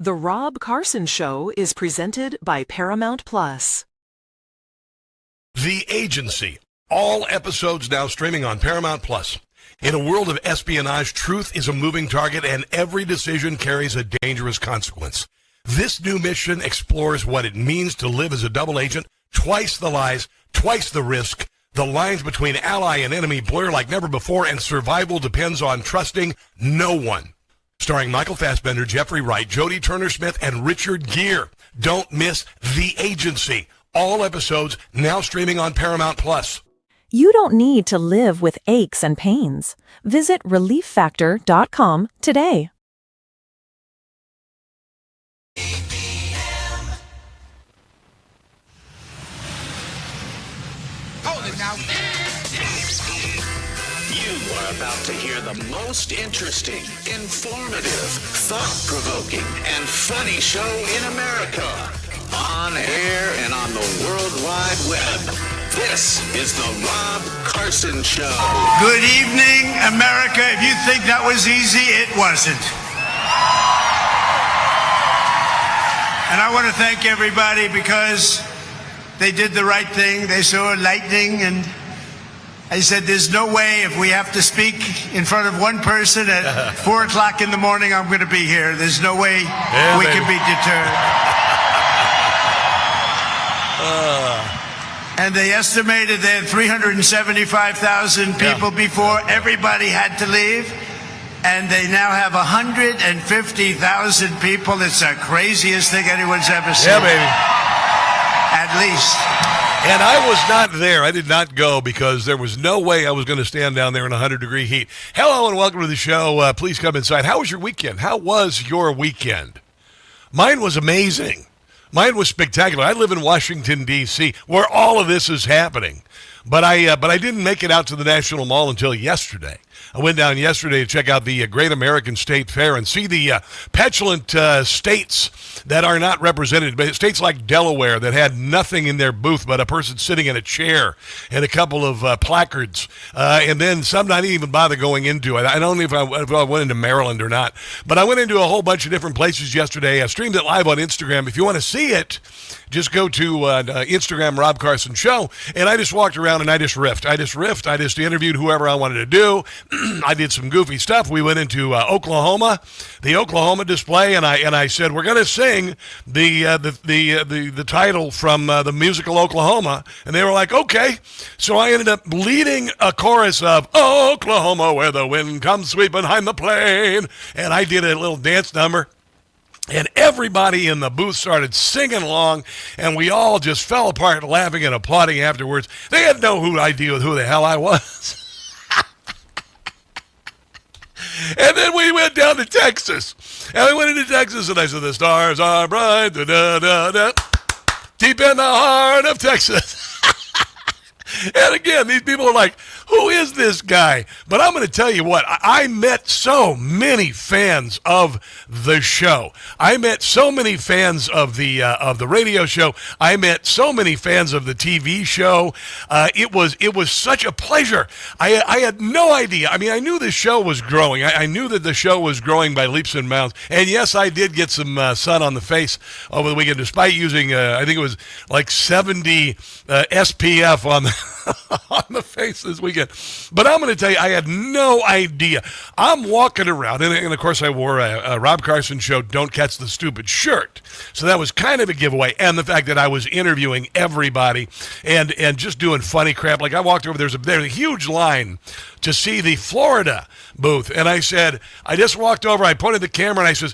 The Rob Carson Show is presented by Paramount Plus. The Agency. All episodes now streaming on Paramount Plus. In a world of espionage, truth is a moving target and every decision carries a dangerous consequence. This new mission explores what it means to live as a double agent, twice the lies, twice the risk. The lines between ally and enemy blur like never before, and survival depends on trusting no one. Starring Michael Fassbender, Jeffrey Wright, Jodie Turner-Smith, and Richard Gere. Don't miss The Agency. All episodes now streaming on Paramount Plus. You don't need to live with aches and pains. Visit relieffactor.com today. Hold it now. You are about to hear the most interesting, informative, thought-provoking, and funny show in America. On air and on the World Wide Web. This is the Rob Carson Show. Good evening, America. If you think that was easy, it wasn't. And I want to thank everybody because they did the right thing. They saw lightning, and I said, there's no way if we have to speak in front of one person at 4 o'clock in the morning, I'm going to be here. There's no way we can be deterred. And they estimated they had 375,000 people before everybody had to leave. And they now have 150,000 people. It's the craziest thing anyone's ever seen. Yeah, baby. At least. And I was not there. I did not go because there was no way I was going to stand down there in 100-degree heat. Hello and welcome to the show. Please come inside. How was your weekend? How was your weekend? Mine was amazing. Mine was spectacular. I live in Washington, D.C., where all of this is happening. But I didn't make it out to the National Mall until yesterday. I went down yesterday to check out the Great American State Fair and see the petulant states that are not represented. States like Delaware that had nothing in their booth but a person sitting in a chair and a couple of placards. And then some I didn't even bother going into it. I don't know if I went into Maryland or not. But I went into a whole bunch of different places yesterday. I streamed it live on Instagram. If you want to see it, just go to Instagram, Rob Carson Show. And I just walked around and I just riffed. I just interviewed whoever I wanted to do. I did some goofy stuff. We went into Oklahoma, the Oklahoma display, and I said we're going to sing the title from the musical Oklahoma, and they were like, okay. So I ended up leading a chorus of Oklahoma, where the wind comes sweeping behind the plain, and I did a little dance number. And everybody in the booth started singing along, and we all just fell apart laughing and applauding afterwards. They had no idea who the hell I was. And then we went down to Texas. And we went into Texas, and I said, the stars are bright, da, da, da, da, deep in the heart of Texas. And again, these people are like, who is this guy? But I'm going to tell you what, I met so many fans of the show. I met so many fans of the radio show. I met so many fans of the TV show. It was such a pleasure. I had no idea. I mean, I knew the show was growing. I knew that the show was growing by leaps and bounds. And yes, I did get some sun on the face over the weekend, despite using, I think it was like 70 SPF on the face this weekend. But I'm going to tell you, I had no idea. I'm walking around, and of course I wore a Rob Carson Show Don't Catch the Stupid shirt. So that was kind of a giveaway. And the fact that I was interviewing everybody and just doing funny crap. Like I walked over, there's a huge line to see the Florida booth. And I said, I just walked over, I pointed the camera, and I says,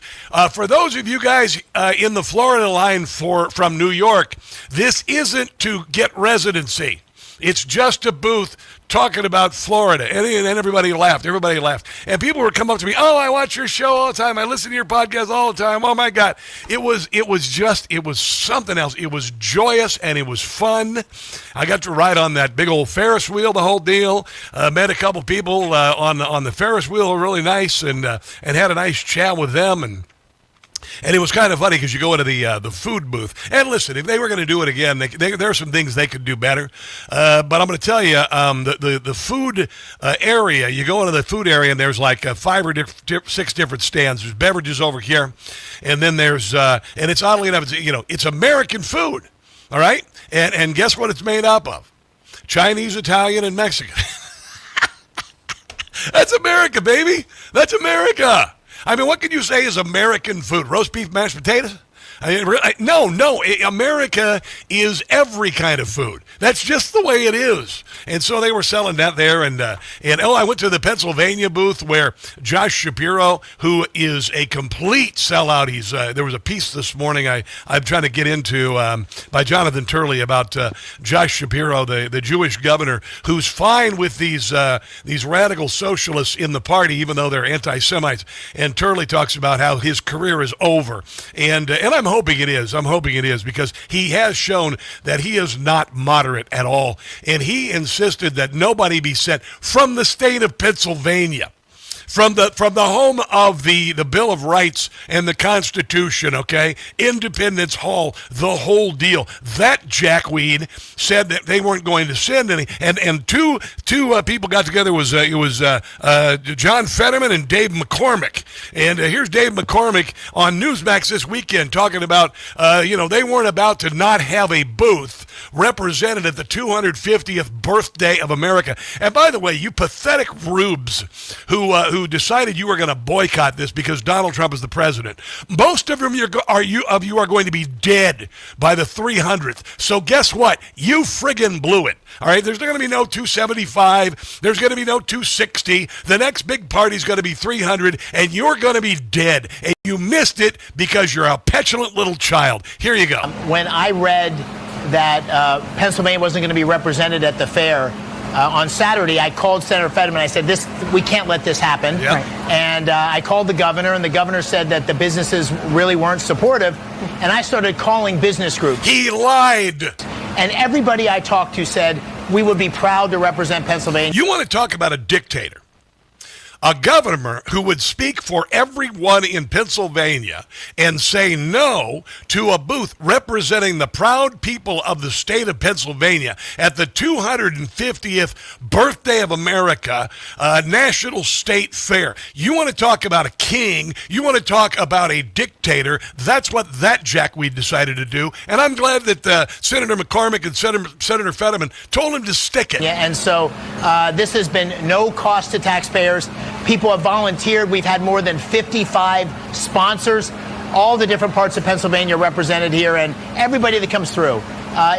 for those of you guys in the Florida line from New York, this isn't to get residency. It's just a booth talking about Florida. And everybody laughed. Everybody laughed. And people would come up to me, oh, I watch your show all the time. I listen to your podcast all the time. Oh, my God. It was something else. It was joyous and it was fun. I got to ride on that big old Ferris wheel, the whole deal. Met a couple people on the Ferris wheel, really nice, and had a nice chat with them. And And it was kind of funny because you go into the food booth. And listen, if they were going to do it again, there are some things they could do better. But I'm going to tell you, the food area, you go into the food area and there's like 5 or 6 different stands. There's beverages over here. And then there's, and it's oddly enough, it's American food. All right? And guess what it's made up of? Chinese, Italian, and Mexican. That's America, baby. That's America. I mean, what can you say is American food? Roast beef, mashed potatoes? No. America is every kind of food. That's just the way it is. And so they were selling that there. And I went to the Pennsylvania booth where Josh Shapiro, who is a complete sellout, there was a piece this morning I'm trying to get into by Jonathan Turley about Josh Shapiro, the Jewish governor, who's fine with these radical socialists in the party, even though they're anti-Semites. And Turley talks about how his career is over. And I'm hoping it is. I'm hoping it is because he has shown that he is not moderate at all. And he insisted that nobody be sent from the state of Pennsylvania, from the home of the Bill of Rights and the Constitution, okay? Independence Hall, the whole deal. That jackweed said that they weren't going to send any. And two people got together. It was John Fetterman and Dave McCormick. And here's Dave McCormick on Newsmax this weekend talking about, they weren't about to not have a booth represented at the 250th birthday of America. And by the way, you pathetic rubes who decided you were going to boycott this because Donald Trump is the president. Most of them are going to be dead by the 300th. So guess what? You friggin' blew it. All right, there's going to be no 275. There's going to be no 260. The next big party's going to be 300, and you're going to be dead. And you missed it because you're a petulant little child. Here you go. When I read that Pennsylvania wasn't going to be represented at the fair, on Saturday, I called Senator Fetterman. I said, we can't let this happen. Yep. Right. And I called the governor, and the governor said that the businesses really weren't supportive. And I started calling business groups. He lied. And everybody I talked to said, we would be proud to represent Pennsylvania. You want to talk about a dictator? A governor who would speak for everyone in Pennsylvania and say no to a booth representing the proud people of the state of Pennsylvania at the 250th birthday of America National State Fair. You want to talk about a king? You want to talk about a dictator? That's what that jackweed decided to do. And I'm glad that Senator McCormick and Senator Fetterman told him to stick it. Yeah, and so this has been no cost to taxpayers. People have volunteered. We've had more than 55 sponsors, all the different parts of Pennsylvania represented here, and everybody that comes through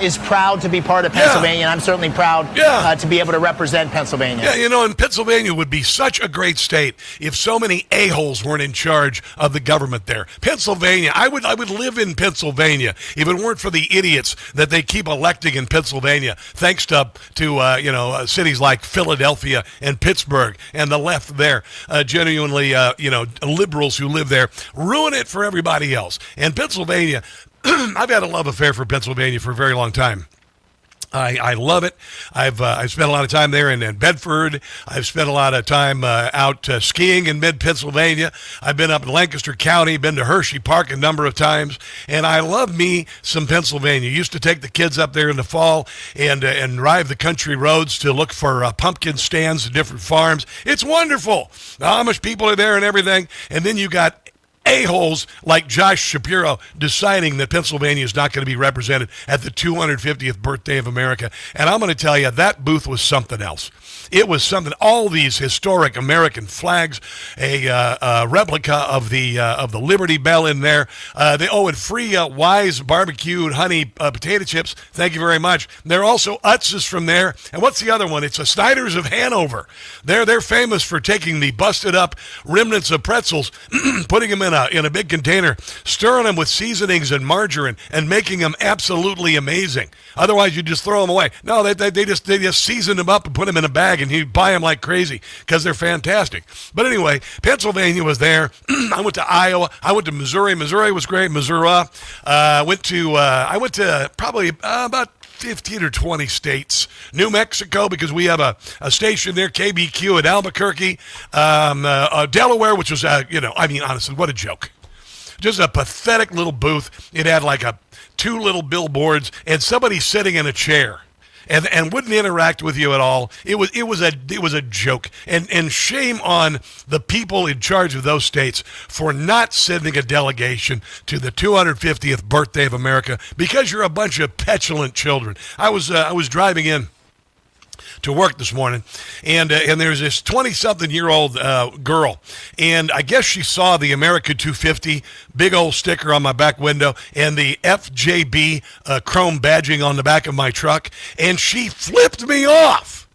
is proud to be part of Pennsylvania, and I'm certainly proud to be able to represent Pennsylvania. Yeah, and Pennsylvania would be such a great state if so many a-holes weren't in charge of the government there. Pennsylvania, I would live in Pennsylvania if it weren't for the idiots that they keep electing in Pennsylvania, thanks to cities like Philadelphia and Pittsburgh and the left there, genuinely, liberals who live there, ruin it for everybody else. And Pennsylvania, I've had a love affair for Pennsylvania for a very long time. I love it. I've spent a lot of time there in Bedford. I've spent a lot of time out skiing in mid-Pennsylvania. I've been up in Lancaster County, been to Hershey Park a number of times, and I love me some Pennsylvania. Used to take the kids up there in the fall and drive the country roads to look for pumpkin stands at different farms. It's wonderful. How much people are there and everything, and then you got a-holes like Josh Shapiro deciding that Pennsylvania is not going to be represented at the 250th birthday of America. And I'm going to tell you, that booth was something else. It was something. All these historic American flags, a replica of the Liberty Bell in there. And free Wise barbecued honey potato chips. Thank you very much. There are also Utz's from there. And what's the other one? It's the Snyder's of Hanover. They're famous for taking the busted up remnants of pretzels, putting them in a big container, stirring them with seasonings and margarine, and making them absolutely amazing. Otherwise, you just throw them away. No, they just season them up and put them in a bag, and you buy them like crazy because they're fantastic. But anyway, Pennsylvania was there. I went to Iowa. I went to Missouri. Missouri was great. Missouri. I went to probably about 15 or 20 states. New Mexico, because we have a station there, KBQ in Albuquerque. Delaware, which was, honestly, what a joke. just a pathetic little booth. It had like two little billboards and somebody sitting in a chair. And wouldn't interact with you at all. It was a joke. And shame on the people in charge of those states for not sending a delegation to the 250th birthday of America because you're a bunch of petulant children. I was driving in to work this morning, and there's this 20-something-year-old girl, and I guess she saw the America 250 big old sticker on my back window and the FJB chrome badging on the back of my truck, and she flipped me off.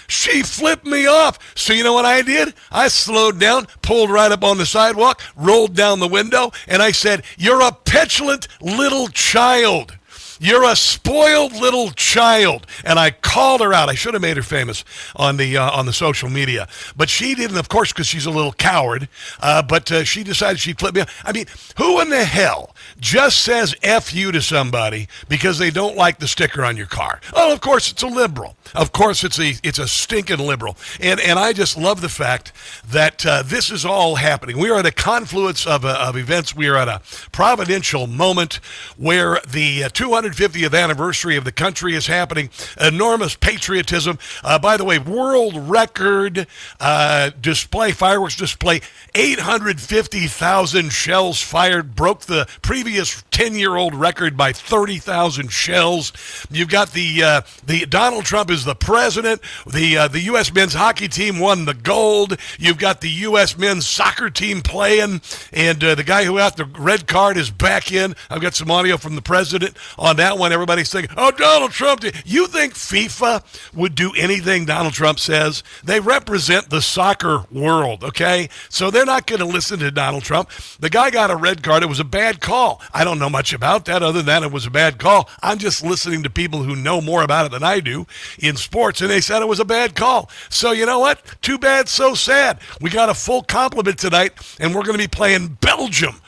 She flipped me off. So you know what I did? I slowed down, pulled right up on the sidewalk, rolled down the window, and I said, "You're a petulant little child. You're a spoiled little child." And I called her out. I should have made her famous on the social media. But she didn't, of course, because she's a little coward. But she decided she'd flip me off. I mean, who in the hell just says F you to somebody because they don't like the sticker on your car? Oh, of course, it's a liberal. Of course, it's a stinking liberal. And I just love the fact that this is all happening. We are at a confluence of events. We are at a providential moment where the 250th anniversary of the country is happening. Enormous patriotism. By the way, world record fireworks display. 850,000 shells fired, broke the previous 10-year-old record by 30,000 shells. You've got the Donald Trump is the president. The U.S. men's hockey team won the gold. You've got the U.S. men's soccer team playing, and the guy who got the red card is back in. I've got some audio from the president on that one. Everybody's thinking, "Oh, Donald Trump." You think FIFA would do anything Donald Trump says? They represent the soccer world, okay? So they're not going to listen to Donald Trump. The guy got a red card. It was a bad call. I don't know much about that other than it was a bad call. I'm just listening to people who know more about it than I do in sports, and they said it was a bad call. So you know what? Too bad, so sad. We got a full complement tonight, and we're going to be playing Belgium.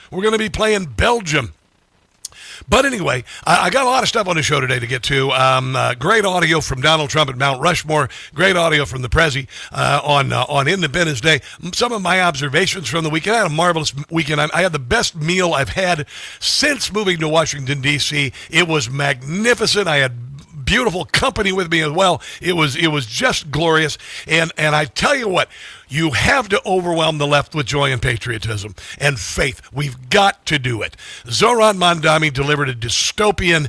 But anyway, I got a lot of stuff on the show today to get to. Great audio from Donald Trump at Mount Rushmore. Great audio from the Prezi on Independence Day. Some of my observations from the weekend. I had a marvelous weekend. I had the best meal I've had since moving to Washington, D.C. It was magnificent. I had beautiful company with me as well. It was just glorious. And I tell you what, you have to overwhelm the left with joy and patriotism and faith. We've got to do it. Zoran Mondani delivered a dystopian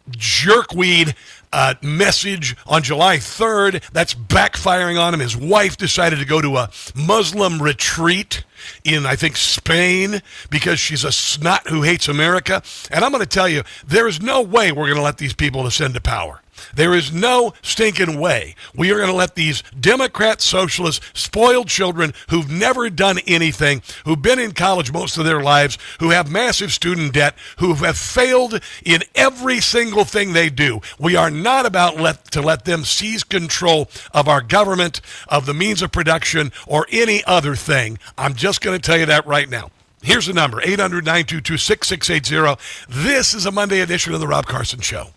jerkweed message on July 3rd. That's backfiring on him. His wife decided to go to a Muslim retreat in, I think, Spain because she's a snot who hates America. And I'm going to tell you, there is no way we're going to let these people ascend to power. There is no stinking way we are going to let these Democrat, socialist, spoiled children who've never done anything, who've been in college most of their lives, who have massive student debt, who have failed in every single thing they do. We are not about to let them seize control of our government, of the means of production, or any other thing. I'm just going to tell you that right now. Here's the number, 800-922-6680. This is a Monday edition of The Rob Carson Show.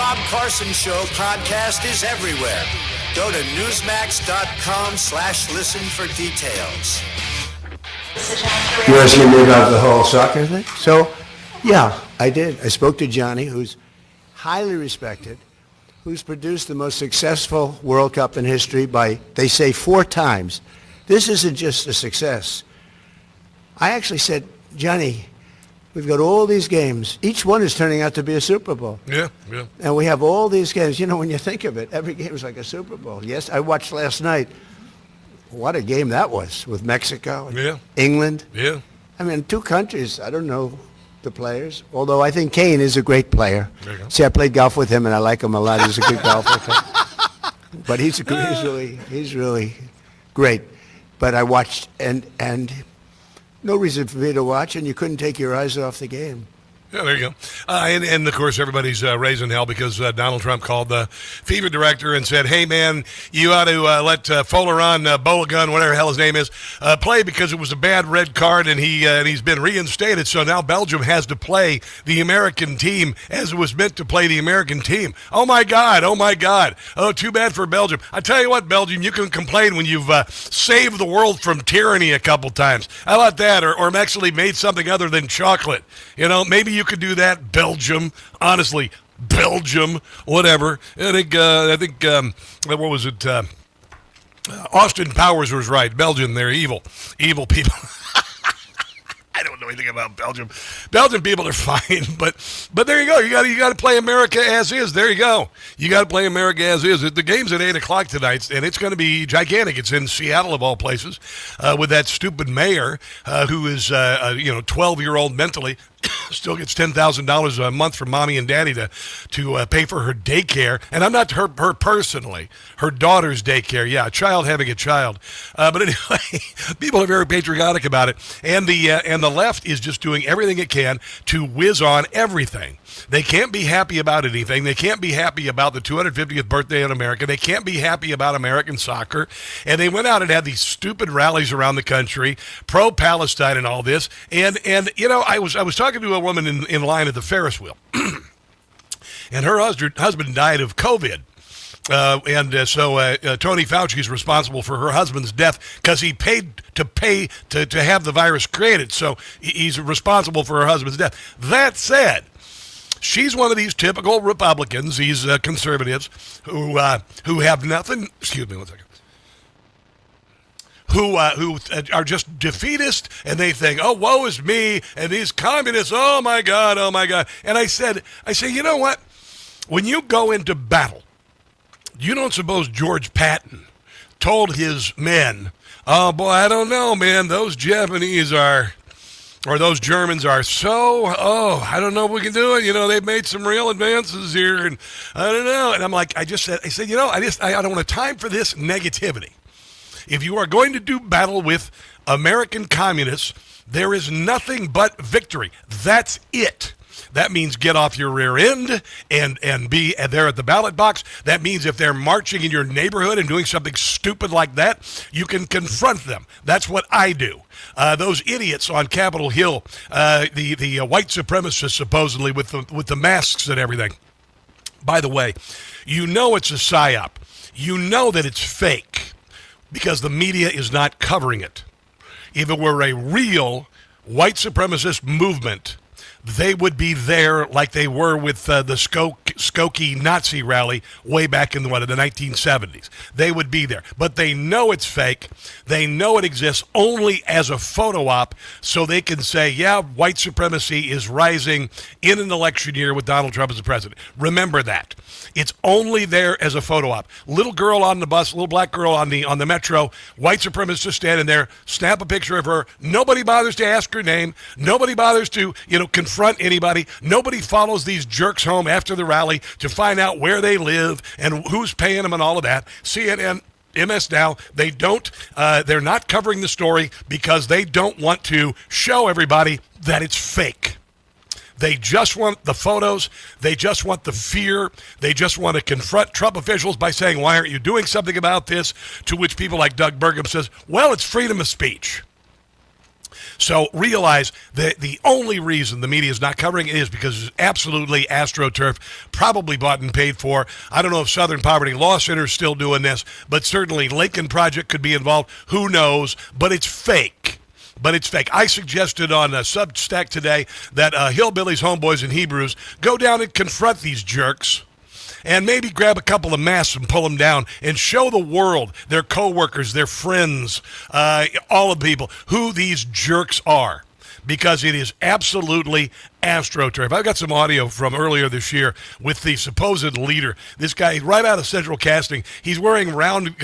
Bob Carson Show podcast is everywhere. Go to newsmax.com/listen for details. You asking me about the whole soccer thing? So, yeah, I did. I spoke to Johnny, who's highly respected, who's produced the most successful World Cup in history by, they say, 4 times. This isn't just a success. I actually said, Johnny, we've got all these games. Each one is turning out to be a Super Bowl. Yeah, yeah. And we have all these games. You know, when you think of it, every game is like a Super Bowl. Yes, I watched last night. What a game that was with Mexico and England. Yeah. I mean, 2 countries, I don't know the players, although I think Kane is a great player. There you go. See, I played golf with him, and I like him a lot. He's a good golfer. But he's really great. But I watched, and no reason for me to watch, and you couldn't take your eyes off the game. Yeah, there you go. And of course, everybody's raising hell because Donald Trump called the FIFA director and said, hey, man, you ought to let Folarin, Bolagun, whatever the hell his name is, play because it was a bad red card, and he's been reinstated. So now Belgium has to play the American team as it was meant to play the American team. Oh, my God. Oh, my God. Oh, too bad for Belgium. I tell you what, Belgium, you can complain when you've saved the world from tyranny a couple times. How about that? Or actually made something other than chocolate. You know, maybe you could do that, Belgium. Honestly, Belgium, whatever. I think what was it? Austin Powers was right. Belgium, they're evil people. I don't know anything about Belgium. Belgian people are fine, but there you go. You got to play America as is. There you go. You got to play America as is. The game's at 8:00 tonight, and it's going to be gigantic. It's in Seattle of all places, with that stupid mayor who is 12-year-old mentally. Still gets $10,000 a month from mommy and daddy to pay for her daycare, and I'm not her personally. Her daughter's daycare, yeah, a child having a child. But anyway, people are very patriotic about it, and the left is just doing everything it can to whiz on everything. They can't be happy about anything. They can't be happy about the 250th birthday in America. They can't be happy about American soccer. And they went out and had these stupid rallies around the country, pro-Palestine and all this. And you know, I was talking to a woman in line at the Ferris wheel, and her husband died of COVID. So Tony Fauci is responsible for her husband's death because he paid to have the virus created. So he's responsible for her husband's death. That said, she's one of these typical Republicans, these conservatives who have nothing. Excuse me one second. Who are just defeatist, and they think, oh, woe is me, and these communists, oh my God. And I say, you know what? When you go into battle, you don't suppose George Patton told his men, oh boy, I don't know, man, those Japanese or those Germans are I don't know if we can do it. You know, they've made some real advances here, and I don't know. And I'm like, I said, you know, I don't want time for this negativity. If you are going to do battle with American communists, there is nothing but victory. That's it. That means get off your rear end and be there at the ballot box. That means if they're marching in your neighborhood and doing something stupid like that, you can confront them. That's what I do. Those idiots on Capitol Hill, the white supremacists supposedly with the masks and everything. By the way, you know it's a psyop. You know that it's fake because the media is not covering it. If it were a real white supremacist movement, they would be there like they were with the Skokie Nazi rally way back in the 1970s. They would be there. But they know it's fake. They know it exists only as a photo op so they can say, yeah, white supremacy is rising in an election year with Donald Trump as the president. Remember that. It's only there as a photo op. Little girl on the bus, little black girl on the metro, white supremacist standing there, snap a picture of her. Nobody bothers to ask her name. Nobody bothers to, confront anybody. Nobody follows these jerks home after the rally to find out where they live and who's paying them and all of that. CNN, MS Now, they're not covering the story because they don't want to show everybody that it's fake. They just want the photos. They just want the fear. They just want to confront Trump officials by saying, why aren't you doing something about this? To which people like Doug Burgum says, well, it's freedom of speech. So realize that the only reason the media is not covering it is because it's absolutely AstroTurf, probably bought and paid for. I don't know if Southern Poverty Law Center is still doing this, but certainly Lincoln Project could be involved. Who knows? But it's fake. I suggested on a Substack today that hillbillies, homeboys, and Hebrews go down and confront these jerks and maybe grab a couple of masks and pull them down and show the world, their coworkers, their friends, all of the people, who these jerks are. Because it is absolutely AstroTurf. I've got some audio from earlier this year with the supposed leader. This guy, right out of Central Casting, he's wearing round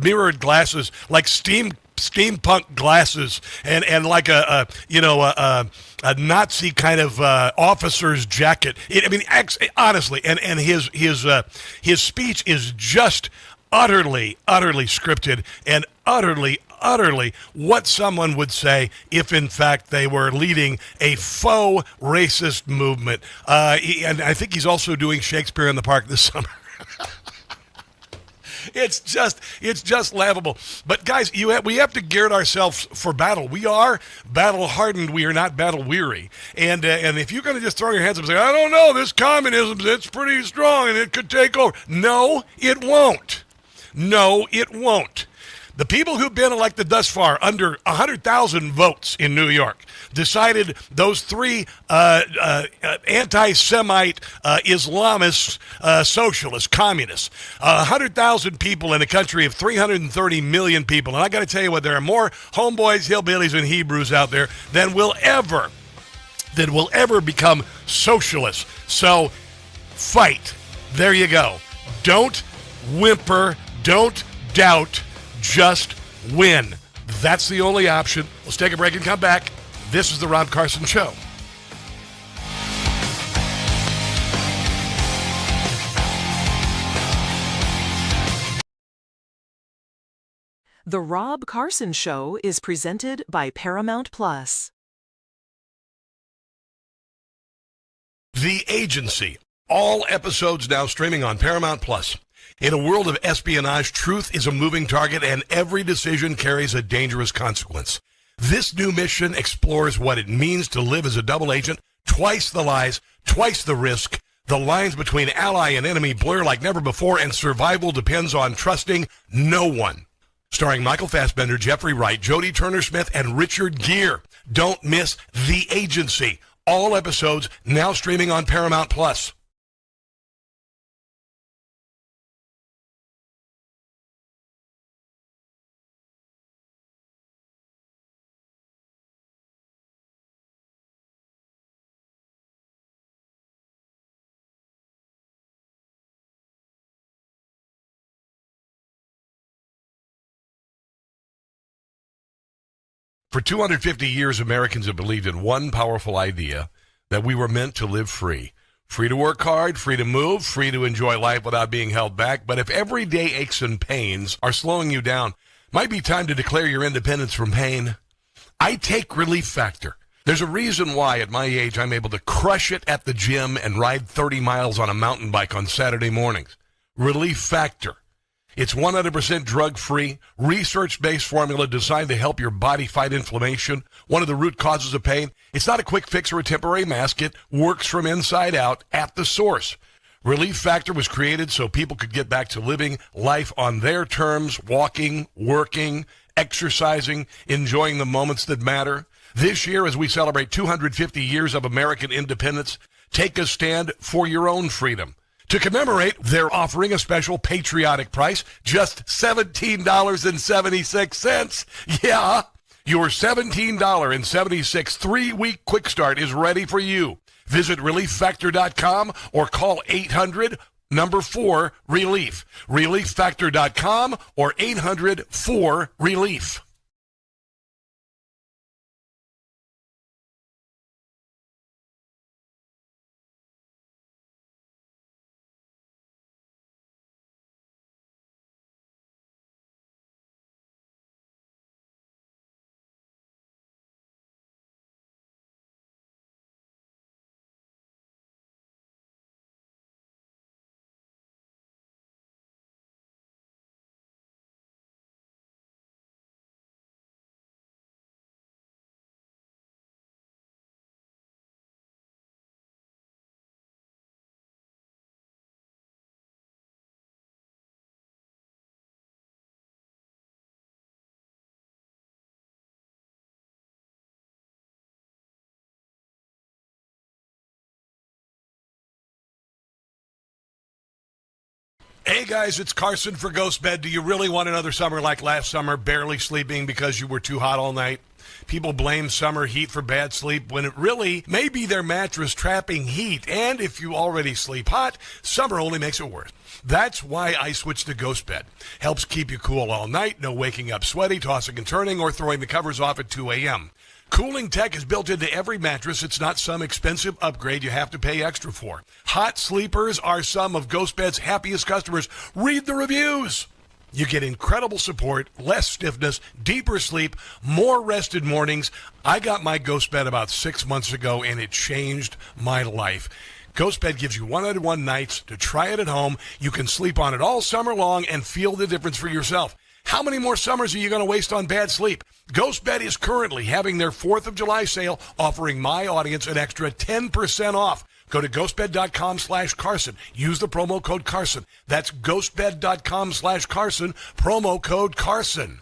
mirrored glasses like steampunk glasses and like a Nazi kind of officer's jacket. Honestly, and his speech is just utterly scripted and utterly what someone would say if, in fact, they were leading a faux racist movement. And I think he's also doing Shakespeare in the Park this summer. It's just laughable. But guys, we have to gird ourselves for battle. We are battle hardened. We are not battle weary. And if you're going to just throw your hands up and say, I don't know, this communism, it's pretty strong and it could take over. No, it won't. No, it won't. The people who've been elected thus far, under 100,000 votes in New York, decided those three anti-Semite, Islamist, socialists, communists, 100,000 people in a country of 330 million people. And I got to tell you what, there are more homeboys, hillbillies, and Hebrews out there than will ever become socialists. So fight. There you go. Don't whimper. Don't doubt. Just win. That's the only option. Let's take a break and come back. This is the Rob Carson Show. The Rob Carson Show is presented by Paramount Plus. The Agency. All episodes now streaming on Paramount Plus. In a world of espionage, truth is a moving target, and every decision carries a dangerous consequence. This new mission explores what it means to live as a double agent, twice the lies, twice the risk. The lines between ally and enemy blur like never before, and survival depends on trusting no one. Starring Michael Fassbender, Jeffrey Wright, Jodie Turner-Smith, and Richard Gere. Don't miss The Agency. All episodes now streaming on Paramount Plus. For 250 years, Americans have believed in one powerful idea, that we were meant to live free. Free to work hard, free to move, free to enjoy life without being held back. But if everyday aches and pains are slowing you down, might be time to declare your independence from pain. I take Relief Factor. There's a reason why at my age I'm able to crush it at the gym and ride 30 miles on a mountain bike on Saturday mornings. Relief Factor. It's 100% drug-free, research-based formula designed to help your body fight inflammation, one of the root causes of pain. It's not a quick fix or a temporary mask. It works from inside out at the source. Relief Factor was created so people could get back to living life on their terms, walking, working, exercising, enjoying the moments that matter. This year, as we celebrate 250 years of American independence, take a stand for your own freedom. To commemorate, they're offering a special patriotic price, just $17.76. Yeah, your $17.76 3-week quick start is ready for you. Visit ReliefFactor.com or call 800-4-RELIEF. ReliefFactor.com or 800-4-RELIEF. Hey guys, it's Carson for Ghost Bed. Do you really want another summer like last summer, barely sleeping because you were too hot all night? People blame summer heat for bad sleep when it really may be their mattress trapping heat. And if you already sleep hot, summer only makes it worse. That's why I switched to Ghost Bed. Helps keep you cool all night, no waking up sweaty, tossing and turning, or throwing the covers off at 2 a.m. Cooling tech is built into every mattress. It's not some expensive upgrade you have to pay extra for. Hot sleepers are some of Ghost Bed's happiest customers. Read the reviews. You get incredible support, less stiffness, deeper sleep, more rested mornings. I got my Ghost Bed about 6 months ago, and it changed my life. Ghost Bed gives you 101 nights to try it at home. You can sleep on it all summer long and feel the difference for yourself. How many more summers are you going to waste on bad sleep? Ghost Bed is currently having their 4th of July sale, offering my audience an extra 10% off. Go to ghostbed.com/Carson. Use the promo code Carson. That's ghostbed.com/Carson, promo code Carson.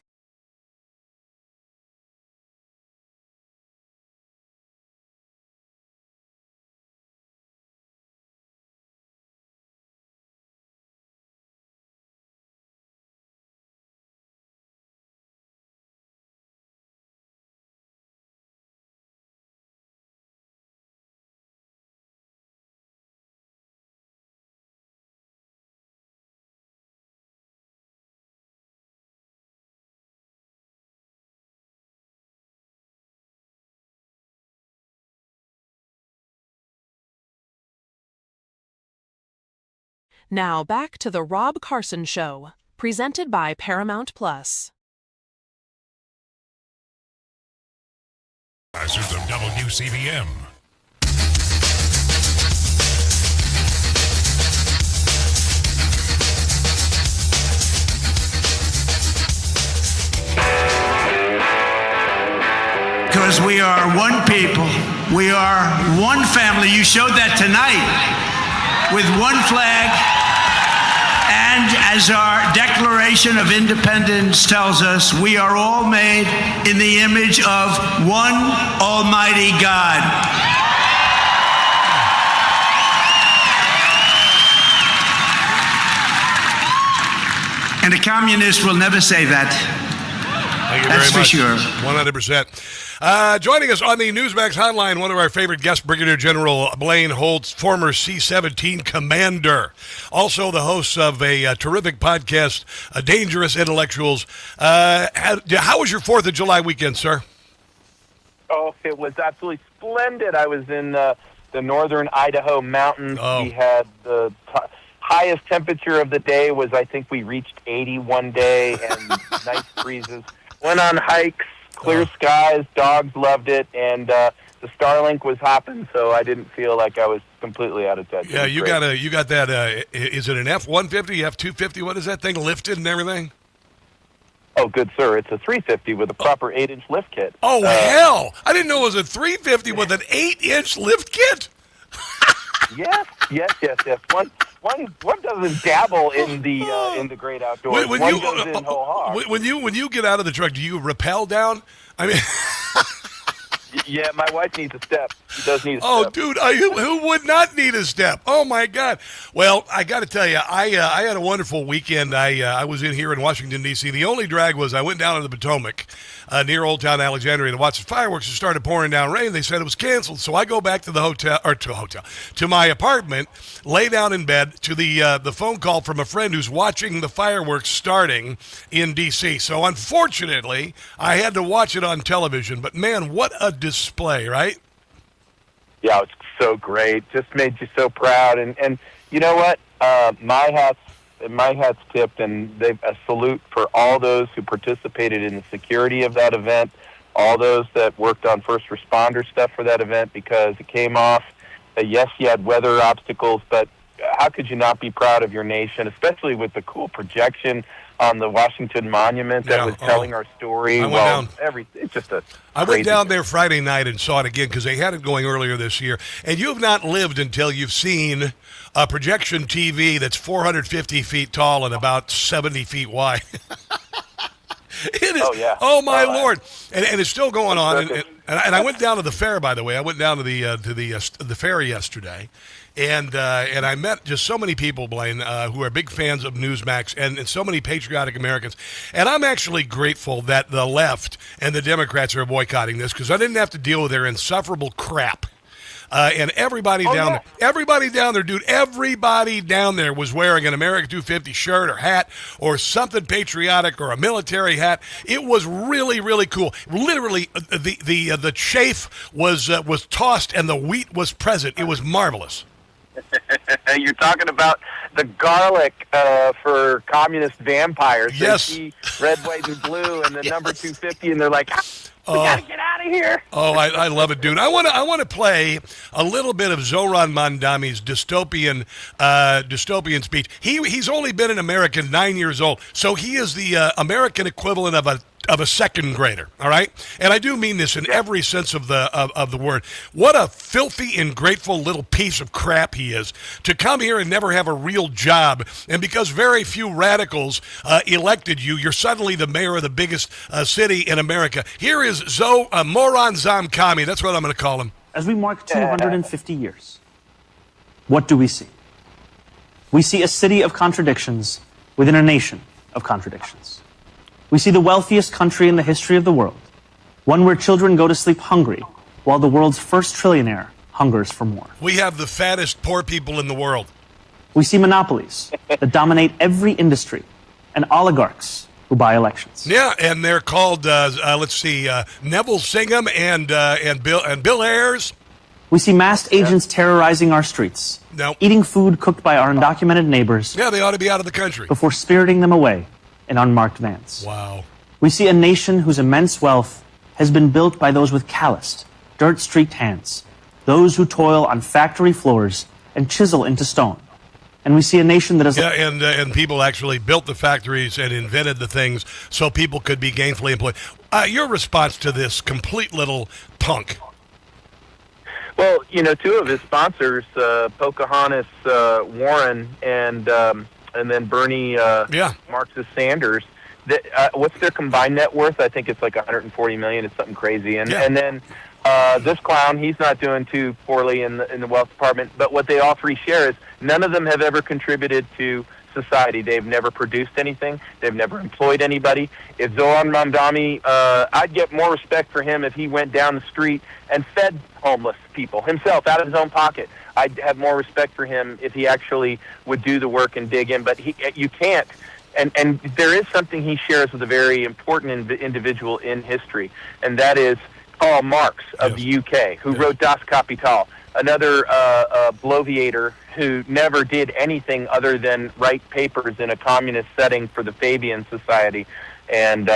Now back to the Rob Carson Show, presented by Paramount Plus. Masters of WCBM. Because we are one people. We are one family. You showed that tonight with one flag. And as our Declaration of Independence tells us, we are all made in the image of one Almighty God. And a communist will never say that. Thank you That's very much. for sure. 100%. Joining us on the Newsmax hotline, one of our favorite guests, Brigadier General Blaine Holt, former C-17 commander. Also the host of a terrific podcast, Dangerous Intellectuals. How was your 4th of July weekend, sir? Oh, it was absolutely splendid. I was in the northern Idaho mountains. Oh. We had the highest temperature of the day was, I think we reached 80 one day, and nice breezes. Went on hikes, clear skies, dogs loved it, and the Starlink was hopping, so I didn't feel like I was completely out of touch. Yeah, you got that, is it an F-150, F-250, what is that thing, lifted and everything? Oh, good sir, it's a 350 with a proper 8-inch lift kit. Oh, hell! I didn't know it was a 350 with an 8-inch lift kit! Yes. One doesn't dabble in the great outdoors. One goes in whole hog. When you get out of the truck, do you rappel down? I mean, Yeah, my wife needs a step. She does need a step. oh, dude, who would not need a step? Oh my God! Well, I got to tell you, I had a wonderful weekend. I was in here in Washington D.C. The only drag was I went down to the Potomac, near Old Town Alexandria, to watch the fireworks. It started pouring down rain. They said it was canceled, so I go back to the to my apartment, lay down in bed to the phone call from a friend who's watching the fireworks starting in D.C. So unfortunately, I had to watch it on television. But man, what a display, right? Yeah, it's so great. Just made you so proud. And you know what? My hat's tipped, and a salute for all those who participated in the security of that event, all those that worked on first responder stuff for that event, because it came off. Yes, you had weather obstacles, but how could you not be proud of your nation, especially with the cool projection on the Washington Monument that was telling our story? It's just I went down there Friday night and saw it again because they had it going earlier this year. And you have not lived until you've seen a projection TV that's 450 feet tall and about 70 feet wide. It is. Oh, yeah. Oh, my Lord. And it's still going on. And I went down to the fair, by the way. I went down to the fair yesterday, and I met just so many people, Blaine, who are big fans of Newsmax, and so many patriotic Americans. And I'm actually grateful that the left and the Democrats are boycotting this, because I didn't have to deal with their insufferable crap. And everybody down there, dude, everybody down there was wearing an America 250 shirt or hat or something patriotic or a military hat. It was really, really cool. Literally, the chaff was tossed and the wheat was present. It was marvelous. You're talking about the garlic for communist vampires. Yes. They see red, white, and blue, and the number 250, and they're like, we gotta get out of here. Oh, I love it, dude. I want to play a little bit of Zoran Mandami's dystopian speech. He's only been an American 9 years old, so he is the American equivalent of a second grader, all right? And I do mean this in every sense of the word. What a filthy, ingrateful little piece of crap he is to come here and never have a real job. And because very few radicals elected you, you're suddenly the mayor of the biggest city in America. Here is Moran Zamkami. That's what I'm going to call him. As we mark 250 years, what do we see? We see a city of contradictions within a nation of contradictions. We see the wealthiest country in the history of the world, one where children go to sleep hungry, while the world's first trillionaire hungers for more. We have the fattest poor people in the world. We see monopolies that dominate every industry, and oligarchs who buy elections. Yeah, and they're called, Neville Singham and Bill Ayers. We see masked agents terrorizing our streets, eating food cooked by our undocumented neighbors. Yeah, they ought to be out of the country. Before spiriting them away in unmarked vans. Wow. We see a nation whose immense wealth has been built by those with calloused, dirt-streaked hands, those who toil on factory floors and chisel into stone. And we see a nation that is... Yeah, and people actually built the factories and invented the things so people could be gainfully employed. Your response to this complete little punk? Well, two of his sponsors, Pocahontas Warren and then Bernie Marxist Sanders, what's their combined net worth? I think it's like $140 million. It's something crazy. And then this clown, he's not doing too poorly in the wealth department. But what they all three share is none of them have ever contributed to society. They've never produced anything. They've never employed anybody. If Zoran Mandami, I'd get more respect for him if he went down the street and fed homeless people himself out of his own pocket. I'd have more respect for him if he actually would do the work and dig in. But you can't. And there is something he shares with a very important individual in history, and that is Karl Marx of the UK, who wrote Das Kapital, another bloviator who never did anything other than write papers in a communist setting for the Fabian Society. And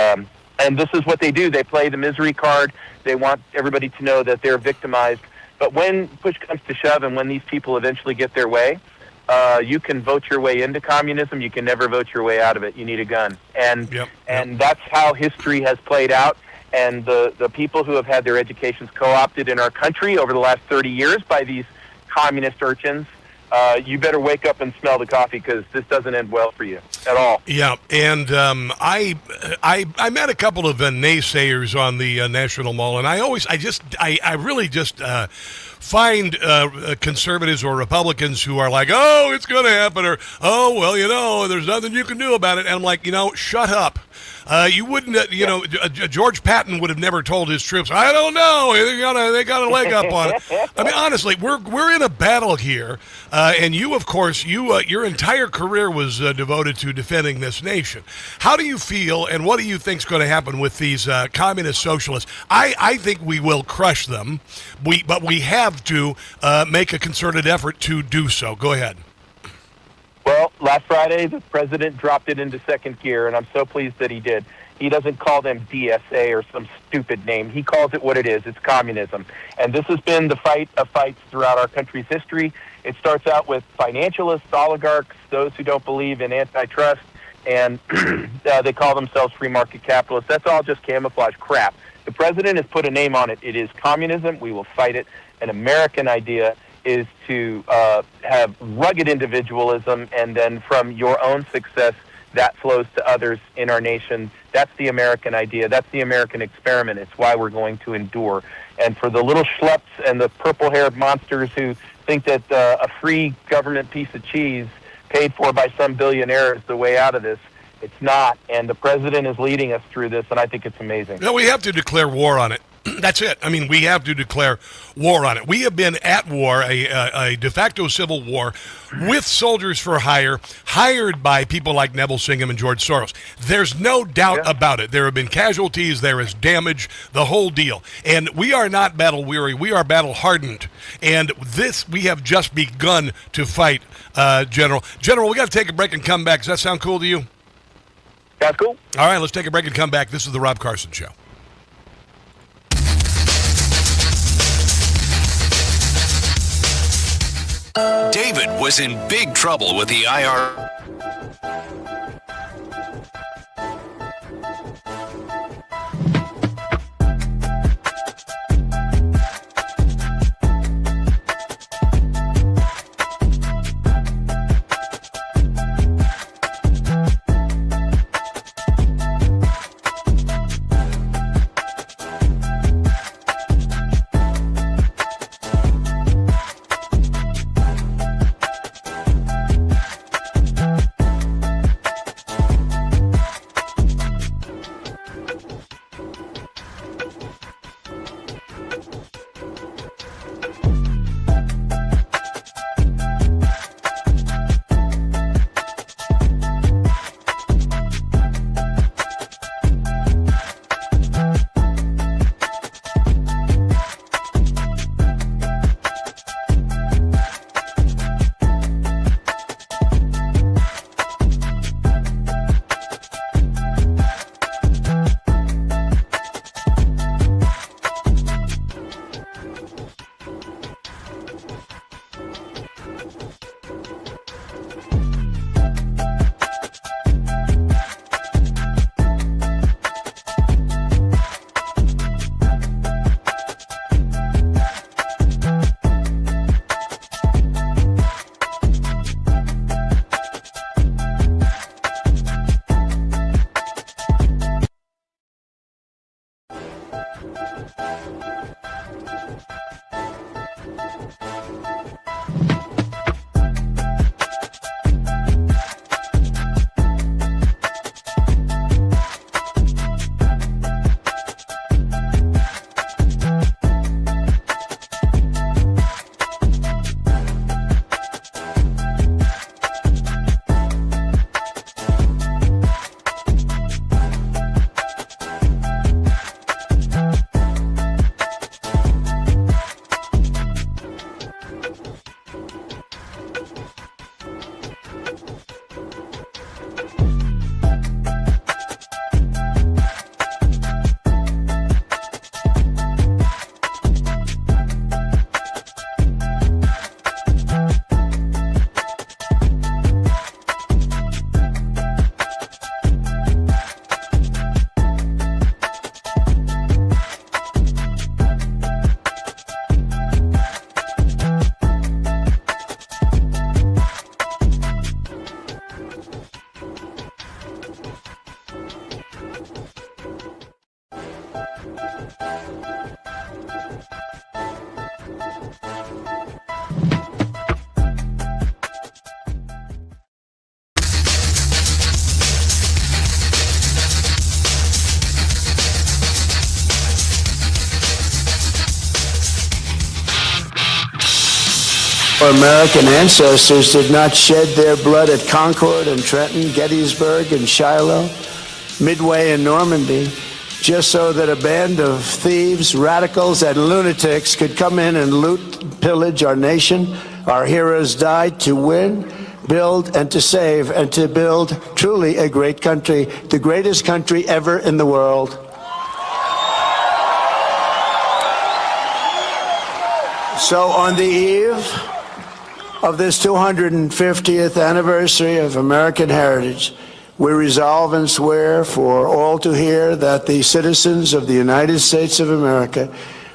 this is what they do. They play the misery card. They want everybody to know that they're victimized. But when push comes to shove and when these people eventually get their way, you can vote your way into communism. You can never vote your way out of it. You need a gun. And that's how history has played out. And the people who have had their educations co-opted in our country over the last 30 years by these communist urchins, you better wake up and smell the coffee, because this doesn't end well for you at all. Yeah, and I met a couple of naysayers on the National Mall, and I really just find conservatives or Republicans who are like, oh, it's going to happen, or, oh, well, there's nothing you can do about it. And I'm like, shut up. You wouldn't, George Patton would have never told his troops, I don't know, they got a leg up on it. I mean, honestly, we're in a battle here, and you, of course, your entire career was devoted to defending this nation. How do you feel, and what do you think is going to happen with these communist socialists? I think we will crush them, but we have to make a concerted effort to do so. Go ahead. Well, last Friday, the president dropped it into second gear, and I'm so pleased that he did. He doesn't call them DSA or some stupid name. He calls it what it is. It's communism. And this has been the fight of fights throughout our country's history. It starts out with financialists, oligarchs, those who don't believe in antitrust, and they call themselves free market capitalists. That's all just camouflage crap. The president has put a name on it. It is communism. We will fight it. An American idea is to have rugged individualism, and then from your own success, that flows to others in our nation. That's the American idea. That's the American experiment. It's why we're going to endure. And for the little schleps and the purple-haired monsters who think that a free government piece of cheese paid for by some billionaire is the way out of this, it's not. And the president is leading us through this, and I think it's amazing. No, we have to declare war on it. That's it. I mean, we have to declare war on it. We have been at war, a de facto civil war, with soldiers for hire, hired by people like Neville Singham and George Soros. There's no doubt about it. There have been casualties. There is damage, the whole deal. And we are not battle weary. We are battle hardened. And this, we have just begun to fight, General. General, we got to take a break and come back. Does that sound cool to you? That's cool. All right, let's take a break and come back. This is the Rob Carson Show. David was in big trouble with the IR. Our American ancestors did not shed their blood at Concord and Trenton, Gettysburg and Shiloh, Midway and Normandy, just so that a band of thieves, radicals, and lunatics could come in and loot, pillage our nation. Our heroes died to win, build, and to save, and to build truly a great country, the greatest country ever in the world. So on the eve of this 250th anniversary of American heritage, we resolve and swear for all to hear that the citizens of the United States of America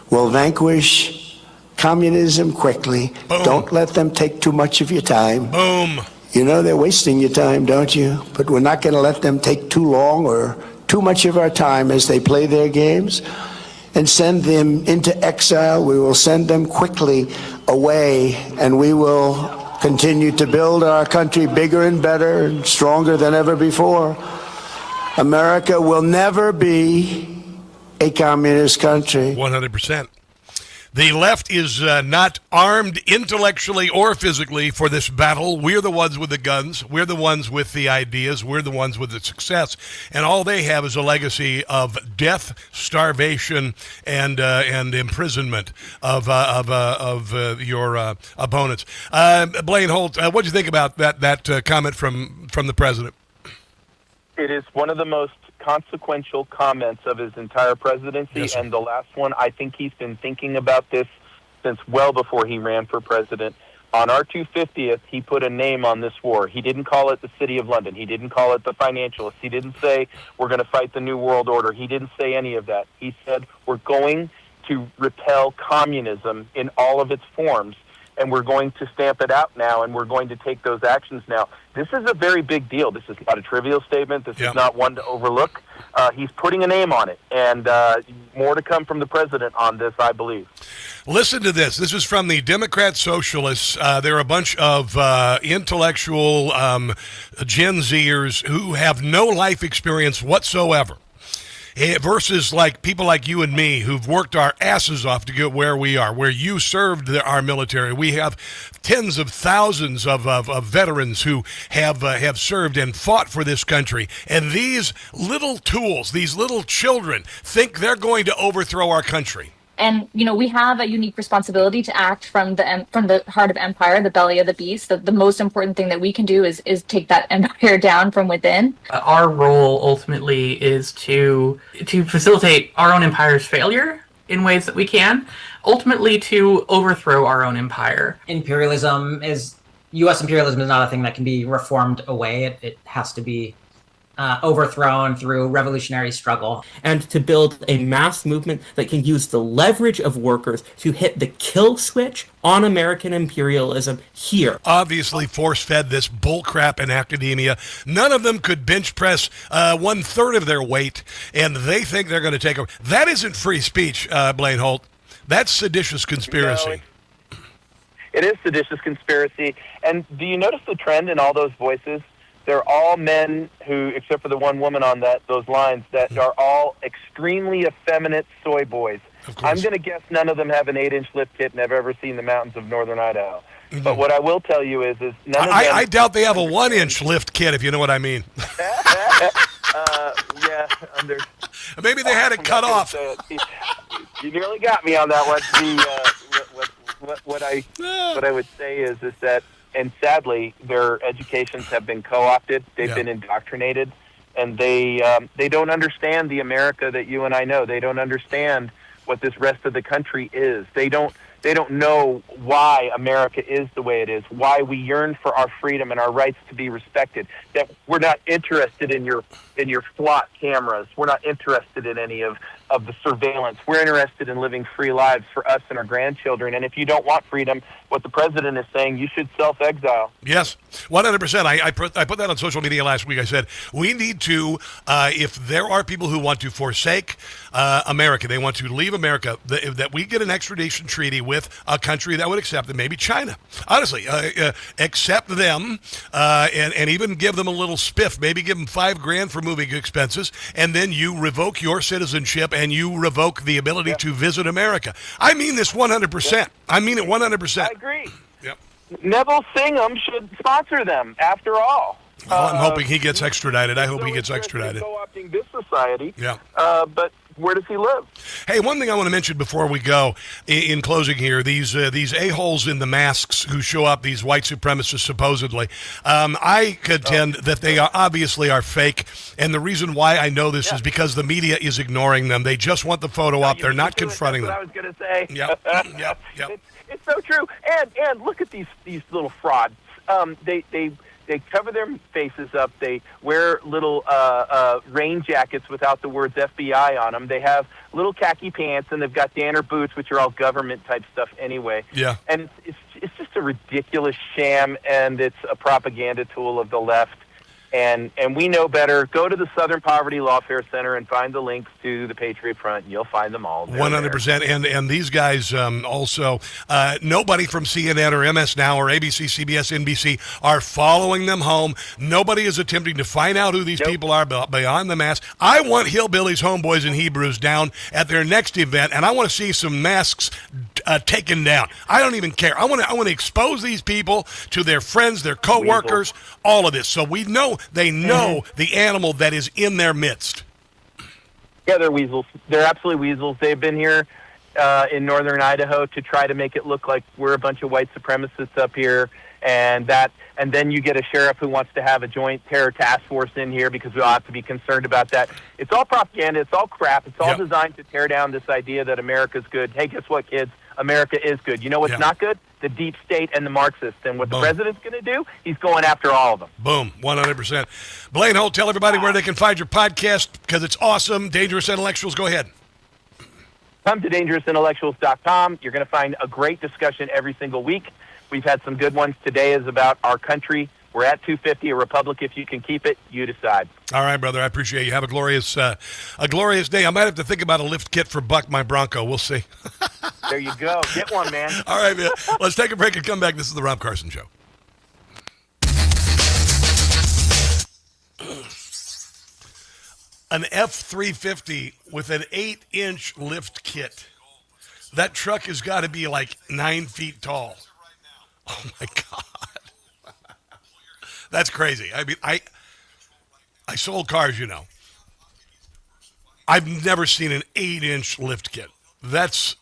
will vanquish communism quickly. Boom. Don't let them take too much of your time. Boom. You know they're wasting your time, don't you? But we're not going to let them take too long or too much of our time as they play their games and send them into exile. We will send them quickly away, and we will continue to build our country bigger and better and stronger than ever before. America will never be a communist country. 100%. The left is not armed intellectually or physically for this battle. We're the ones with the guns. We're the ones with the ideas. We're the ones with the success. And all they have is a legacy of death, starvation, and imprisonment of your opponents. Blaine Holt, what do you think about that comment from the president? It is one of the most consequential comments of his entire presidency, yes, and the last one. I think he's been thinking about this since well before he ran for president. On our 250th, he put a name on this war. He didn't call it the City of London. He didn't call it the Financialists. He didn't say we're going to fight the New World Order. He didn't say any of that. He said we're going to repel communism in all of its forms, and we're going to stamp it out now, and we're going to take those actions now. This is a very big deal. This is not a trivial statement. This is not one to overlook. He's putting a name on it, and more to come from the president on this, I believe. Listen to this. This is from the Democrat Socialists. They're a bunch of intellectual Gen Zers who have no life experience whatsoever. Versus like people like you and me who've worked our asses off to get where we are, where you served our military. We have tens of thousands of veterans who have served and fought for this country. And these little tools, these little children, think they're going to overthrow our country. And, you know, we have a unique responsibility to act from the heart of empire, the belly of the beast. The most important thing that we can do is take that empire down from within. Our role ultimately is to facilitate our own empire's failure in ways that we can, ultimately to overthrow our own empire. U.S. imperialism is not a thing that can be reformed away. It has to be overthrown through revolutionary struggle. And to build a mass movement that can use the leverage of workers to hit the kill switch on American imperialism here. Obviously force-fed this bullcrap in academia. None of them could bench press 1/3 of their weight, and they think they're going to take over. That isn't free speech, Blaine Holt. That's seditious conspiracy. No, it is seditious conspiracy. And do you notice the trend in all those voices? They're all men who, except for the one woman on those lines, that are all extremely effeminate soy boys. I'm going to guess none of them have an 8-inch lift kit and have ever seen the mountains of northern Idaho. Mm-hmm. But what I will tell you is none of them... I doubt they have a 1-inch lift kit, if you know what I mean. Yeah. Maybe they had it cut off. You nearly got me on that one. What I would say is that, and sadly, their educations have been co-opted. They've been indoctrinated, and they don't understand the America that you and I know. They don't understand what this rest of the country is. They don't know why America is the way it is, why we yearn for our freedom and our rights to be respected, that we're not interested in your SWAT cameras. We're not interested in any of the surveillance. We're interested in living free lives for us and our grandchildren. And if you don't want freedom, what the president is saying, you should self-exile. Yes, 100%. I put that on social media last week. I said, we need to, if there are people who want to forsake America, they want to leave America, that we get an extradition treaty with a country that would accept them, maybe China. Honestly, accept them and even give them a little spiff, maybe give them $5,000 for moving expenses, and then you revoke your citizenship and you revoke the ability to visit America. I mean this 100%. I mean it 100%. I agree. Yep. Neville Singham should sponsor them, after all. Well, I'm hoping he gets extradited. I hope he gets extradited. Co-opting this society. Yeah. But where does he live? Hey, one thing I want to mention before we go, in closing here, these a-holes in the masks who show up, these white supremacists supposedly, I contend that they obviously are fake, and the reason why I know this is because the media is ignoring them. They just want the photo up. They're not confronting them. That's what I was going to say. Yep. It's so true. And look at these little frauds. They cover their faces up. They wear little rain jackets without the words FBI on them. They have little khaki pants, and they've got Danner boots, which are all government-type stuff anyway. Yeah. And it's just a ridiculous sham, and it's a propaganda tool of the left. And we know better. Go to the Southern Poverty Lawfare Center and find the links to the Patriot Front, and you'll find them all. 100%. And these guys also, nobody from CNN or MS Now or ABC, CBS, NBC are following them home. Nobody is attempting to find out who these people are beyond the mask. I want hillbillies, homeboys, and Hebrews down at their next event, and I want to see some masks taken down. I don't even care. I want to expose these people to their friends, their co-workers, all of this. So we know they know the animal that is in their midst. Yeah, they're weasels. They're absolutely weasels. They've been here in northern Idaho to try to make it look like we're a bunch of white supremacists up here, and then you get a sheriff who wants to have a joint terror task force in here because we all have to be concerned about that. It's all propaganda. It's all crap. It's all designed to tear down this idea that America's good. Hey, guess what, kids? America is good. You know what's not good? The deep state and the Marxists. And what the president's going to do, he's going after all of them. Boom, 100%. Blaine Holt, tell everybody where they can find your podcast because it's awesome. Dangerous Intellectuals, go ahead. Come to dangerousintellectuals.com. You're going to find a great discussion every single week. We've had some good ones. Today is about our country. We're at 250, a republic. If you can keep it, you decide. All right, brother. I appreciate you. Have a glorious day. I might have to think about a lift kit for Buck, my Bronco. We'll see. There you go. Get one, man. All right, man. Let's take a break and come back. This is the Rob Carson Show. An F-350 with an 8-inch lift kit. That truck has got to be like 9 feet tall. Oh, my God. That's crazy. I mean, I sold cars, you know. I've never seen an 8-inch lift kit. That's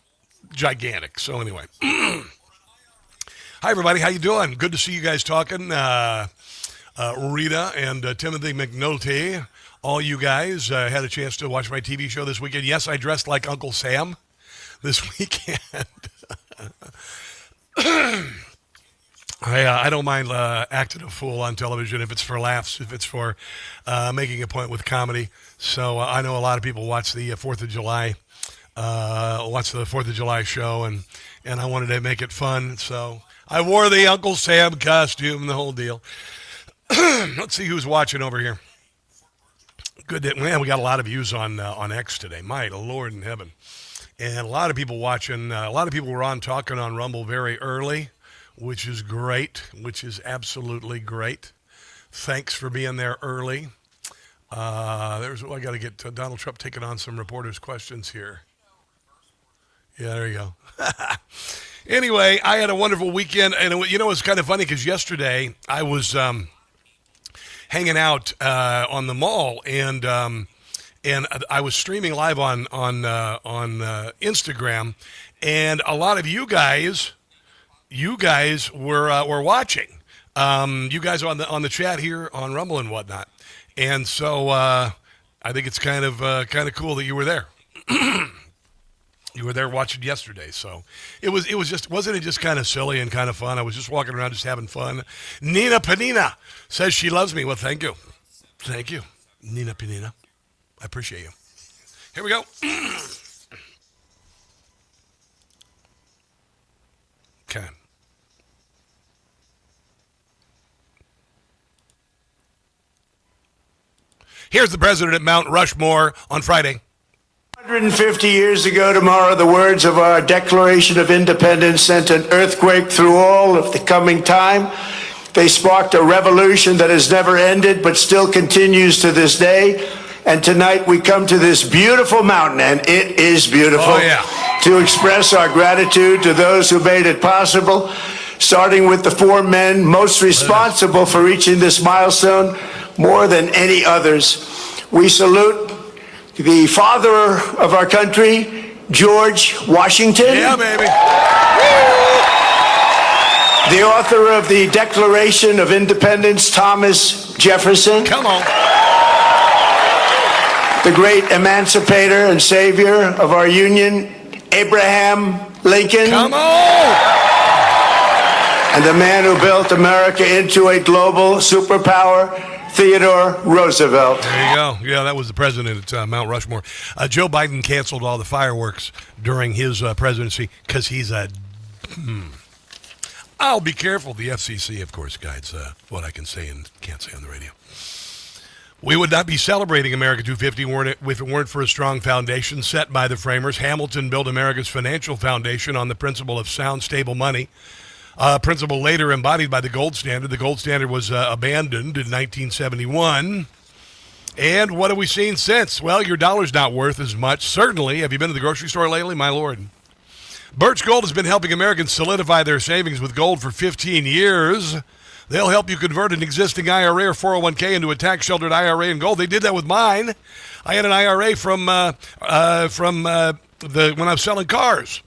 gigantic. So anyway. Hi, everybody. How you doing? Good to see you guys talking. Rita and Timothy McNulty, all you guys had a chance to watch my TV show this weekend. Yes, I dressed like Uncle Sam this weekend. I don't mind acting a fool on television if it's for laughs, if it's for making a point with comedy. So I know a lot of people watch the 4th of July, show, and I wanted to make it fun. So I wore the Uncle Sam costume, the whole deal. Let's see who's watching over here. Good, man. We got a lot of views on X today. My Lord in heaven, and a lot of people watching. A lot of people were on talking on Rumble very early, which is great, which is absolutely great. Thanks for being there early. I got to get Donald Trump taking on some reporters' questions here. Yeah, there you go. Anyway, I had a wonderful weekend, and it's kind of funny because yesterday I was hanging out on the mall, and I was streaming live on Instagram, and a lot of you guys were watching. You guys on the chat here on Rumble and whatnot, and so I think it's kind of cool that you were there. You were there watching yesterday, so wasn't it just kind of silly and kind of fun? I was just walking around just having fun. Nina Panina says she loves me. Well, thank you, Nina Panina. I appreciate you. Here we go. Okay. Here's the president at Mount Rushmore on Friday. 150 years ago tomorrow, the words of our Declaration of Independence sent an earthquake through all of the coming time. They sparked a revolution that has never ended but still continues to this day. And tonight we come to this beautiful mountain, and it is beautiful, to express our gratitude to those who made it possible, starting with the 4 men most responsible for reaching this milestone more than any others. We salute the father of our country, George Washington. Yeah, baby. The author of the Declaration of Independence, Thomas Jefferson. Come on. The great emancipator and savior of our union, Abraham Lincoln. Come on. And the man who built America into a global superpower, Theodore Roosevelt. There you go. Yeah, that was the president at Mount Rushmore. Joe Biden canceled all the fireworks during his presidency because he's a... I'll be careful. The FCC, of course, guides what I can say and can't say on the radio. We would not be celebrating America 250 if it weren't for a strong foundation set by the framers. Hamilton built America's financial foundation on the principle of sound, stable money, a principle later embodied by the gold standard. The gold standard was abandoned in 1971. And what have we seen since? Well, your dollar's not worth as much. Certainly. Have you been to the grocery store lately? My Lord. Birch Gold has been helping Americans solidify their savings with gold for 15 years. They'll help you convert an existing IRA or 401k into a tax-sheltered IRA in gold. They did that with mine. I had an IRA from when I was selling cars.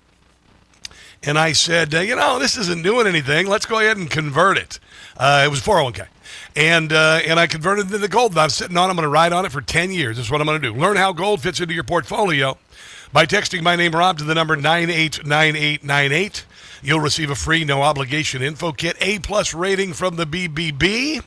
And I said, this isn't doing anything. Let's go ahead and convert it. It was 401k. And I converted it into gold. And I'm sitting on it. I'm going to ride on it for 10 years. That's what I'm going to do. Learn how gold fits into your portfolio by texting my name, Rob, to the number 989898. You'll receive a free, no-obligation info kit, A-plus rating from the BBB.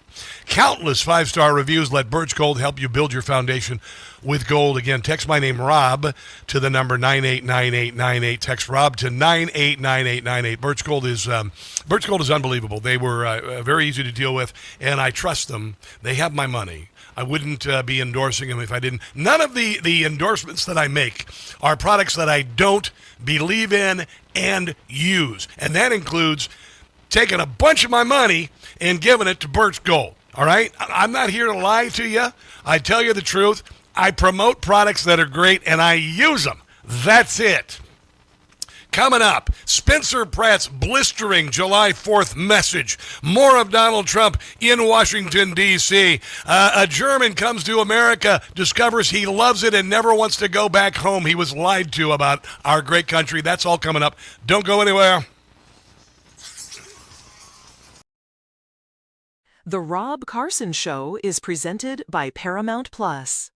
Countless five-star reviews. Let Birch Gold help you build your foundation with gold. Again, text my name, Rob, to the number 989898. Text Rob to 989898. Birch Gold is unbelievable. They were very easy to deal with, and I trust them. They have my money. I wouldn't be endorsing them if I didn't. None of the endorsements that I make are products that I don't believe in and use. And that includes taking a bunch of my money and giving it to Birch Gold. All right? I'm not here to lie to you. I tell you the truth. I promote products that are great, and I use them. That's it. Coming up, Spencer Pratt's blistering July 4th message. More of Donald Trump in Washington, D.C. A German comes to America, discovers he loves it and never wants to go back home. He was lied to about our great country. That's all coming up. Don't go anywhere. The Rob Carson Show is presented by Paramount Plus.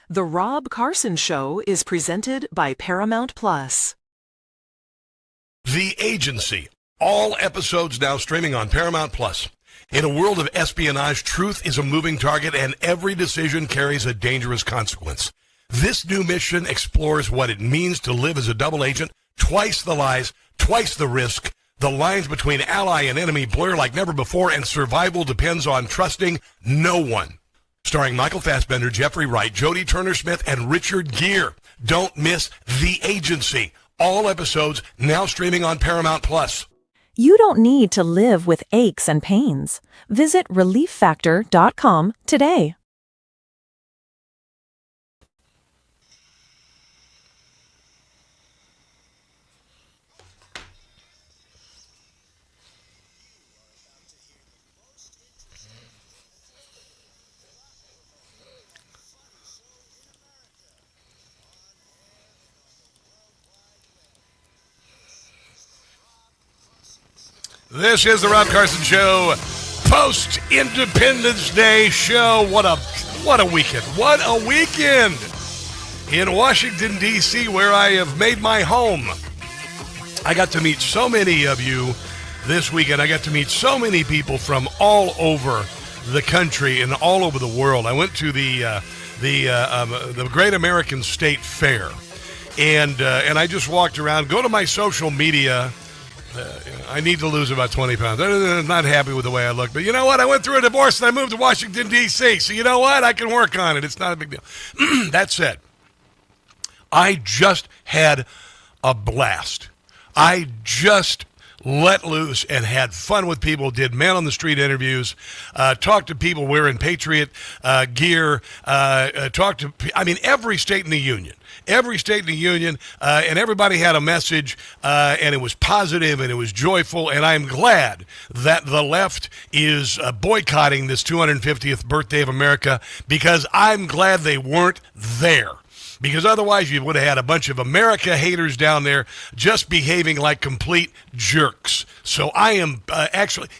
The Rob Carson Show is presented by Paramount Plus. The Agency. All episodes now streaming on Paramount Plus. In a world of espionage, truth is a moving target and every decision carries a dangerous consequence. This new mission explores what it means to live as a double agent, twice the lies, twice the risk. The lines between ally and enemy blur like never before, and survival depends on trusting no one. Starring Michael Fassbender, Jeffrey Wright, Jodie Turner-Smith, and Richard Gere. Don't miss The Agency. All episodes now streaming on Paramount Plus. You don't need to live with aches and pains. Visit ReliefFactor.com today. This is the Rob Carson Show, post-Independence Day show. What a weekend. What a weekend in Washington, D.C., where I have made my home. I got to meet so many of you this weekend. I got to meet so many people from all over the country and all over the world. I went to the Great American State Fair, and I just walked around. Go to my social media. I need to lose about 20 pounds. I'm not happy with the way I look. But you know what? I went through a divorce and I moved to Washington, D.C. So you know what? I can work on it. It's not a big deal. That said, I just had a blast. I just let loose and had fun with people, did man-on-the-street interviews, talked to people wearing Patriot gear, talked to, every state in the union. Every state in the union, and everybody had a message, and it was positive and it was joyful, and I'm glad that the left is boycotting this 250th birthday of America, because I'm glad they weren't there. Because otherwise you would have had a bunch of America haters down there just behaving like complete jerks. So I am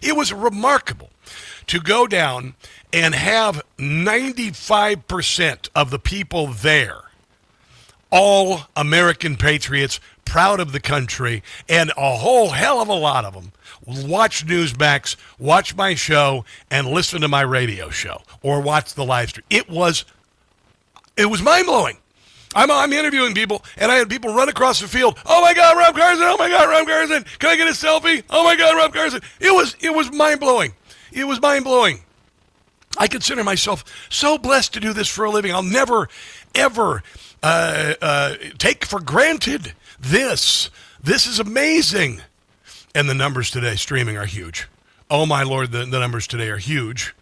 it was remarkable to go down and have 95% of the people there all American patriots, proud of the country, and a whole hell of a lot of them watch Newsmax, watch my show, and listen to my radio show, or watch the live stream. It was mind-blowing. I'm interviewing people, and I had people run across the field. Oh my God, Rob Carson! Oh my God, Rob Carson! Can I get a selfie? Oh my God, Rob Carson! It was mind-blowing. It was mind-blowing. I consider myself so blessed to do this for a living. I'll never, ever take for granted this. This is amazing. And the numbers today streaming are huge. Oh my Lord, the numbers today are huge,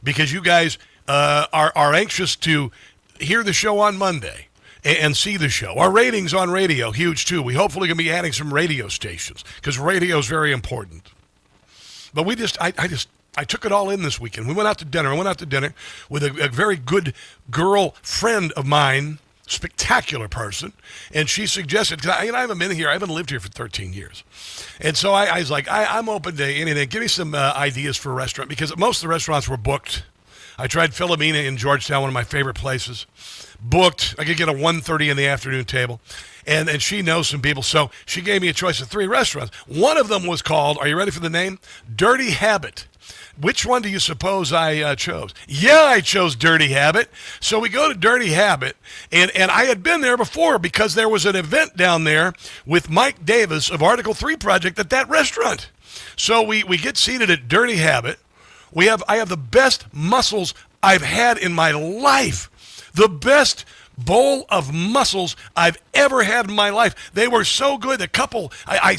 because you guys are anxious to hear the show on Monday and see the show. Our ratings on radio, huge too. We hopefully can be adding some radio stations, because radio is very important. But I took it all in this weekend. We went out to dinner. I went out to dinner with a very good girl friend of mine, spectacular person, and she suggested, because I haven't been here, I haven't lived here for 13 years. And so I was like, I'm open to anything. Give me some ideas for a restaurant, because most of the restaurants were booked. I tried Philomena in Georgetown, one of my favorite places. Booked. I could get a 1:30 in the afternoon table. And she knows some people, so she gave me a choice of 3 restaurants. One of them was called, are you ready for the name? Dirty Habit. Which one do you suppose I chose? Yeah, I chose Dirty Habit. So we go to Dirty Habit, and I had been there before because there was an event down there with Mike Davis of Article 3 Project at that restaurant. So we get seated at Dirty Habit. I have the best mussels I've had in my life. The best bowl of mussels I've ever had in my life. They were so good. The couple,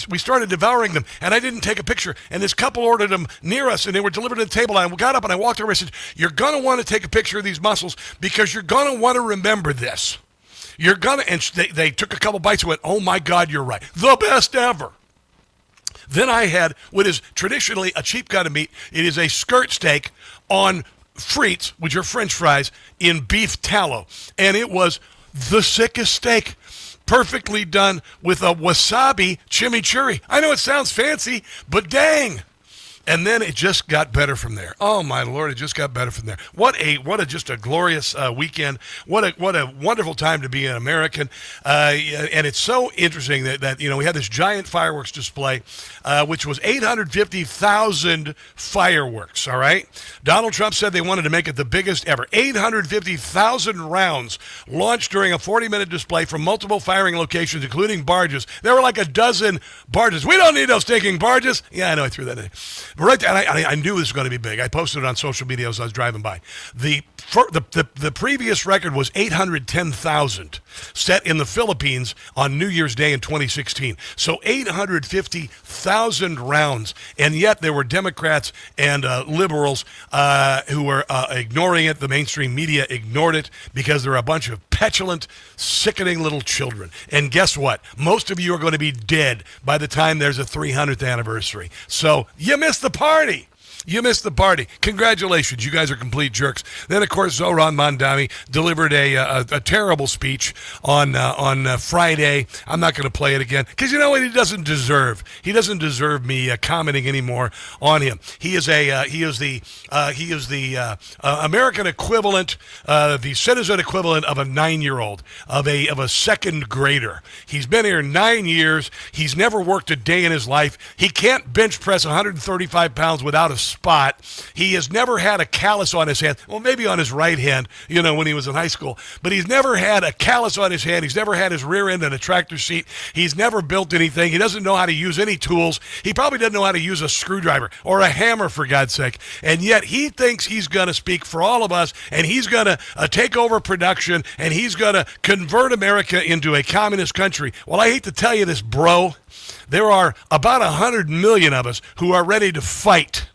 we started devouring them, and I didn't take a picture. And this couple ordered them near us, and they were delivered to the table. And I got up and I walked over and I said, "You're going to want to take a picture of these mussels, because you're going to want to remember this. You're going to," and they took a couple bites and went, "Oh my God, you're right. The best ever." Then I had what is traditionally a cheap cut of meat. It is a skirt steak on frites, which are French fries, in beef tallow. And it was the sickest steak, perfectly done with a wasabi chimichurri. I know it sounds fancy, but dang, And then it just got better from there. Oh my Lord, it just got better from there. What a just a glorious weekend. What a wonderful time to be an American. And it's so interesting that we had this giant fireworks display, which was 850,000 fireworks. All right. Donald Trump said they wanted to make it the biggest ever. 850,000 rounds launched during a 40-minute display from multiple firing locations, including barges. There were like a dozen barges. We don't need those stinking barges. Yeah, I know I threw that in. Right there, and I knew this was going to be big. I posted it on social media as I was driving by. The previous record was 810,000 set in the Philippines on New Year's Day in 2016. So 850,000 rounds, and yet there were Democrats and liberals who were ignoring it. The mainstream media ignored it because they're a bunch of petulant, sickening little children. And guess what? Most of you are going to be dead by the time there's a 300th anniversary. So you missed the party. You missed the party. Congratulations. You guys are complete jerks. Then, of course, Zohran Mamdani delivered a terrible speech on Friday. I'm not going to play it again because you know what? He doesn't deserve. He doesn't deserve me commenting anymore on him. He is the American equivalent, the citizen equivalent of a 9-year-old, of a second grader. He's been here 9 years. He's never worked a day in his life. He can't bench press 135 pounds without a spot. He has never had a callus on his hand. Well, maybe on his right hand, when he was in high school. But he's never had a callus on his hand. He's never had his rear end in a tractor seat. He's never built anything. He doesn't know how to use any tools. He probably doesn't know how to use a screwdriver or a hammer, for God's sake. And yet he thinks he's going to speak for all of us, and he's going to take over production, and he's going to convert America into a communist country. Well, I hate to tell you this, bro. There are about 100 million of us who are ready to fight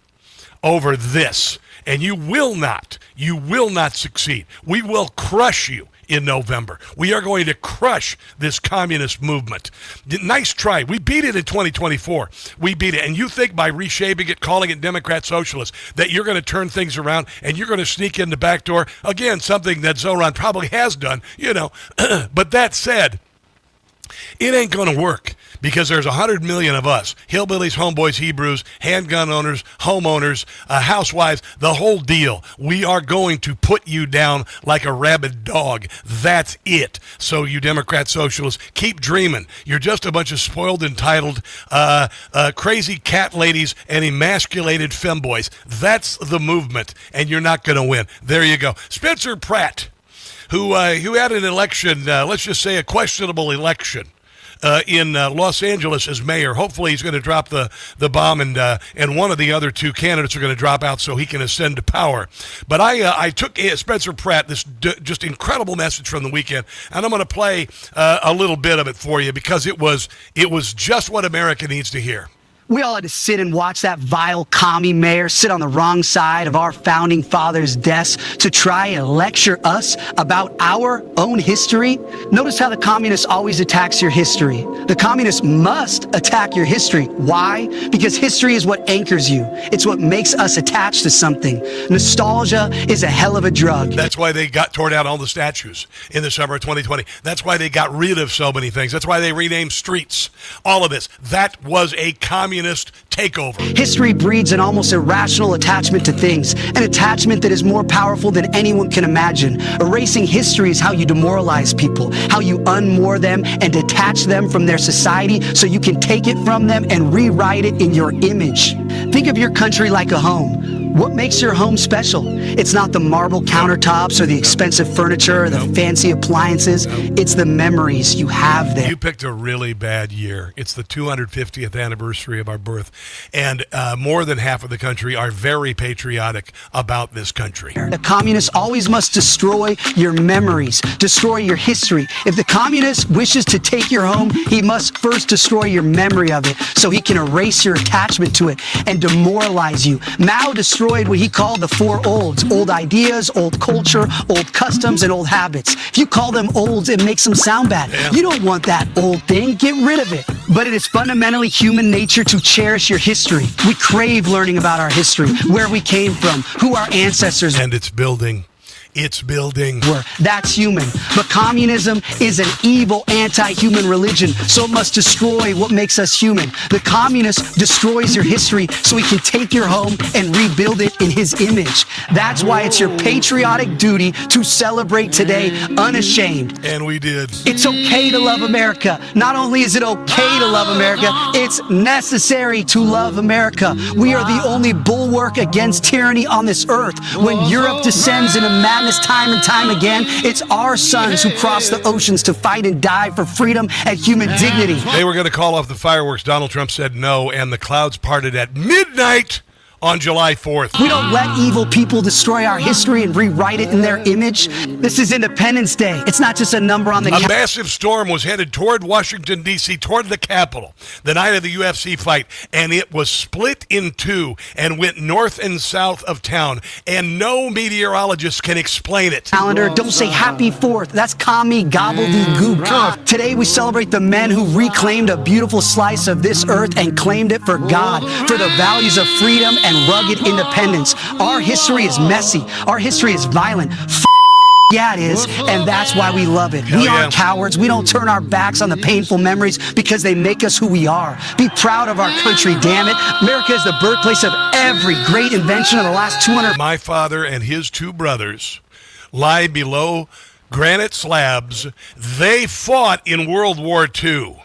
over this, and you will not succeed. We will crush you in November. We are going to crush this communist movement. Nice try. We beat it in 2024. We beat it. And you think by reshaping it, calling it Democrat Socialist, that you're going to turn things around and you're going to sneak in the back door. Again, something that Zohran probably has done, But that said, it ain't going to work. Because there's 100 million of us, hillbillies, homeboys, Hebrews, handgun owners, homeowners, housewives, the whole deal. We are going to put you down like a rabid dog. That's it. So you Democrat socialists, keep dreaming. You're just a bunch of spoiled, entitled, crazy cat ladies and emasculated femboys. That's the movement, and you're not going to win. There you go. Spencer Pratt, who had an election, let's just say a questionable election, in Los Angeles as mayor. Hopefully he's going to drop the bomb, and one of the other two candidates are going to drop out so he can ascend to power. But I took Spencer Pratt, this just incredible message from the weekend, and I'm going to play a little bit of it for you because it was just what America needs to hear. We all had to sit and watch that vile commie mayor sit on the wrong side of our founding fathers' desk to try and lecture us about our own history. Notice how the communist always attacks your history. The communist must attack your history. Why? Because history is what anchors you. It's what makes us attached to something. Nostalgia is a hell of a drug. That's why they tore down all the statues in the summer of 2020. That's why they got rid of so many things. That's why they renamed streets. All of this. That was a communist takeover. History breeds an almost irrational attachment to things, an attachment that is more powerful than anyone can imagine. Erasing history is how you demoralize people, how you unmoor them and detach them from their society so you can take it from them and rewrite it in your image. Think of your country like a home. What makes your home special? It's not the marble countertops or the expensive furniture or the fancy appliances. It's the memories you have there. You picked a really bad year. It's the 250th anniversary of our birth, and more than half of the country are very patriotic about this country. The communist always must destroy your memories, destroy your history. If the communist wishes to take your home, he must first destroy your memory of it so he can erase your attachment to it and demoralize you. Mao destroyed what he called the four olds: old ideas, old culture, old customs, and old habits. If you call them olds, it makes them sound bad. Yeah. You don't want that old thing. Get rid of it. But it is fundamentally human nature to cherish your history. We crave learning about our history, where we came from, who our ancestors are. And it's building. it's building. That's human. But communism is an evil, anti-human religion, so it must destroy what makes us human. The communist destroys your history so he can take your home and rebuild it in his image. That's why it's your patriotic duty to celebrate today unashamed. And we did. It's okay to love America. Not only is it okay to love America, it's necessary to love America. We are the only bulwark against tyranny on this earth. When Europe descends into madness time and time again, it's our sons who cross the oceans to fight and die for freedom and human dignity. They were going to call off the fireworks. Donald Trump said no, and the clouds parted at midnight on July 4th. We don't let evil people destroy our history and rewrite it in their image. This is Independence Day. It's not just a number on the A massive storm was headed toward Washington, D.C., toward the Capitol, the night of the UFC fight, and it was split in two and went north and south of town, and no meteorologist can explain it. Calendar, don't say happy 4th. That's commie gobbledygook. Today we celebrate the men who reclaimed a beautiful slice of this earth and claimed it for God, for the values of freedom and rugged independence. Our history is messy. Our history is violent. Yeah, it is, and that's why we love it. We aren't cowards. We don't turn our backs on the painful memories because they make us who we are. Be proud of our country, damn it. America is the birthplace of every great invention of the last 200... My father and his two brothers lie below granite slabs. They fought in World War II.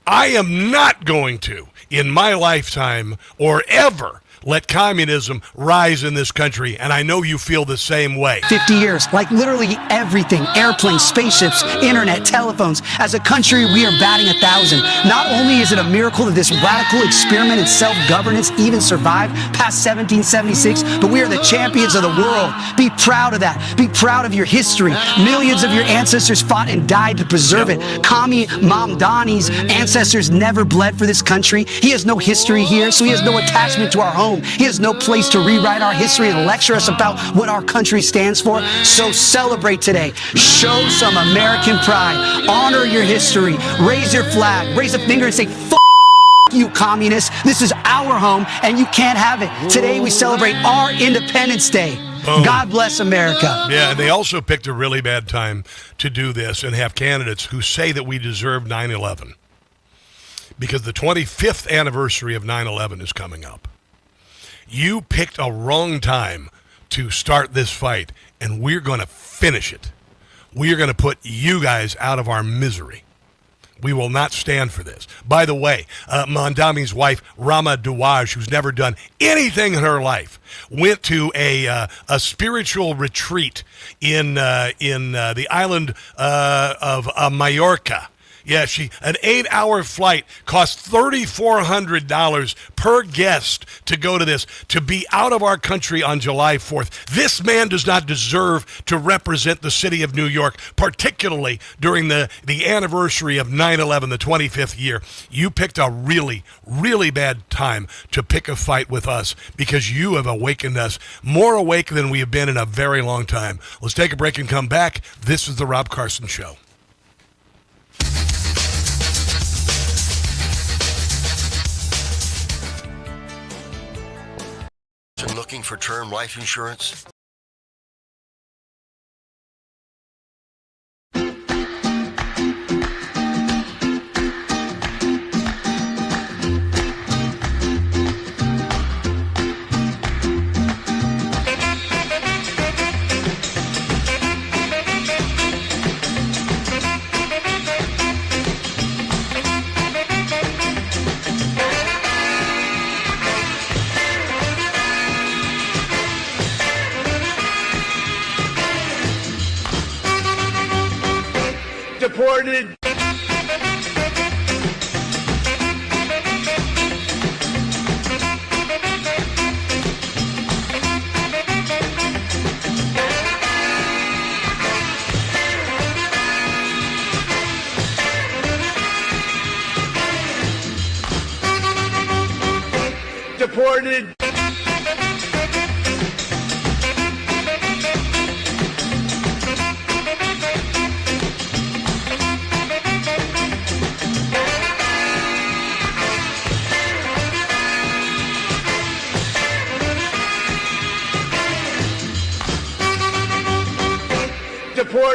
I am not going to, in my lifetime or ever, let communism rise in this country, and I know you feel the same way. 50 years, like literally everything, airplanes, spaceships, internet, telephones. As a country, we are batting 1,000. Not only is it a miracle that this radical experiment in self-governance even survived past 1776, but we are the champions of the world. Be proud of that. Be proud of your history. Millions of your ancestors fought and died to preserve it. Commie Mamdani's ancestors never bled for this country. He has no history here, so he has no attachment to our home. He has no place to rewrite our history and lecture us about what our country stands for. So celebrate today. Show some American pride. Honor your history. Raise your flag. Raise a finger and say, "F you, communists. This is our home, and you can't have it." Today we celebrate our Independence Day. Boom. God bless America. Yeah, and they also picked a really bad time to do this and have candidates who say that we deserve 9/11. Because the 25th anniversary of 9/11 is coming up. You picked a wrong time to start this fight, and we're going to finish it. We are going to put you guys out of our misery. We will not stand for this. By the way, Mandami's wife, Rama Dawaj, who's never done anything in her life, went to a spiritual retreat in the island of Mallorca. Yeah, an 8-hour flight cost $3,400 per guest to go to this, to be out of our country on July 4th. This man does not deserve to represent the city of New York, particularly during the anniversary of 9/11, the 25th year. You picked a really, really bad time to pick a fight with us because you have awakened us, more awake than we have been in a very long time. Let's take a break and come back. This is The Rob Carson Show. Looking for term life insurance? Deported. Deported.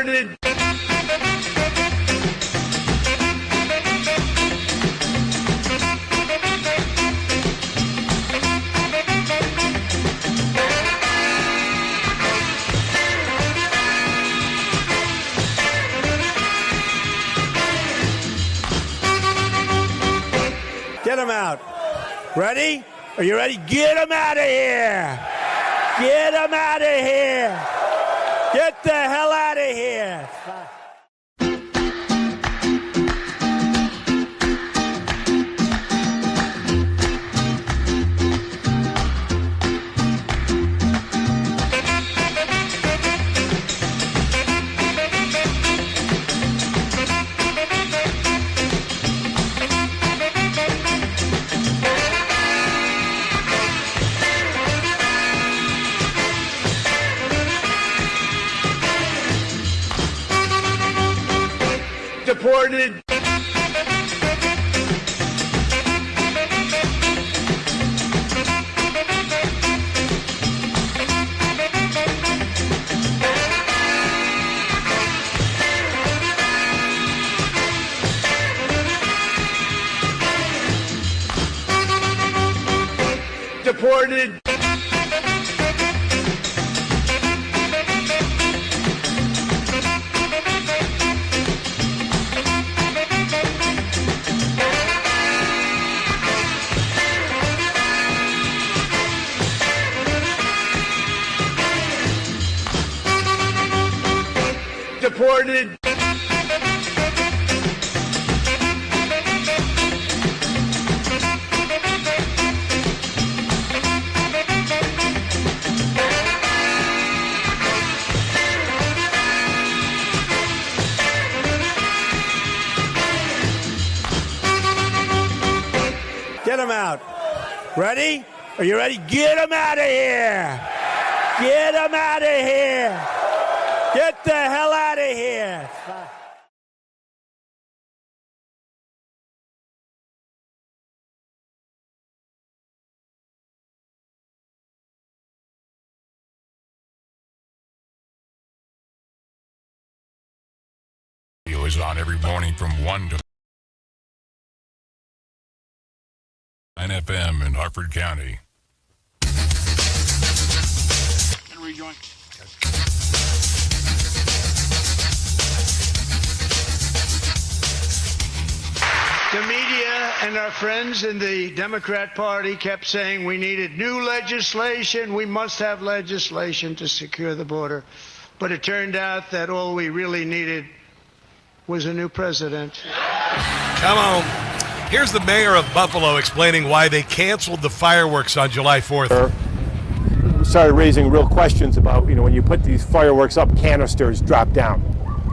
Deported. Get them out. Ready? Are you ready? Get them out of here. Get them out of here. Get the hell out of here. Deported. Deported. Deported. Get them out. Ready? Are you ready? Get them out of here. Get them out of here. Get the hell out of here. Radio is on every morning from 1 to 9 FM in Harford County. And rejoin. The media and our friends in the Democrat Party kept saying we needed new legislation. We must have legislation to secure the border. But it turned out that all we really needed was a new president. Come on. Here's the mayor of Buffalo explaining why they canceled the fireworks on July 4th. Started raising real questions about, when you put these fireworks up, canisters drop down.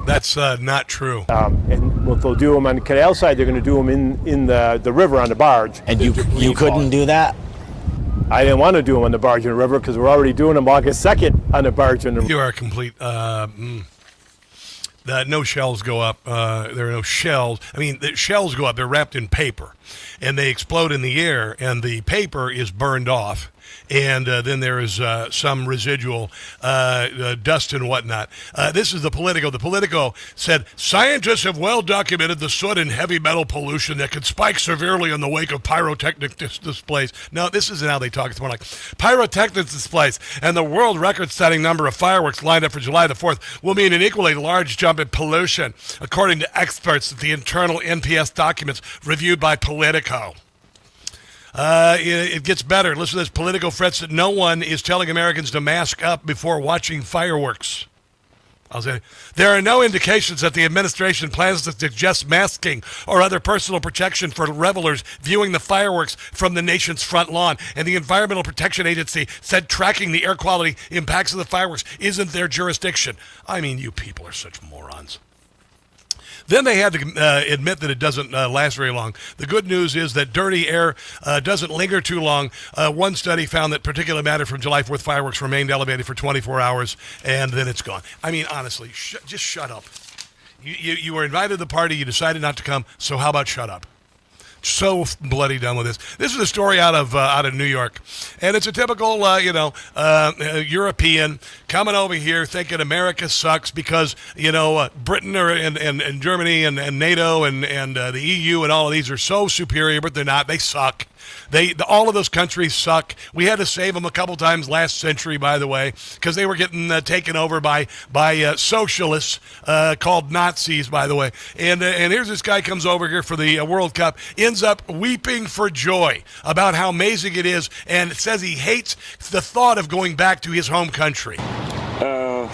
That's not true. And if they'll do them on the canal side, they're going to do them in the river on the barge. And you couldn't do that? I didn't want to do them on the barge in the river because we're already doing them August 2nd on the barge in the river. You are complete. No shells go up. There are no shells. I mean, the shells go up. They're wrapped in paper, and they explode in the air, and the paper is burned off. And then there is some residual dust and whatnot. This is the Politico. The Politico said, scientists have well documented the soot and heavy metal pollution that could spike severely in the wake of pyrotechnic displays. No, this isn't how they talk. It's more like pyrotechnic displays and the world record-setting number of fireworks lined up for July the 4th will mean an equally large jump in pollution, according to experts at the internal NPS documents reviewed by Politico. It gets better. Listen to this. Politico frets that no one is telling Americans to mask up before watching fireworks. I'll say there are no indications that the administration plans to suggest masking or other personal protection for revelers viewing the fireworks from the nation's front lawn. And the Environmental Protection Agency said tracking the air quality impacts of the fireworks isn't their jurisdiction. I mean, you people are such morons. Then they had to admit that it doesn't last very long. The good news is that dirty air doesn't linger too long. One study found that particulate matter from July 4th fireworks remained elevated for 24 hours, and then it's gone. I mean, honestly, just shut up. You were invited to the party. You decided not to come, so how about shut up? So bloody done with this. This is a story out of New York, and it's a typical European coming over here thinking America sucks because Britain and Germany and NATO and the EU and all of these are so superior, but they're not. They suck. All of those countries suck. We had to save them a couple times last century, by the way, because they were getting taken over by socialists called Nazis, by the way. And here's this guy comes over here for the World Cup, ends up weeping for joy about how amazing it is, and says he hates the thought of going back to his home country.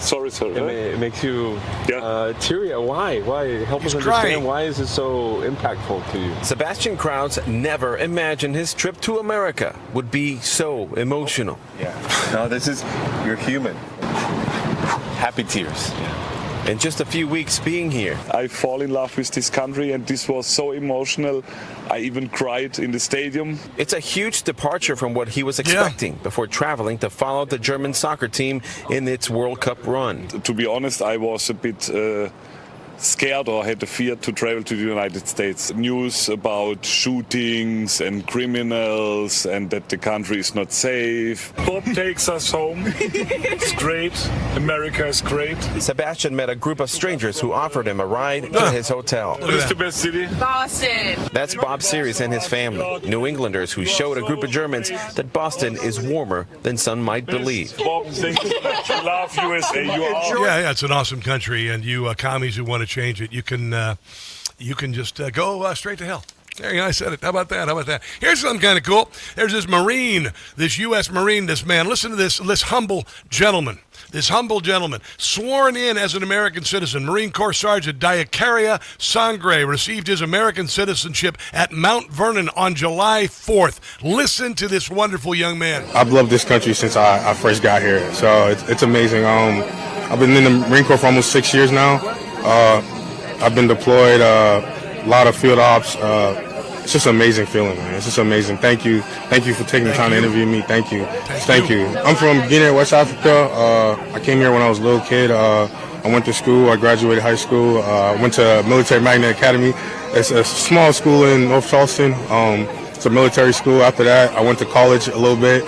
Sorry. It makes you teary. Why? Help us understand. Crying. Why is it so impactful to you? Sebastian Krauts never imagined his trip to America would be so emotional. Yeah. No, you're human. Happy tears. In just a few weeks being here, I fall in love with this country, and this was so emotional. I even cried in the stadium. It's a huge departure from what he was expecting before traveling to follow the German soccer team in its World Cup run. To be honest, I was a bit scared or had the fear to travel to the United States. News about shootings and criminals and that the country is not safe. God takes us home. It's great. America is great. Sebastian met a group of strangers who offered him a ride to his hotel. What is the best city? Boston. That's Bob Series and his family, New Englanders who showed a group of Germans that Boston is warmer than some might believe. Bob, thank you. Love USA. Yeah, it's an awesome country, and you commies who want to change it, you can just go straight to hell. There you go, I said it. How about that? Here's something kind of cool. There's this Marine, this U.S. Marine, this man. Listen to this humble gentleman. This humble gentleman, sworn in as an American citizen, Marine Corps Sergeant Diacaria Sangre received his American citizenship at Mount Vernon on July 4th. Listen to this wonderful young man. I've loved this country since I first got here, so it's amazing. I've been in the Marine Corps for almost 6 years now. I've been deployed, a lot of field ops. It's just an amazing feeling, man. It's just amazing. Thank you for taking the time to interview me. Thank you. I'm from Guinea, West Africa. I came here when I was a little kid. I went to school. I graduated high school. I went to Military Magnet Academy. It's a small school in North Charleston. It's a military school. After that, I went to college a little bit.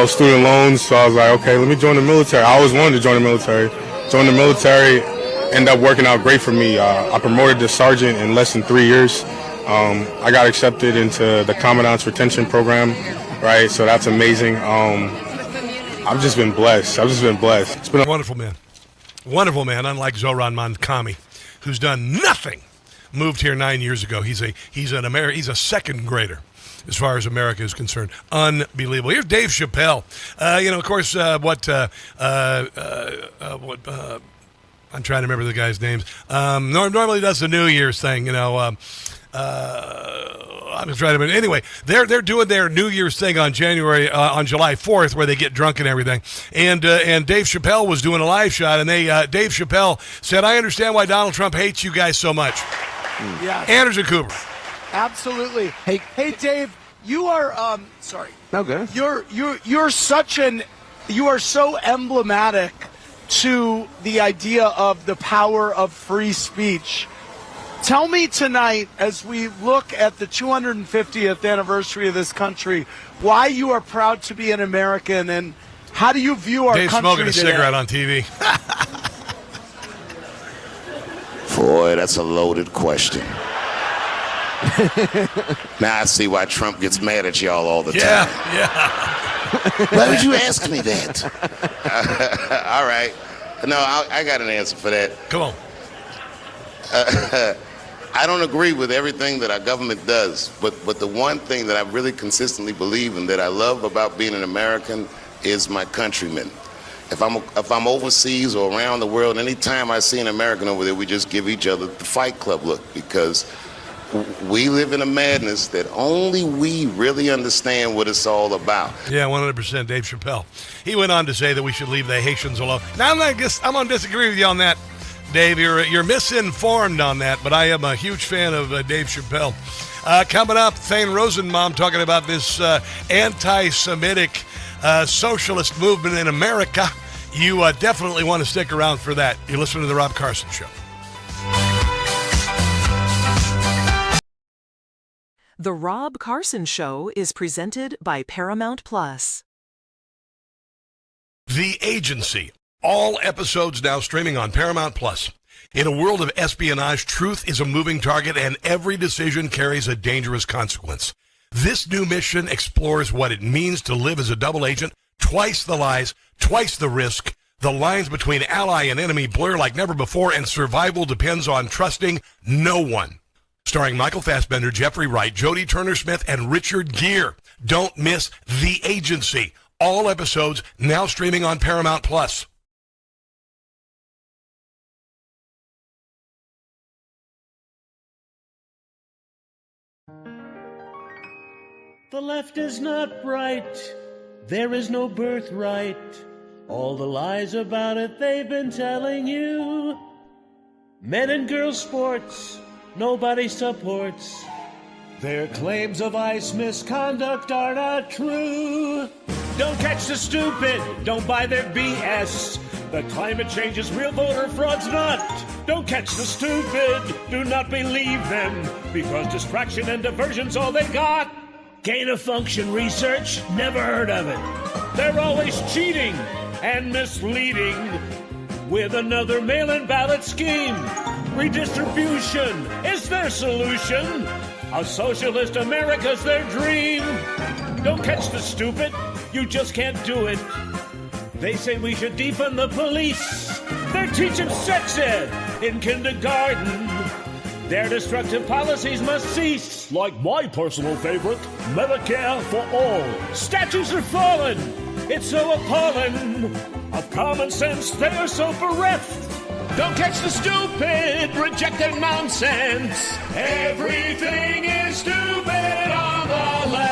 Student loans. So I was like, okay, let me join the military. I always wanted to join the military. Joined the military. Ended up working out great for me. I promoted to sergeant in less than 3 years. I got accepted into the Commandant's Retention Program, right? So that's amazing. I've just been blessed. It's been a wonderful man, unlike Zoran Mankami, who's done nothing. Moved here 9 years ago. He's a second grader as far as America is concerned. Unbelievable. Here's Dave Chappelle. Of course, I'm trying to remember the guy's names. Normally does the New Year's thing, I'm trying to remember. Anyway, they're doing their New Year's thing on July 4th, where they get drunk and everything. And Dave Chappelle was doing a live shot, and Dave Chappelle said, "I understand why Donald Trump hates you guys so much." Yeah. Anderson Cooper. Absolutely. Hey, Dave, you are sorry. No good. You are so emblematic to the idea of the power of free speech. Tell me tonight, as we look at the 250th anniversary of this country, why you are proud to be an American, and how do you view our Dave's country smoking a today? cigarette on TV. Boy, that's a loaded question. Now I see why Trump gets mad at y'all all the time. Yeah. Why would you ask me that? All right. No, I got an answer for that. Come on. I don't agree with everything that our government does, but the one thing that I really consistently believe in that I love about being an American is my countrymen. If I'm overseas or around the world, anytime I see an American over there, we just give each other the Fight Club look, because we live in a madness that only we really understand what it's all about. Yeah, 100%. Dave Chappelle. He went on to say that we should leave the Haitians alone. Now, I'm going to disagree with you on that, Dave. You're misinformed on that, but I am a huge fan of Dave Chappelle. Coming up, Thane Rosenbaum talking about this anti-Semitic socialist movement in America. You definitely want to stick around for that. You listen to The Rob Carson Show. The Rob Carson Show is presented by Paramount Plus. The Agency. All episodes now streaming on Paramount Plus. In a world of espionage, truth is a moving target and every decision carries a dangerous consequence. This new mission explores what it means to live as a double agent, twice the lies, twice the risk. The lines between ally and enemy blur like never before, and survival depends on trusting no one. Starring Michael Fassbender, Jeffrey Wright, Jodie Turner-Smith, and Richard Gere. Don't miss The Agency. All episodes now streaming on Paramount Plus. The left is not right. There is no birthright. All the lies about it they've been telling you. Men and girls sports, nobody supports. Their claims of ICE misconduct are not true. Don't catch the stupid, don't buy their BS. The climate change is real, voter fraud's not. Don't catch the stupid, do not believe them, because distraction and diversion's all they got. Gain of function research, never heard of it. They're always cheating and misleading with another mail-in ballot scheme. Redistribution is their solution. A socialist America's their dream. Don't catch the stupid, you just can't do it. They say we should defund the police. They're teaching sex ed in kindergarten. Their destructive policies must cease. Like my personal favorite, Medicare for all. Statues are fallen. It's so appalling. Of common sense, they are so bereft. Don't catch the stupid, reject their nonsense. Everything is stupid on the left.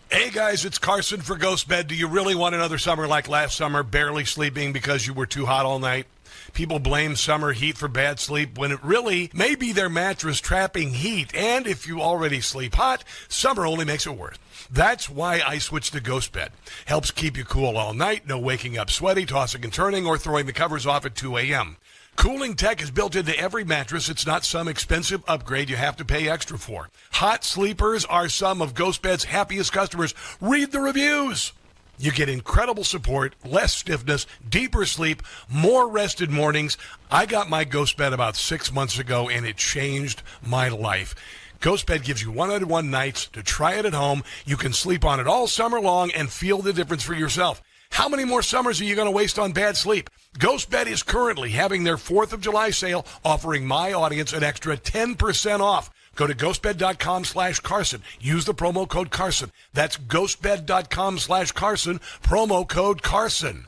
Hey guys, it's Carson for Ghost Bed. Do you really want another summer like last summer, barely sleeping because you were too hot all night? People blame summer heat for bad sleep when it really may be their mattress trapping heat. And if you already sleep hot, summer only makes it worse. That's why I switched to Ghost Bed. Helps keep you cool all night, no waking up sweaty, tossing and turning, or throwing the covers off at 2 a.m. Cooling tech is built into every mattress. It's not some expensive upgrade you have to pay extra for. Hot sleepers are some of Ghost Bed's happiest customers. Read the reviews. You get incredible support, less stiffness, deeper sleep, more rested mornings. I got my Ghost Bed about 6 months ago, and it changed my life. Ghost Bed gives you 101 nights to try it at home. You can sleep on it all summer long and feel the difference for yourself. How many more summers are you going to waste on bad sleep? Ghost Bed is currently having their 4th of July sale, offering my audience an extra 10% off. Go to ghostbed.com/Carson. Use the promo code Carson. That's ghostbed.com/Carson, promo code Carson.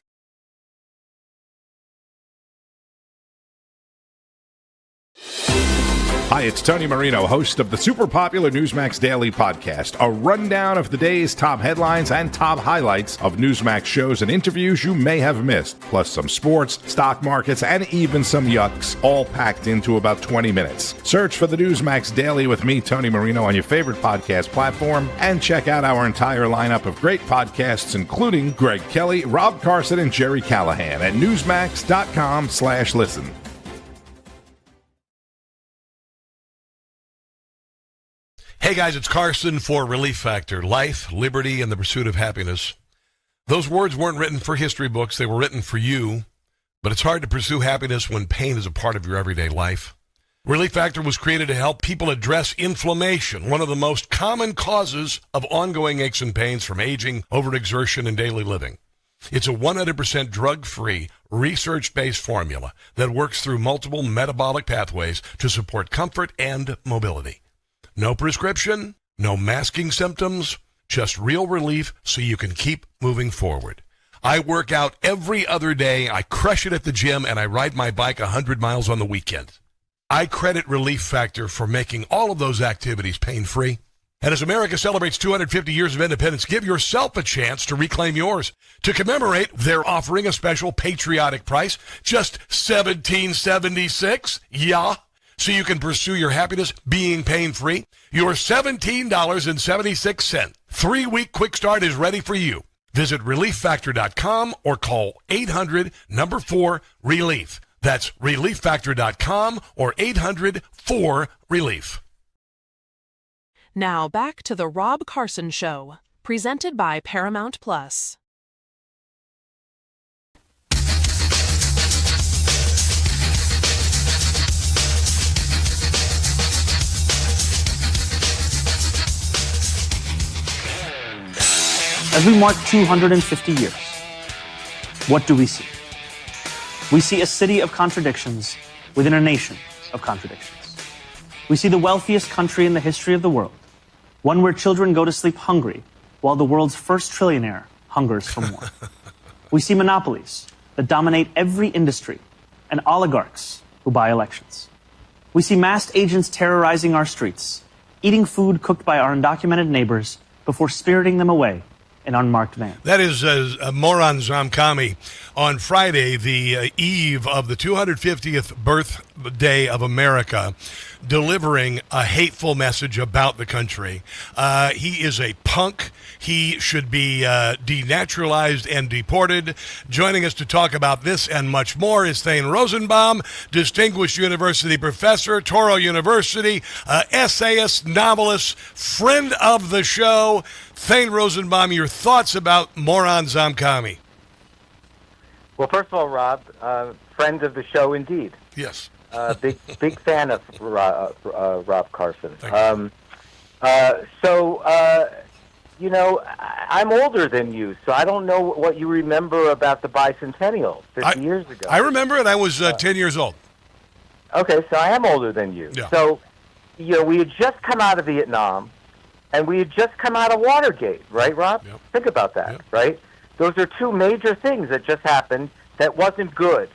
Hi, it's Tony Marino, host of the super popular Newsmax Daily Podcast, a rundown of the day's top headlines and top highlights of Newsmax shows and interviews you may have missed, plus some sports, stock markets, and even some yucks, all packed into about 20 minutes. Search for the Newsmax Daily with me, Tony Marino, on your favorite podcast platform, and check out our entire lineup of great podcasts, including Greg Kelly, Rob Carson, and Jerry Callahan at newsmax.com/listen. Hey guys, it's Carson for Relief Factor. Life, liberty, and the pursuit of happiness. Those words weren't written for history books. They were written for you. But it's hard to pursue happiness when pain is a part of your everyday life. Relief Factor was created to help people address inflammation, one of the most common causes of ongoing aches and pains from aging, overexertion, and daily living. It's a 100% drug-free, research-based formula that works through multiple metabolic pathways to support comfort and mobility. No prescription, no masking symptoms, just real relief so you can keep moving forward. I work out every other day, I crush it at the gym, and I ride my bike 100 miles on the weekend. I credit Relief Factor for making all of those activities pain-free. And as America celebrates 250 years of independence, give yourself a chance to reclaim yours. To commemorate, they're offering a special patriotic price, just $17.76. Yeah. So you can pursue your happiness being pain-free. Your $17.76 3-week quick start is ready for you. Visit relieffactor.com or call 800-4-RELIEF. That's relieffactor.com or 800-4RELIEF. Now back to the Rob Carson Show, presented by Paramount Plus. As we mark 250 years, what do we see? We see a city of contradictions within a nation of contradictions. We see the wealthiest country in the history of the world, one where children go to sleep hungry while the world's first trillionaire hungers for more. We see monopolies that dominate every industry and oligarchs who buy elections. We see masked agents terrorizing our streets, eating food cooked by our undocumented neighbors before spiriting them away in unmarked vans. That is Moran Zamkami on Friday, the eve of the 250th birthday of America, delivering a hateful message about the country. He is a punk. He should be denaturalized and deported. Joining us to talk about this and much more is Thane Rosenbaum, distinguished university professor, Touro University, essayist, novelist, friend of the show. Thane Rosenbaum, your thoughts about Moran Zamkami? Well, first of all, Rob, friend of the show indeed. Yes. Big fan of Rob Carson. You know, I'm older than you, so I don't know what you remember about the bicentennial 50 years ago. I remember it. I was 10 years old. Okay, so I am older than you. Yeah. So, you know, we had just come out of Vietnam, and we had just come out of Watergate, right, Rob? Yep. Think about that, right? Those are two major things that just happened that wasn't good.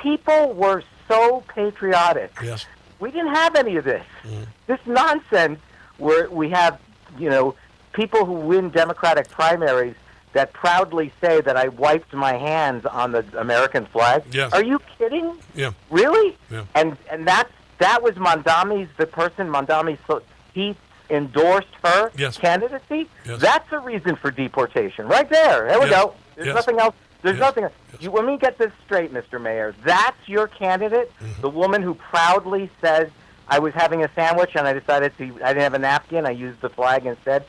People were so patriotic. Yes. We didn't have any of this. This nonsense where we have, you know, people who win Democratic primaries that proudly say that I wiped my hands on the American flag. Yes. Are you kidding? Yeah. Really? Yeah. And that was Mondami's, the person Mondami, he endorsed her candidacy. Yes. That's a reason for deportation. Right there. There we go. There's nothing else. There's nothing else. Let me get this straight, Mr. Mayor. That's your candidate? The woman who proudly says, I was having a sandwich and I decided I didn't have a napkin, I used the flag instead.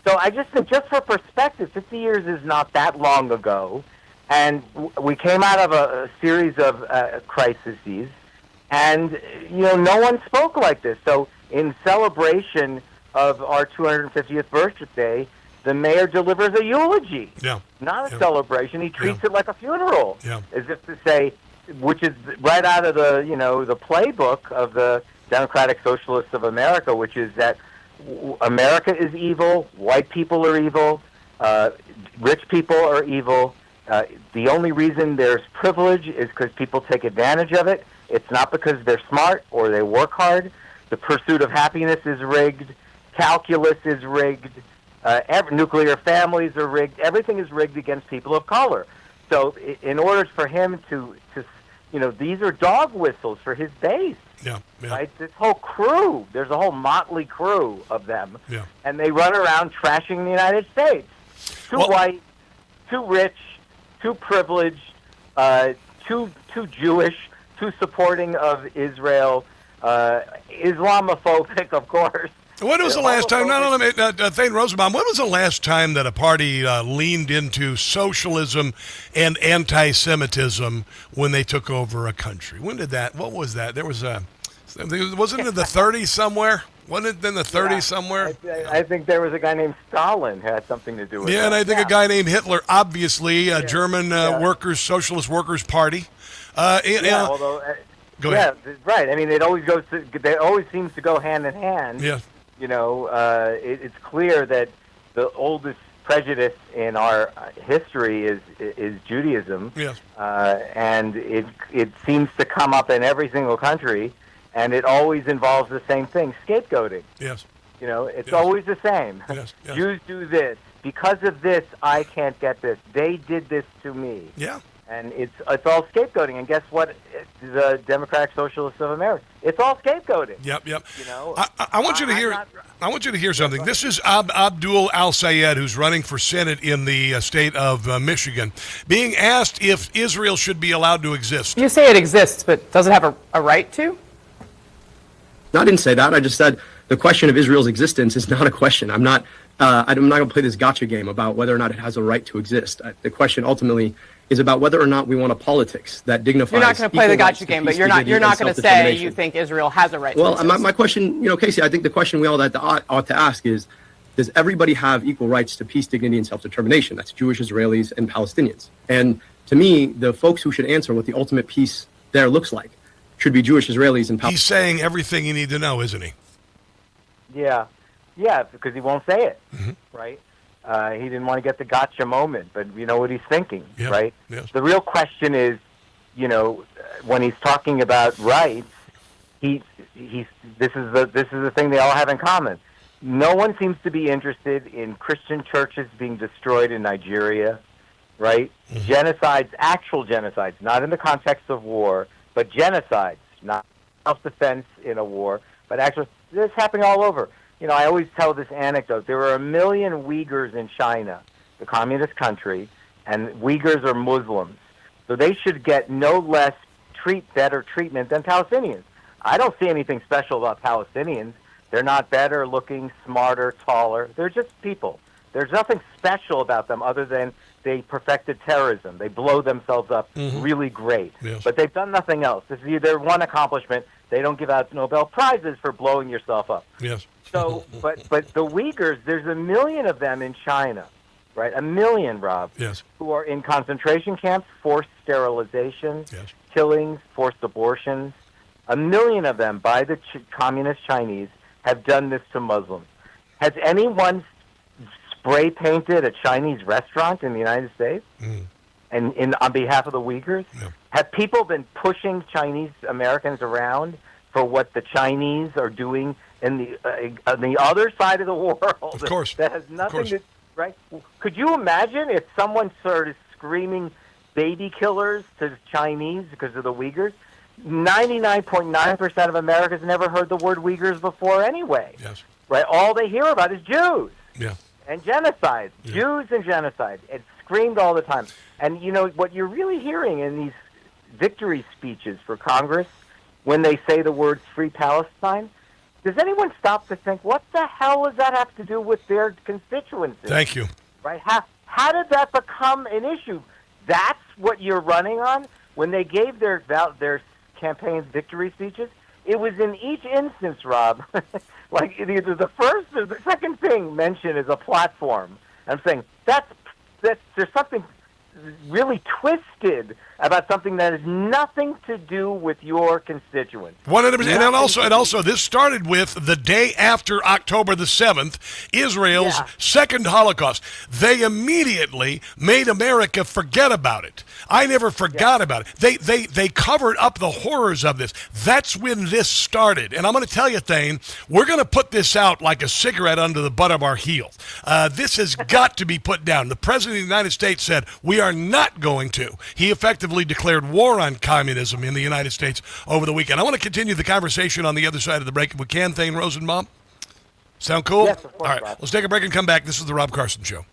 So I just think, just for perspective, 50 years is not that long ago. And we came out of a series of crises. And, you know, no one spoke like this. So in celebration of our 250th birthday, the mayor delivers a eulogy, not a celebration. He treats it like a funeral, as if to say, which is right out of the, you know, the playbook of the Democratic Socialists of America, which is that America is evil, white people are evil, rich people are evil. The only reason there's privilege is because people take advantage of it. It's not because they're smart or they work hard. The pursuit of happiness is rigged. Calculus is rigged. Nuclear families are rigged. Everything is rigged against people of color. So in order for him to you know, these are dog whistles for his base. Right? This whole crew, there's a whole motley crew of them. And they run around trashing the United States. Too white, too rich, too privileged, too Jewish, too supporting of Israel, Islamophobic, of course. When was the last time, Thane Rosenbaum, when was the last time that a party leaned into socialism and anti-Semitism when they took over a country? When did that, what was that? There was wasn't it in the 30s somewhere? Wasn't it in the 30s somewhere? I think there was a guy named Stalin who had something to do with it. Yeah, and I think a guy named Hitler, obviously, a German workers, socialist workers party. Although, go ahead. Right. I mean, it always seems to go hand in hand. Yeah. You know, it's clear that the oldest prejudice in our history is Judaism. Yes. And it seems to come up in every single country, and it always involves the same thing: scapegoating. Yes. You know, it's always the same. Yes. Jews do this. Because of this, I can't get this. They did this to me. Yeah. And it's all scapegoating. And guess what? The Democratic Socialists of America. It's all scapegoating. Yep. You know, I want you to hear. I want you to hear something. This is Abdul Al-Sayed, who's running for Senate in the state of Michigan, being asked if Israel should be allowed to exist. You say it exists, but does it have a right to? No, I didn't say that. I just said the question of Israel's existence is not a question. I'm not going to play this gotcha game about whether or not it has a right to exist. The question ultimately is about whether or not we want a politics that dignifies. You're not going to play the gotcha game, but you're not going to say you think Israel has a right to exist. Well, my question, Casey, I think the question we all ought to ask is, does everybody have equal rights to peace, dignity, and self-determination? That's Jewish, Israelis, and Palestinians. And to me, the folks who should answer what the ultimate peace there looks like should be Jewish, Israelis, and Palestinians. He's saying everything you need to know, isn't he? Yeah, because he won't say it, right? He didn't want to get the gotcha moment, but you know what he's thinking, right? Yes. The real question is, when he's talking about rights, this is the thing they all have in common. No one seems to be interested in Christian churches being destroyed in Nigeria, right? Genocides, actual genocides, not in the context of war, but genocides, not self-defense in a war, but actually, this is happening all over. I always tell this anecdote. There are 1 million Uyghurs in China, the communist country, and Uyghurs are Muslims. So they should get no less better treatment than Palestinians. I don't see anything special about Palestinians. They're not better looking, smarter, taller. They're just people. There's nothing special about them other than they perfected terrorism. They blow themselves up really great. Yes. But they've done nothing else. This is their one accomplishment. They don't give out Nobel Prizes for blowing yourself up. Yes. So, but the Uyghurs, there's 1 million of them in China, right? 1 million, Rob, yes, who are in concentration camps, forced sterilization, yes, killings, forced abortions. 1 million of them by the communist Chinese have done this to Muslims. Has anyone spray painted a Chinese restaurant in the United States? And on behalf of the Uyghurs? Yeah. Have people been pushing Chinese Americans around for what the Chinese are doing in on the other side of the world? Of course. That has nothing to, right? Could you imagine if someone started screaming baby killers to the Chinese because of the Uyghurs? 99.9% of Americans never heard the word Uyghurs before anyway. Yes. Right? All they hear about is Jews. Yeah. And genocide. Yeah. Jews and genocide. It's screamed all the time. And what you're really hearing in these victory speeches for Congress when they say the words Free Palestine, does anyone stop to think, what the hell does that have to do with their constituency? Thank you. Right? How did that become an issue? That's what you're running on? When they gave their campaign's victory speeches, it was in each instance, Rob, like either the first or the second thing mentioned is a platform. I'm saying there's something really twisted about something that has nothing to do with your constituents. 100%. And also, this started with the day after October the 7th, Israel's second Holocaust. They immediately made America forget about it. I never forgot about it. They covered up the horrors of this. That's when this started. And I'm going to tell you, Thane, we're going to put this out like a cigarette under the butt of our heel. This has got to be put down. The President of the United States said, we are not going to. He effectively declared war on communism in the United States over the weekend. I want to continue the conversation on the other side of the break if we can, Thane Rosenbaum. Sound cool? Yes, of course, all right, Rob. let's take a break and come back. This is the Rob Carson Show.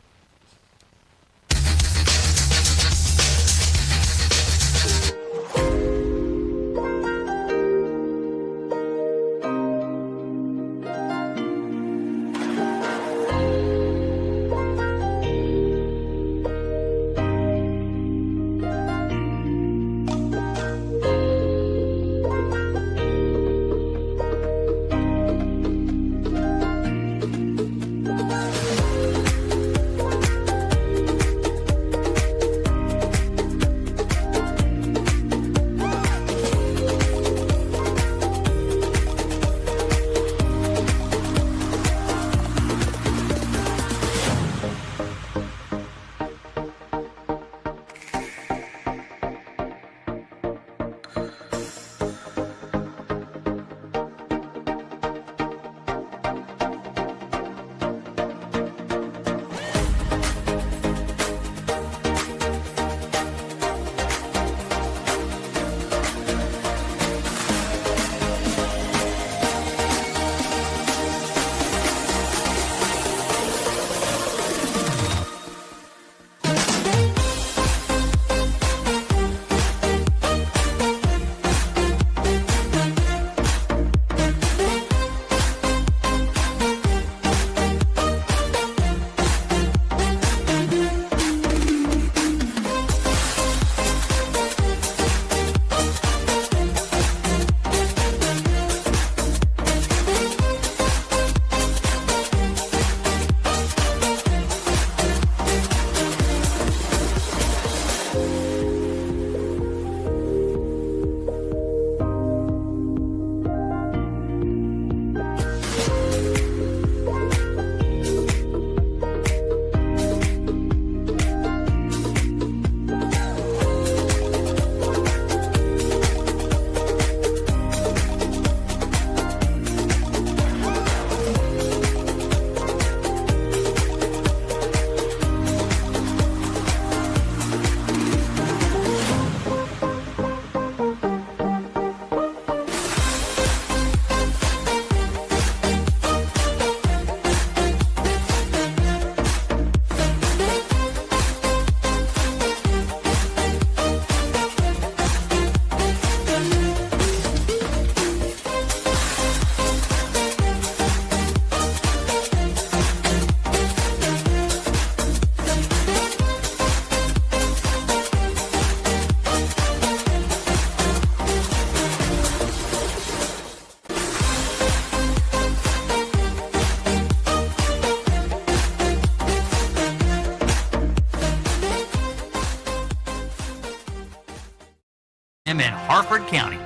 in Harford County.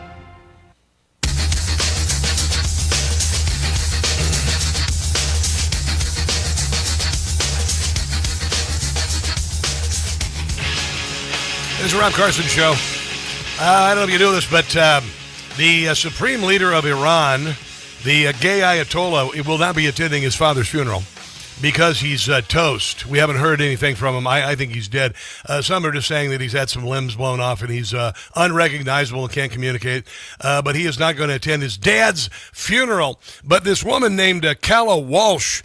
This is the Rob Carson Show. I don't know if you know this, but the supreme leader of Iran, the gay Ayatollah, will not be attending his father's funeral because he's toast. We haven't heard anything from him. I think he's dead. Some are just saying that he's had some limbs blown off and he's unrecognizable and can't communicate. But he is not going to attend his dad's funeral. But this woman named Calla Walsh,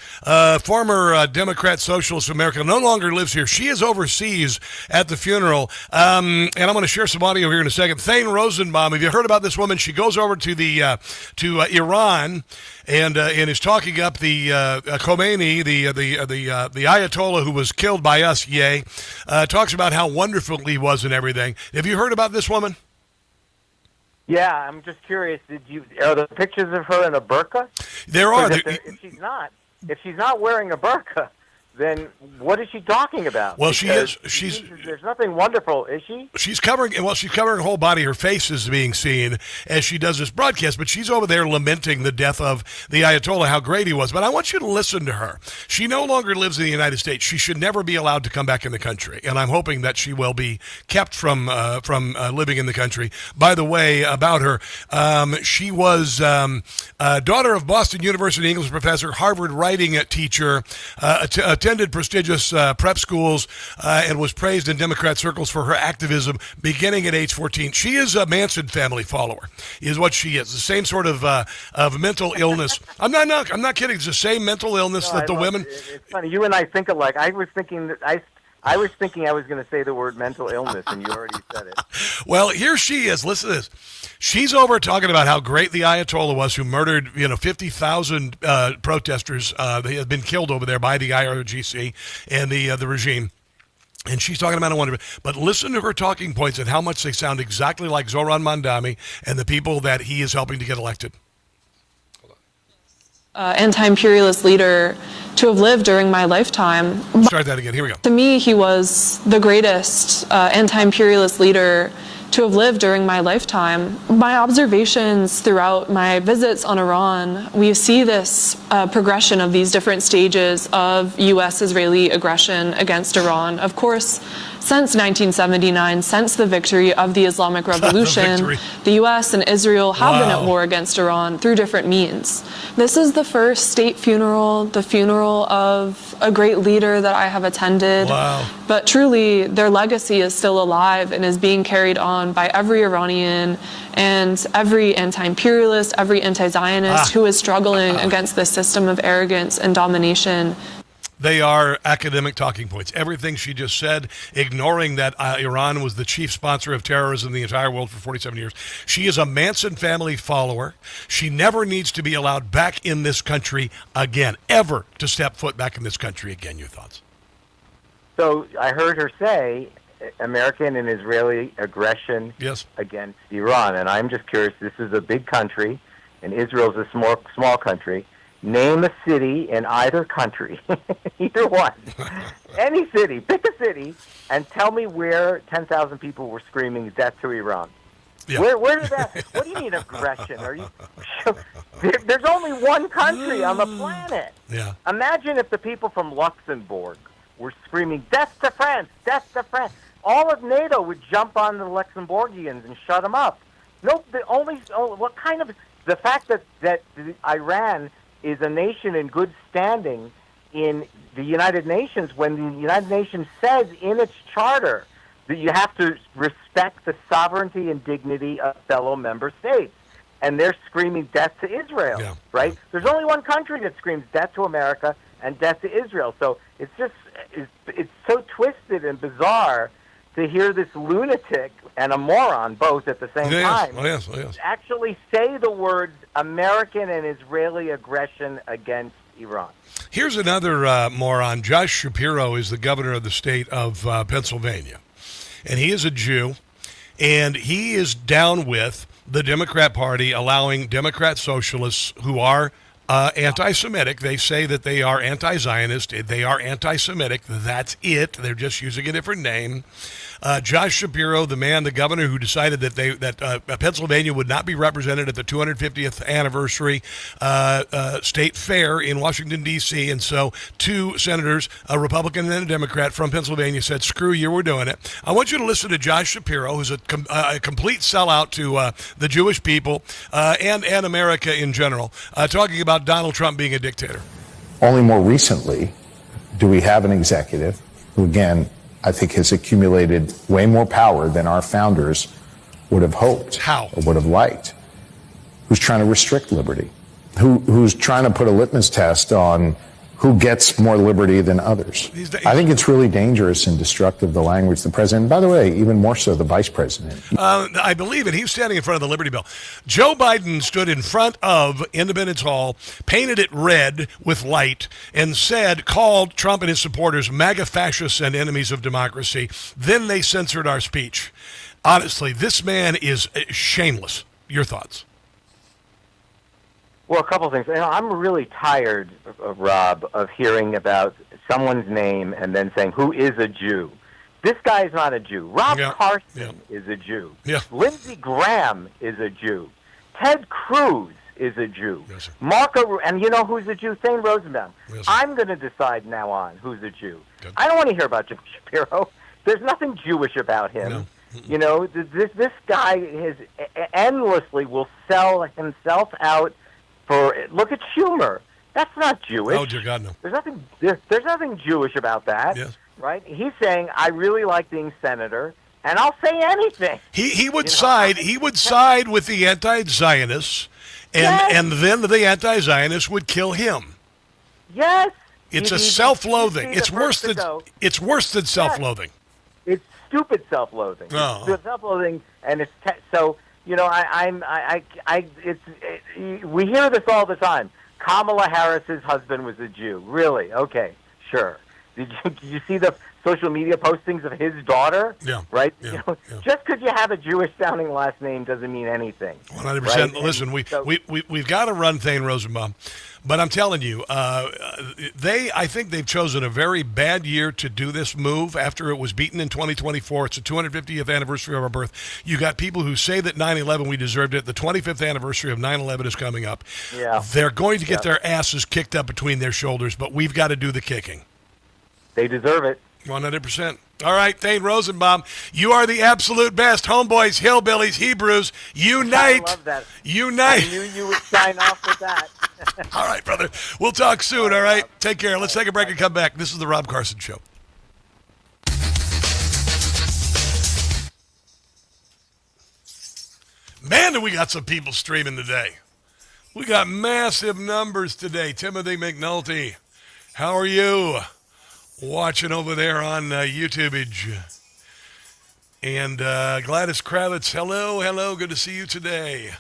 former Democrat Socialist American, no longer lives here. She is overseas at the funeral. And I'm going to share some audio here in a second. Thane Rosenbaum, have you heard about this woman? She goes over to the to Iran and is talking up the Khomeini, the Ayatollah who was killed by us, talks about how wonderful he was and everything. Have you heard about this woman? Yeah, I'm just curious. Are there pictures of her in a burqa? There are. If she's not wearing a burqa, then what is she talking about? Well, because she's there's nothing wonderful, is she? She's covering her whole body. Her face is being seen as she does this broadcast, but she's over there lamenting the death of the Ayatollah, how great he was. But I want you to listen to her. She no longer lives in the United States. She should never be allowed to come back in the country, and I'm hoping that she will be kept from living in the country. By the way, about her, she was daughter of Boston University English professor, Harvard writing teacher, attended prestigious prep schools and was praised in Democrat circles for her activism beginning at age 14. She is a Manson family follower, is what she is. The same sort of mental illness. I'm not kidding. It's the same mental illness that the women. It's funny. You and I think alike. I was thinking I was going to say the word mental illness, and you already said it. Well, here she is. Listen to this. She's over talking about how great the Ayatollah was, who murdered 50,000 protesters. They had been killed over there by the IRGC and the regime. And she's talking about a wonder. But listen to her talking points and how much they sound exactly like Zoran Mandami and the people that he is helping to get elected. Anti-imperialist leader to have lived during my lifetime. Start that again. Here we go. To me, he was the greatest anti-imperialist leader to have lived during my lifetime. My observations throughout my visits on Iran, we see this progression of these different stages of U.S.-Israeli aggression against Iran. Of course, since 1979, since the victory of the Islamic Revolution, the U.S. and Israel have been at war against Iran through different means. This is the first state funeral, the funeral of a great leader that I have attended. But truly, their legacy is still alive and is being carried on by every Iranian and every anti-imperialist, every anti-Zionist who is struggling against this system of arrogance and domination. They are academic talking points. Everything she just said, ignoring that Iran was the chief sponsor of terrorism in the entire world for 47 years. She is a Manson family follower. She never needs to be allowed back in this country again, ever to step foot back in this country again. Your thoughts? So I heard her say American and Israeli aggression against Iran. And I'm just curious, this is a big country, and Israel's a small country. Name a city in either country, either one, any city, pick a city, and tell me where 10,000 people were screaming death to Iran. Yeah. Where did that, what do you mean aggression? There's only one country on the planet. Yeah. Imagine if the people from Luxembourg were screaming death to France, death to France. All of NATO would jump on the Luxembourgians and shut them up. No, the fact that Iran is a nation in good standing in the United Nations, when the United Nations says in its charter that you have to respect the sovereignty and dignity of fellow member states. And they're screaming death to Israel, right? There's only one country that screams death to America and death to Israel. So it's so twisted and bizarre to hear this lunatic and a moron both at the same time actually say the words American and Israeli aggression against Iran. Here's another moron. Josh Shapiro is the governor of the state of Pennsylvania, and he is a Jew, and he is down with the Democrat Party allowing Democrat socialists who are anti-Semitic. They say that they are anti-Zionist. They are anti-Semitic. That's it. They're just using a different name. Josh Shapiro, the governor who decided that Pennsylvania would not be represented at the 250th anniversary state fair in Washington, D.C., and so two senators, a Republican and a Democrat from Pennsylvania, said, screw you, we're doing it. I want you to listen to Josh Shapiro, who's a complete sellout to the Jewish people and America in general, talking about Donald Trump being a dictator. Only more recently do we have an executive who, again, I think has accumulated way more power than our founders would have hoped or would have liked, who's trying to restrict liberty, who's trying to put a litmus test on who gets more liberty than others. I think it's really dangerous and destructive, the language the president, by the way, even more so the vice president. I believe it. He was standing in front of the Liberty Bell. Joe Biden stood in front of Independence Hall, painted it red with light, and called Trump and his supporters MAGA fascists and enemies of democracy. Then they censored our speech. Honestly, this man is shameless. Your thoughts? Well, a couple things. I'm really tired, Rob, of hearing about someone's name and then saying, who is a Jew? This guy is not a Jew. Rob Carson is a Jew. Lindsey Graham is a Jew. Ted Cruz is a Jew. Yes, and you know who's a Jew? Thane Rosenbaum. Yes, I'm going to decide now on who's a Jew. Good. I don't want to hear about Joe Shapiro. There's nothing Jewish about him. No. You know, this guy endlessly will sell himself out. Look at Schumer. That's not Jewish. Oh, dear God, no. There's nothing Jewish about that. Yes. Right? He's saying, I really like being senator, and I'll say anything. He would side with the anti-Zionists, and then the anti-Zionists would kill him. Yes. It's a self-loathing. It's worse than self-loathing. It's stupid self-loathing. Oh. It's self-loathing, and it's so. You know, we hear this all the time. Kamala Harris's husband was a Jew. Really? Okay, sure. Did you see the social media postings of his daughter? Yeah. Right? Yeah. You know, just because you have a Jewish-sounding last name doesn't mean anything. 100%. Right? Listen, we've got to run Thane Rosenbaum. But I'm telling you, I think they've chosen a very bad year to do this move after it was beaten in 2024. It's the 250th anniversary of our birth. You got people who say that 9/11, we deserved it. The 25th anniversary of 9/11 is coming up. Yeah. They're going to get their asses kicked up between their shoulders, but we've got to do the kicking. They deserve it. 100%. All right, Thane Rosenbaum, you are the absolute best. Homeboys, hillbillies, Hebrews, unite. I love that. Unite. I knew you would sign off with that. All right, brother. We'll talk soon, all right? Take care. Let's take a break and come back. This is the Rob Carson Show. Man, do we got some people streaming today. We got massive numbers today. Timothy McNulty, how are you? Watching over there on YouTube. And Gladys Kravitz, hello, good to see you today.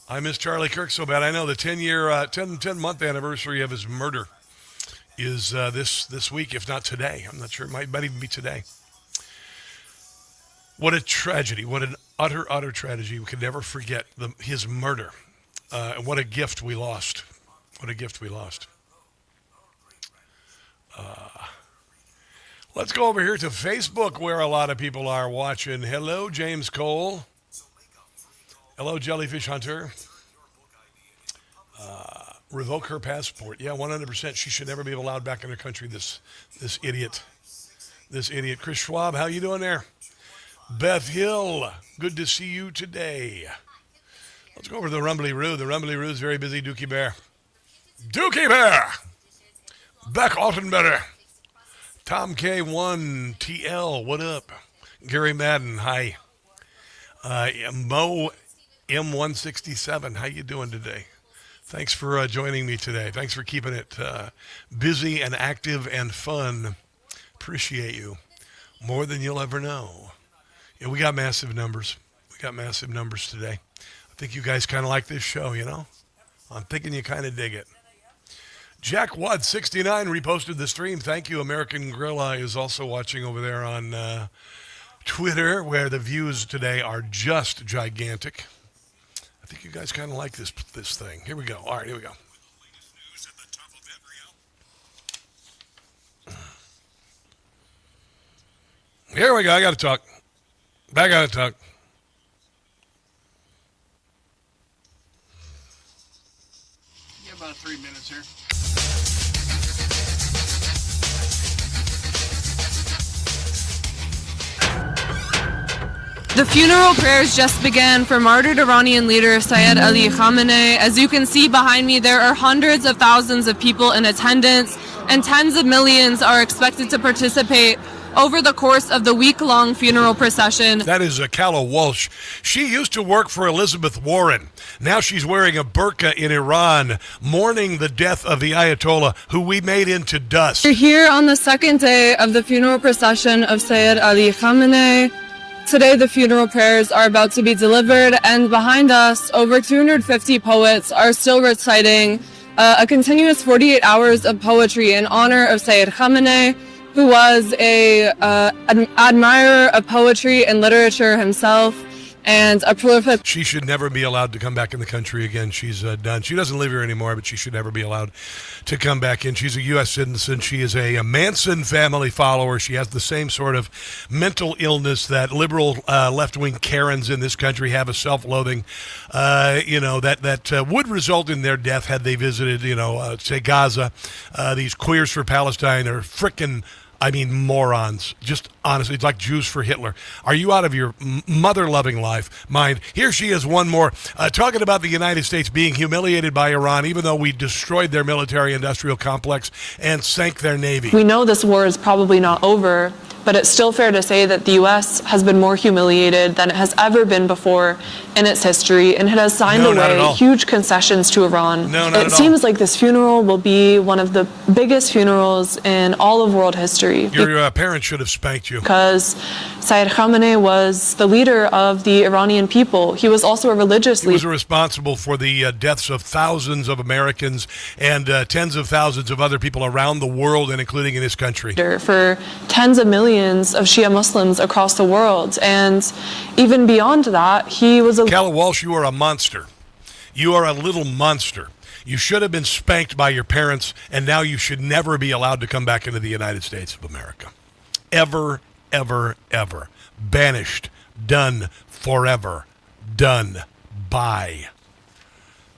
I miss Charlie Kirk so bad. I know the 10-month anniversary of his murder is this week, if not today. I'm not sure. It might even be today. What a tragedy. What an utter tragedy. We can never forget his murder. And what a gift we lost. What a gift we lost. Let's go over here to Facebook where a lot of people are watching. Hello, James Cole. Hello, Jellyfish Hunter. Revoke her passport. Yeah, 100%. She should never be allowed back in her country. This idiot. This idiot. Chris Schwab, how you doing there? Beth Hill, good to see you today. Let's go over to the Rumbly Roo. The Rumbly Roo is very busy. Dookie Bear. Dookie Bear! Beck Altenbetter. Tom K1 TL, what up? Gary Madden, hi. Mo M167, how you doing today? Thanks for joining me today. Thanks for keeping it busy and active and fun. Appreciate you more than you'll ever know. Yeah, we got massive numbers. We got massive numbers today. I think you guys kind of like this show, you know? I'm thinking you kind of dig it. Jack Watt 69 reposted the stream. Thank you. American Gorilla is also watching over there on Twitter, where the views today are just gigantic. I think you guys kind of like this thing. Here we go. All right, here we go. Here we go. I got to talk. I got to talk. You have about 3 minutes here. The funeral prayers just began for martyred Iranian leader Syed Ali Khamenei. As you can see behind me, there are hundreds of thousands of people in attendance, and tens of millions are expected to participate over the course of the week-long funeral procession. That is Calla Walsh. She used to work for Elizabeth Warren. Now she's wearing a burqa in Iran, mourning the death of the Ayatollah, who we made into dust. We're here on the second day of the funeral procession of Syed Ali Khamenei. Today, the funeral prayers are about to be delivered, and behind us, over 250 poets are still reciting a continuous 48 hours of poetry in honor of Syed Khamenei, who was an admirer of poetry and literature himself, and a prolific... She should never be allowed to come back in the country again. She's done. She doesn't live here anymore, but she should never be allowed to come back in. She's a U.S. citizen. She is a Manson family follower. She has the same sort of mental illness that liberal left-wing Karens in this country have, a self-loathing, that would result in their death had they visited, say, Gaza. These queers for Palestine are frickin'... morons. Just honestly, it's like Jews for Hitler. Are you out of your mother-loving mind? Here she is, one more, talking about the United States being humiliated by Iran, even though we destroyed their military-industrial complex and sank their navy. We know this war is probably not over, but it's still fair to say that the U.S. has been more humiliated than it has ever been before in its history, and it has signed away huge concessions to Iran. It seems like this funeral will be one of the biggest funerals in all of world history. Your parents should have spanked you. Because Syed Khamenei was the leader of the Iranian people. He was also a religious leader. He was responsible for the deaths of thousands of Americans and tens of thousands of other people around the world, and including in this country. For tens of millions of Shia Muslims across the world. And even beyond that, he was a... Calla Walsh, you are a monster. You are a little monster. You should have been spanked by your parents, and now you should never be allowed to come back into the United States of America. Ever, ever, ever. Banished. Done. Forever. Done. Bye.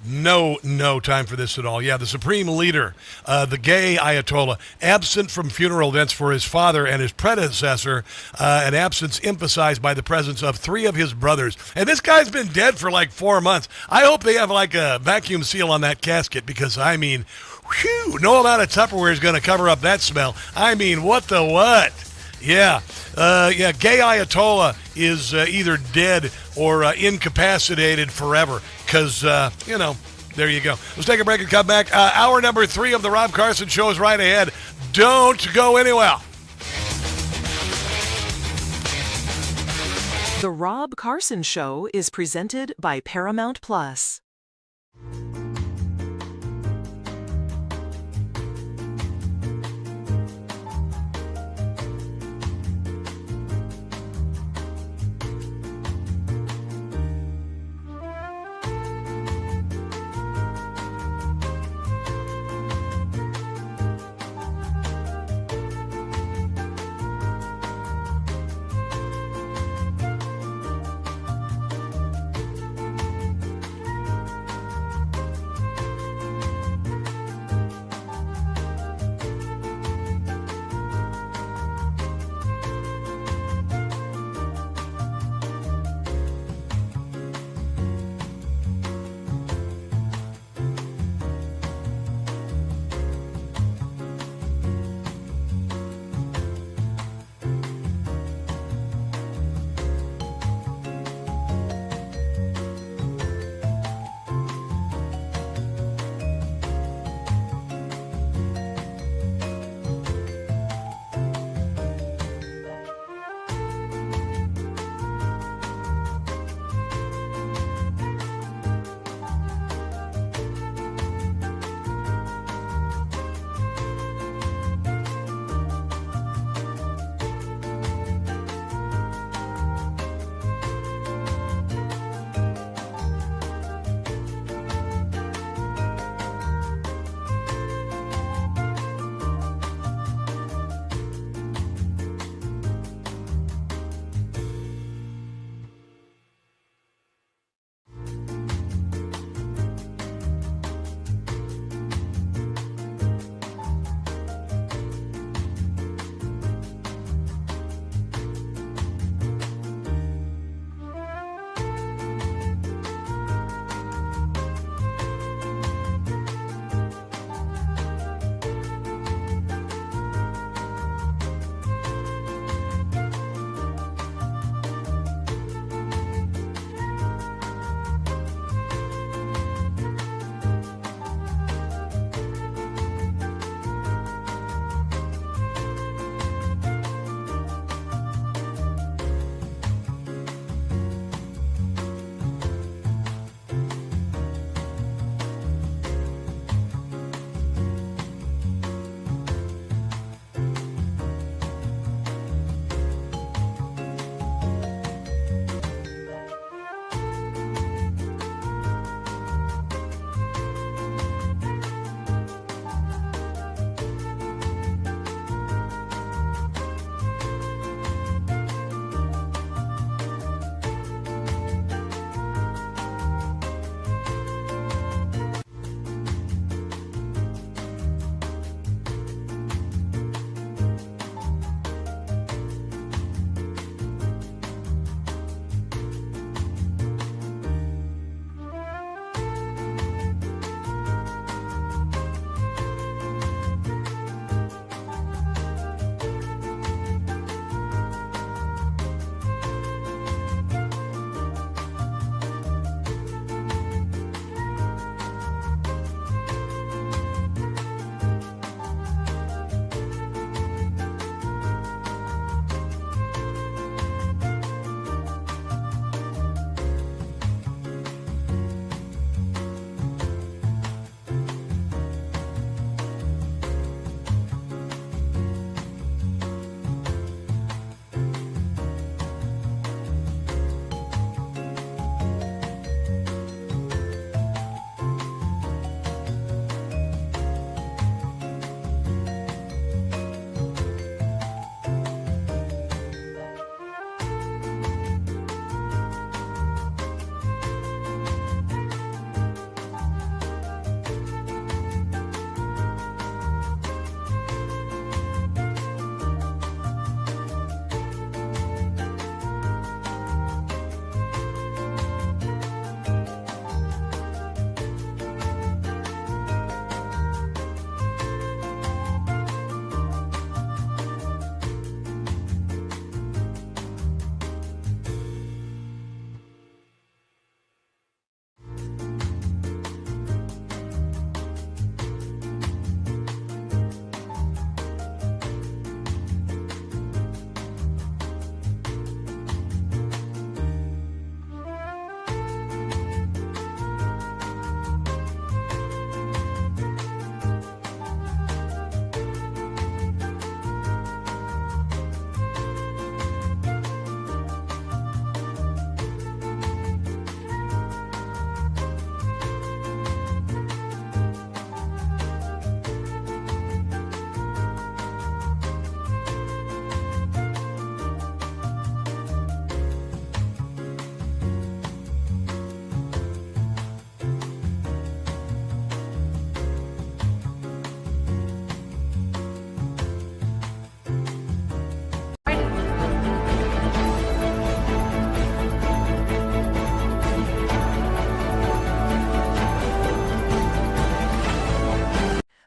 No time for this at all. Yeah, the supreme leader, the gay Ayatollah, absent from funeral events for his father and his predecessor, an absence emphasized by the presence of 3 of his brothers. And this guy's been dead for like 4 months. I hope they have like a vacuum seal on that casket, because, no amount of Tupperware is going to cover up that smell. What the what? Yeah. Gay Ayatollah is either dead or incapacitated forever, because, there you go. Let's take a break and come back. Hour number 3 of the Rob Carson Show is right ahead. Don't go anywhere. The Rob Carson Show is presented by Paramount Plus.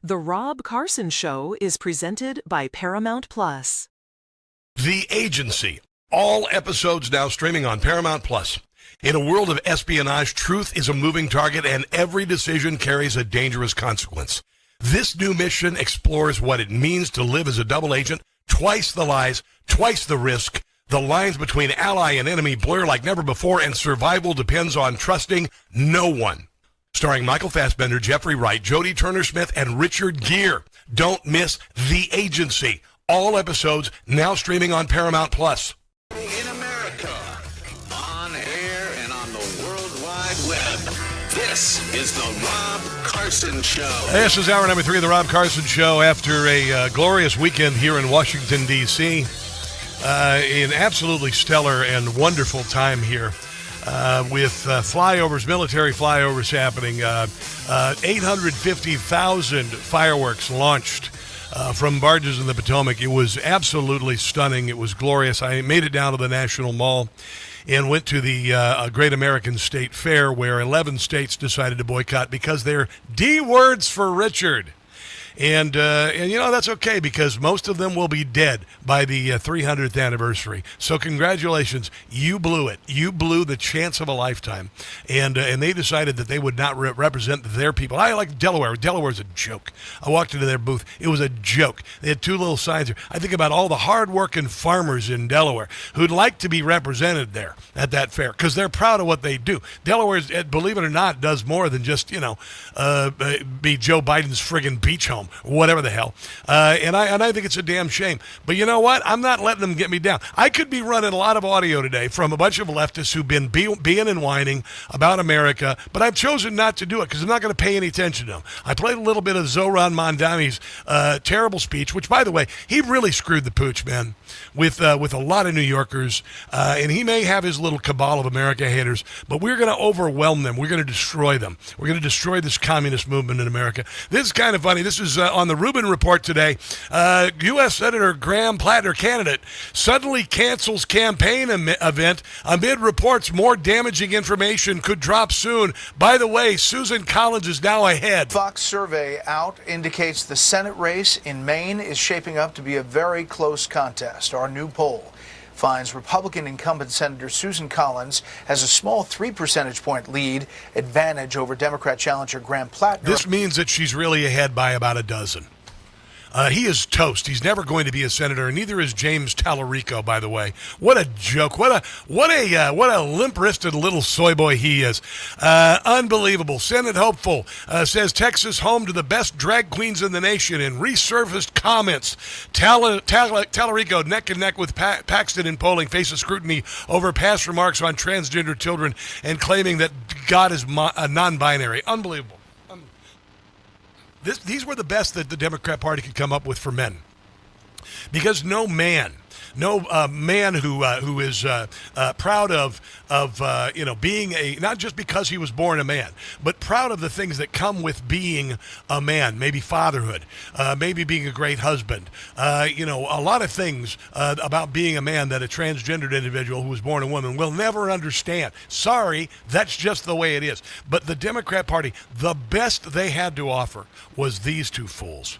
The Rob Carson Show is presented by Paramount Plus. The Agency. All episodes now streaming on Paramount Plus. In a world of espionage, truth is a moving target, and every decision carries a dangerous consequence. This new mission explores what it means to live as a double agent, twice the lies, twice the risk. The lines between ally and enemy blur like never before, and survival depends on trusting no one. Starring Michael Fassbender, Jeffrey Wright, Jodie Turner-Smith, and Richard Gere. Don't miss The Agency. All episodes now streaming on Paramount Plus. In America, on air and on the World Wide Web, this is the Rob Carson Show. This is hour number 3 of the Rob Carson Show after a glorious weekend here in Washington, D.C. An absolutely stellar and wonderful time here with flyovers, military flyovers happening. 850,000 fireworks launched from barges in the Potomac. It was absolutely stunning. It was glorious. I made it down to the National Mall and went to the Great American State Fair, where 11 states decided to boycott because they're D words for Richard. And you know, that's okay, because most of them will be dead by the 300th anniversary. So congratulations. You blew it. You blew the chance of a lifetime. And they decided that they would not represent their people. I like Delaware. Delaware's a joke. I walked into their booth. It was a joke. They had 2 little signs there. I think about all the hard-working farmers in Delaware who'd like to be represented there at that fair because they're proud of what they do. Delaware, believe it or not, does more than just, be Joe Biden's friggin' beach home. Whatever the hell. And I think it's a damn shame. But you know what? I'm not letting them get me down. I could be running a lot of audio today from a bunch of leftists who've been being and whining about America, but I've chosen not to do it because I'm not going to pay any attention to them. I played a little bit of Zohran Mamdani's terrible speech, which, by the way, he really screwed the pooch, man, with a lot of New Yorkers. And he may have his little cabal of America haters, but we're going to overwhelm them. We're going to destroy them. We're going to destroy this communist movement in America. This is kind of funny. This is on the Rubin Report today. U.S. Senator Graham Platter, candidate, suddenly cancels campaign event amid reports more damaging information could drop soon. By the way, Susan Collins is now ahead. Fox survey out indicates the Senate race in Maine is shaping up to be a very close contest. Our new poll finds Republican incumbent Senator Susan Collins has a small 3 percentage point lead advantage over Democrat challenger Graham Platter. This means that she's really ahead by about a dozen. He is toast. He's never going to be a senator, and neither is James Tallarico, by the way. What a joke. What a limp-wristed little soy boy he is. Unbelievable. Senate hopeful says Texas home to the best drag queens in the nation in resurfaced comments. Tallarico, neck and neck with Paxton in polling, faces scrutiny over past remarks on transgender children and claiming that God is non-binary. Unbelievable. These were the best that the Democrat Party could come up with for men, because no man who is proud of being not just because he was born a man, but proud of the things that come with being a man, maybe fatherhood, maybe being a great husband, a lot of things about being a man that a transgendered individual who was born a woman will never understand. Sorry, that's just the way it is. But the Democrat Party, the best they had to offer was these 2 fools.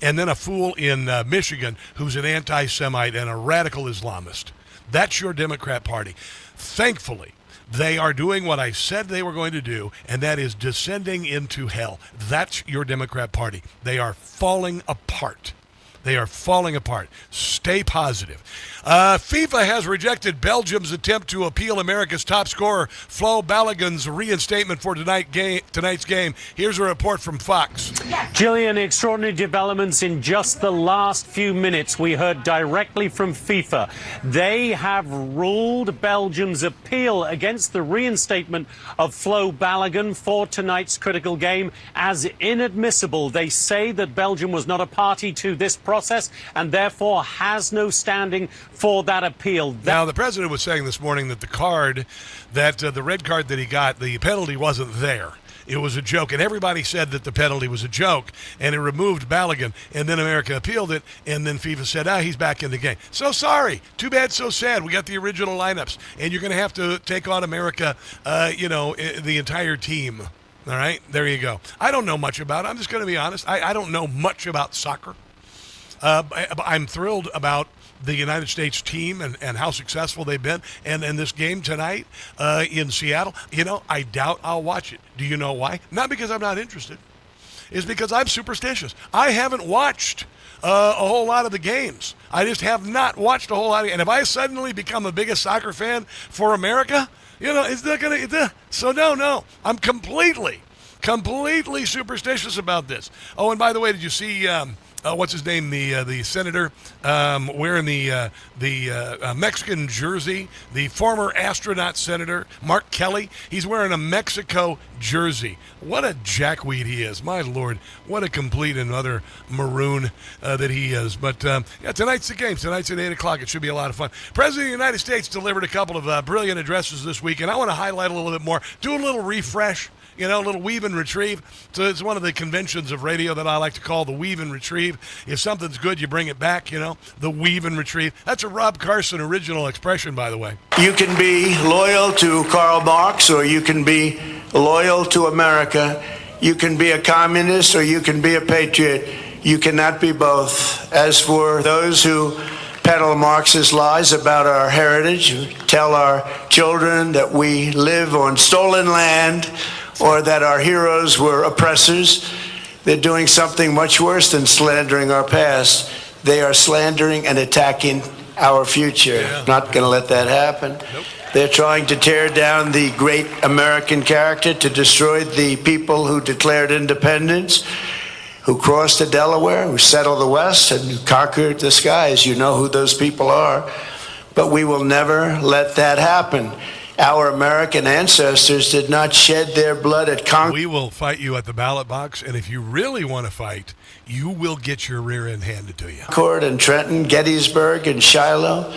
And then a fool in Michigan who's an anti-Semite and a radical Islamist. That's your Democrat Party. Thankfully, they are doing what I said they were going to do, and that is descending into hell. That's your Democrat Party. They are falling apart. They are falling apart. Stay positive. FIFA has rejected Belgium's attempt to appeal America's top scorer, Flo Balogun's reinstatement for tonight's game. Here's a report from Fox. Gillian, extraordinary developments in just the last few minutes. We heard directly from FIFA. They have ruled Belgium's appeal against the reinstatement of Flo Balogun for tonight's critical game as inadmissible. They say that Belgium was not a party to this process and therefore has no standing for that appeal. Now, the president was saying this morning that the red card that he got, the penalty wasn't there. It was a joke, and everybody said that the penalty was a joke, and it removed Balogun, and then America appealed it, and then FIFA said, he's back in the game. So sorry. Too bad, so sad. We got the original lineups, and you're going to have to take on America, the entire team. All right, there you go. I don't know much about it. I'm just going to be honest. I don't know much about soccer. I'm thrilled about the United States team and how successful they've been. And this game tonight in Seattle, I doubt I'll watch it. Do you know why? Not because I'm not interested. It's because I'm superstitious. I haven't watched a whole lot of the games. I just have not watched a whole lot. And if I suddenly become the biggest soccer fan for America, it's not going to. So no. I'm completely superstitious about this. Oh, and by the way, did you see what's his name? The senator wearing the Mexican jersey. The former astronaut senator Mark Kelly. He's wearing a Mexico jersey. What a jackweed he is! My Lord, what a complete and utter maroon that he is. But tonight's the game. Tonight's at 8:00. It should be a lot of fun. President of the United States delivered a couple of brilliant addresses this week, and I want to highlight a little bit more. Do a little refresh. A little weave and retrieve. So it's one of the conventions of radio that I like to call the weave and retrieve. If something's good, you bring it back, the weave and retrieve. That's a Rob Carson original expression, by the way. You can be loyal to Karl Marx, or you can be loyal to America. You can be a communist, or you can be a patriot. You cannot be both. As for those who peddle Marxist lies about our heritage, who tell our children that we live on stolen land, or that our heroes were oppressors, they're doing something much worse than slandering our past. They are slandering and attacking our future. Not going to let that happen. Nope. They're trying to tear down the great American character, to destroy the people who declared independence, who crossed the Delaware, who settled the West, and who conquered the skies. You know who those people are. But we will never let that happen. Our American ancestors did not shed their blood at Congress. We will fight you at the ballot box, and if you really want to fight, you will get your rear end handed to you. Concord and Trenton, Gettysburg and Shiloh,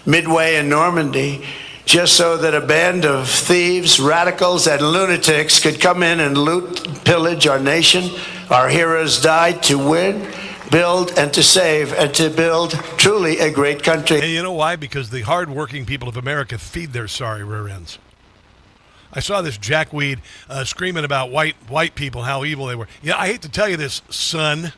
Midway and Normandy, just so that a band of thieves, radicals, and lunatics could come in and loot and pillage our nation. Our heroes died to win, build, and to save, and to build truly a great country. And you know why? Because the hardworking people of America feed their sorry rear ends. I saw this jackweed screaming about white people, how evil they were. I hate to tell you this, son.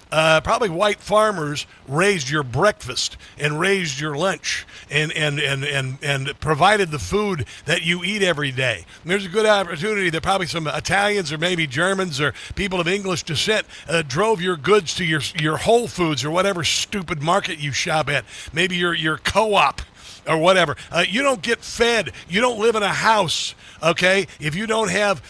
Probably white farmers raised your breakfast and raised your lunch and provided the food that you eat every day. And there's a good opportunity that probably some Italians or maybe Germans or people of English descent drove your goods to your Whole Foods or whatever stupid market you shop at. Maybe your co-op or whatever. You don't get fed. You don't live in a house. Okay, if you don't have,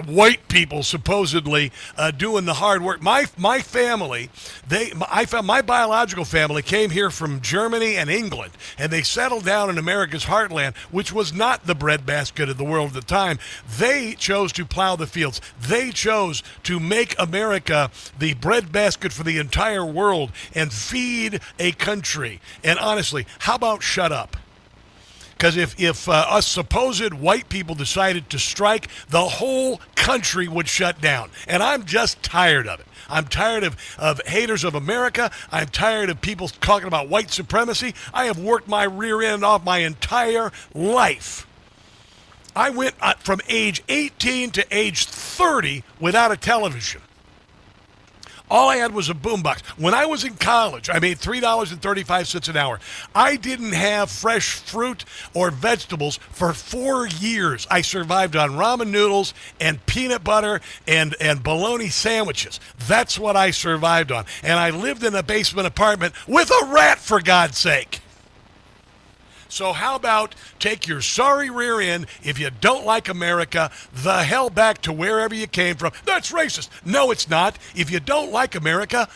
white people supposedly doing the hard work. My family, my biological family came here from Germany and England, and they settled down in America's heartland, which was not the breadbasket of the world at the time. They chose to plow the fields. They chose to make America the breadbasket for the entire world and feed a country. And honestly, how about shut up? Because if us supposed white people decided to strike, the whole country would shut down. And I'm just tired of it. I'm tired of haters of America. I'm tired of people talking about white supremacy. I have worked my rear end off my entire life. I went from age 18 to age 30 without a television. All I had was a boombox. When I was in college, I made $3.35 an hour. I didn't have fresh fruit or vegetables for 4 years. I survived on ramen noodles and peanut butter and bologna sandwiches. That's what I survived on. And I lived in a basement apartment with a rat, for God's sake. So how about take your sorry rear end, if you don't like America, the hell back to wherever you came from. That's racist. No, it's not. If you don't like America,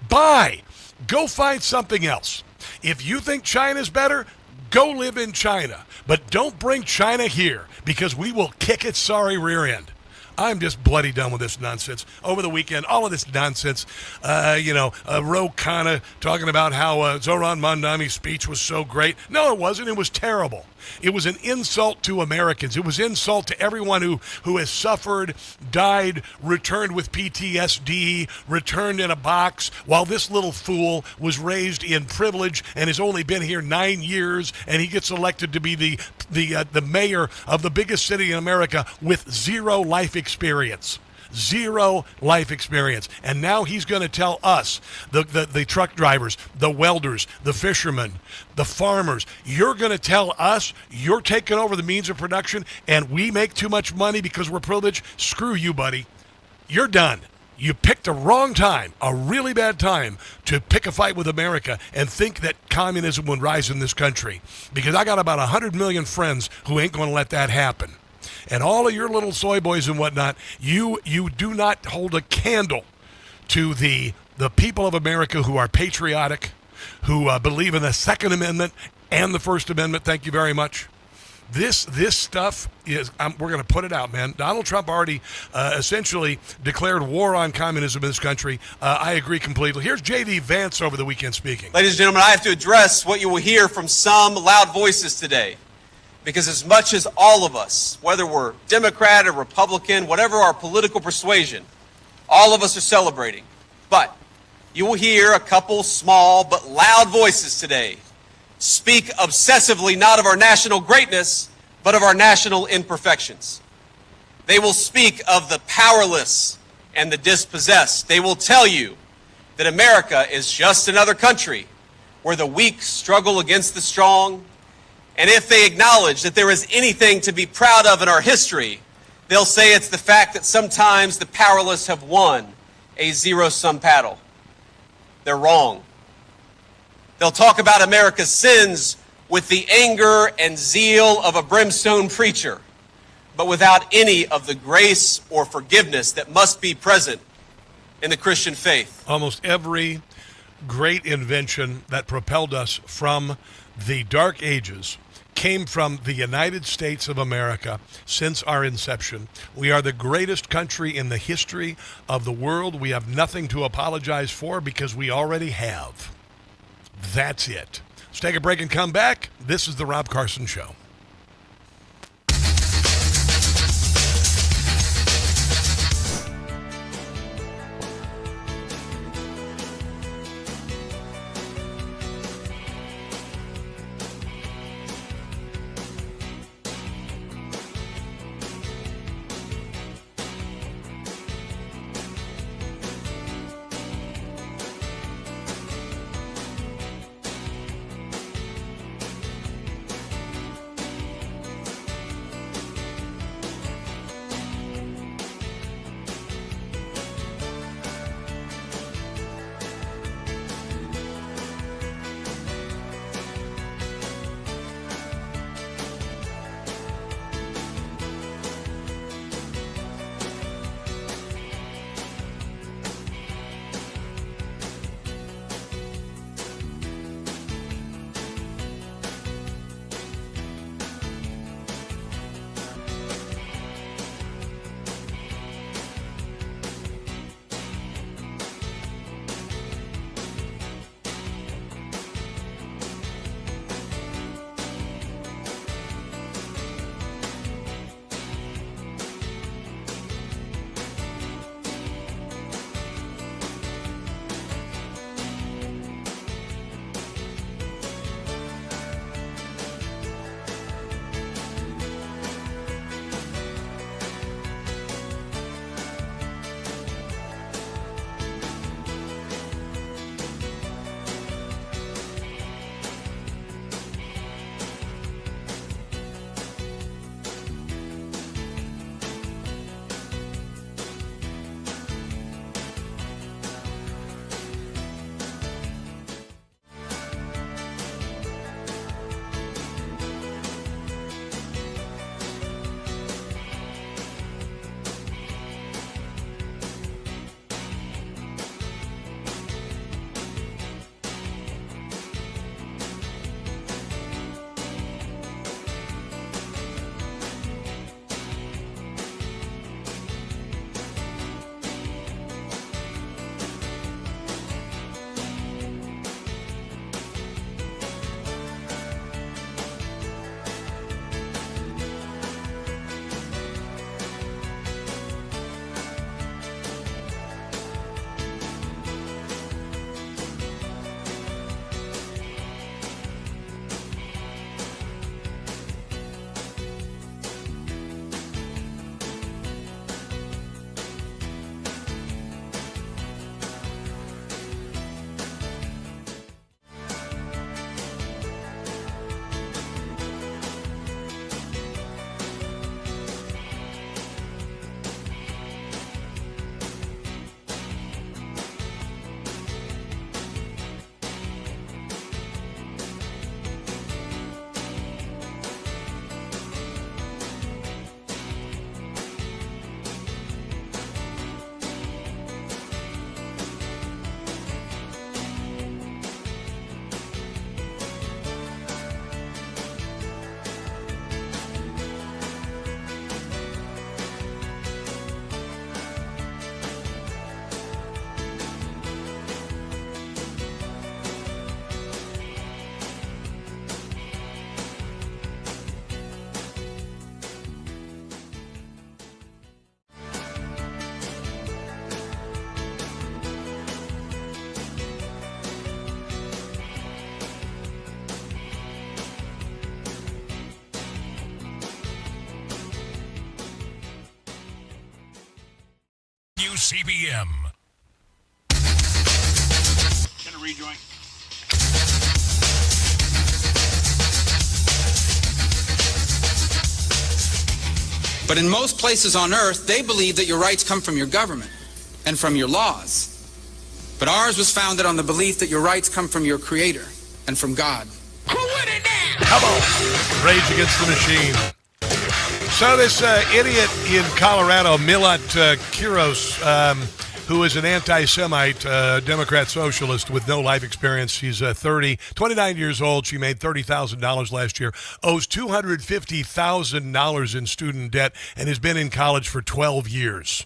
bye. Go find something else. If you think China's better, go live in China. But don't bring China here, because we will kick its sorry rear end. I'm just bloody done with this nonsense. Over the weekend, all of this nonsense, Ro Khanna talking about how Zoran Mondami's speech was so great. No, it wasn't. It was terrible. It was an insult to Americans. It was insult to everyone who has suffered, died, returned with PTSD, returned in a box, while this little fool was raised in privilege and has only been here 9 years, and he gets elected to be the mayor of the biggest city in America with zero life experience. Zero life experience. And now he's going to tell us, the truck drivers, the welders, the fishermen, the farmers, you're going to tell us you're taking over the means of production and we make too much money because we're privileged? Screw you, buddy. You're done. You picked a wrong time, a really bad time, to pick a fight with America and think that communism would rise in this country. Because I got about 100 million friends who ain't going to let that happen. And all of your little soy boys and whatnot, you do not hold a candle to the people of America who are patriotic, who believe in the Second Amendment and the First Amendment. Thank you very much. This stuff is, we're going to put it out, man. Donald Trump already essentially declared war on communism in this country. I agree completely. Here's J.D. Vance over the weekend speaking. Ladies and gentlemen, I have to address what you will hear from some loud voices today. Because as much as all of us, whether we're Democrat or Republican, whatever our political persuasion, all of us are celebrating. But you will hear a couple small but loud voices today speak obsessively not of our national greatness, but of our national imperfections. They will speak of the powerless and the dispossessed. They will tell you that America is just another country where the weak struggle against the strong. And if they acknowledge that there is anything to be proud of in our history, they'll say it's the fact that sometimes the powerless have won a zero-sum battle. They're wrong. They'll talk about America's sins with the anger and zeal of a brimstone preacher, but without any of the grace or forgiveness that must be present in the Christian faith. Almost every great invention that propelled us from the Dark Ages came from the United States of America since our inception. We are the greatest country in the history of the world. We have nothing to apologize for because we already have. That's it. Let's take a break and come back. This is The Rob Carson Show. UCBM. Gonna rejoin. But in most places on earth, they believe that your rights come from your government and from your laws. But ours was founded on the belief that your rights come from your Creator and from God. Come on. Rage Against the Machine. So this idiot in Colorado, Milat Kiros, who is an anti-Semite, Democrat socialist with no life experience. She's 29 years old. She made $30,000 last year, owes $250,000 in student debt, and has been in college for 12 years.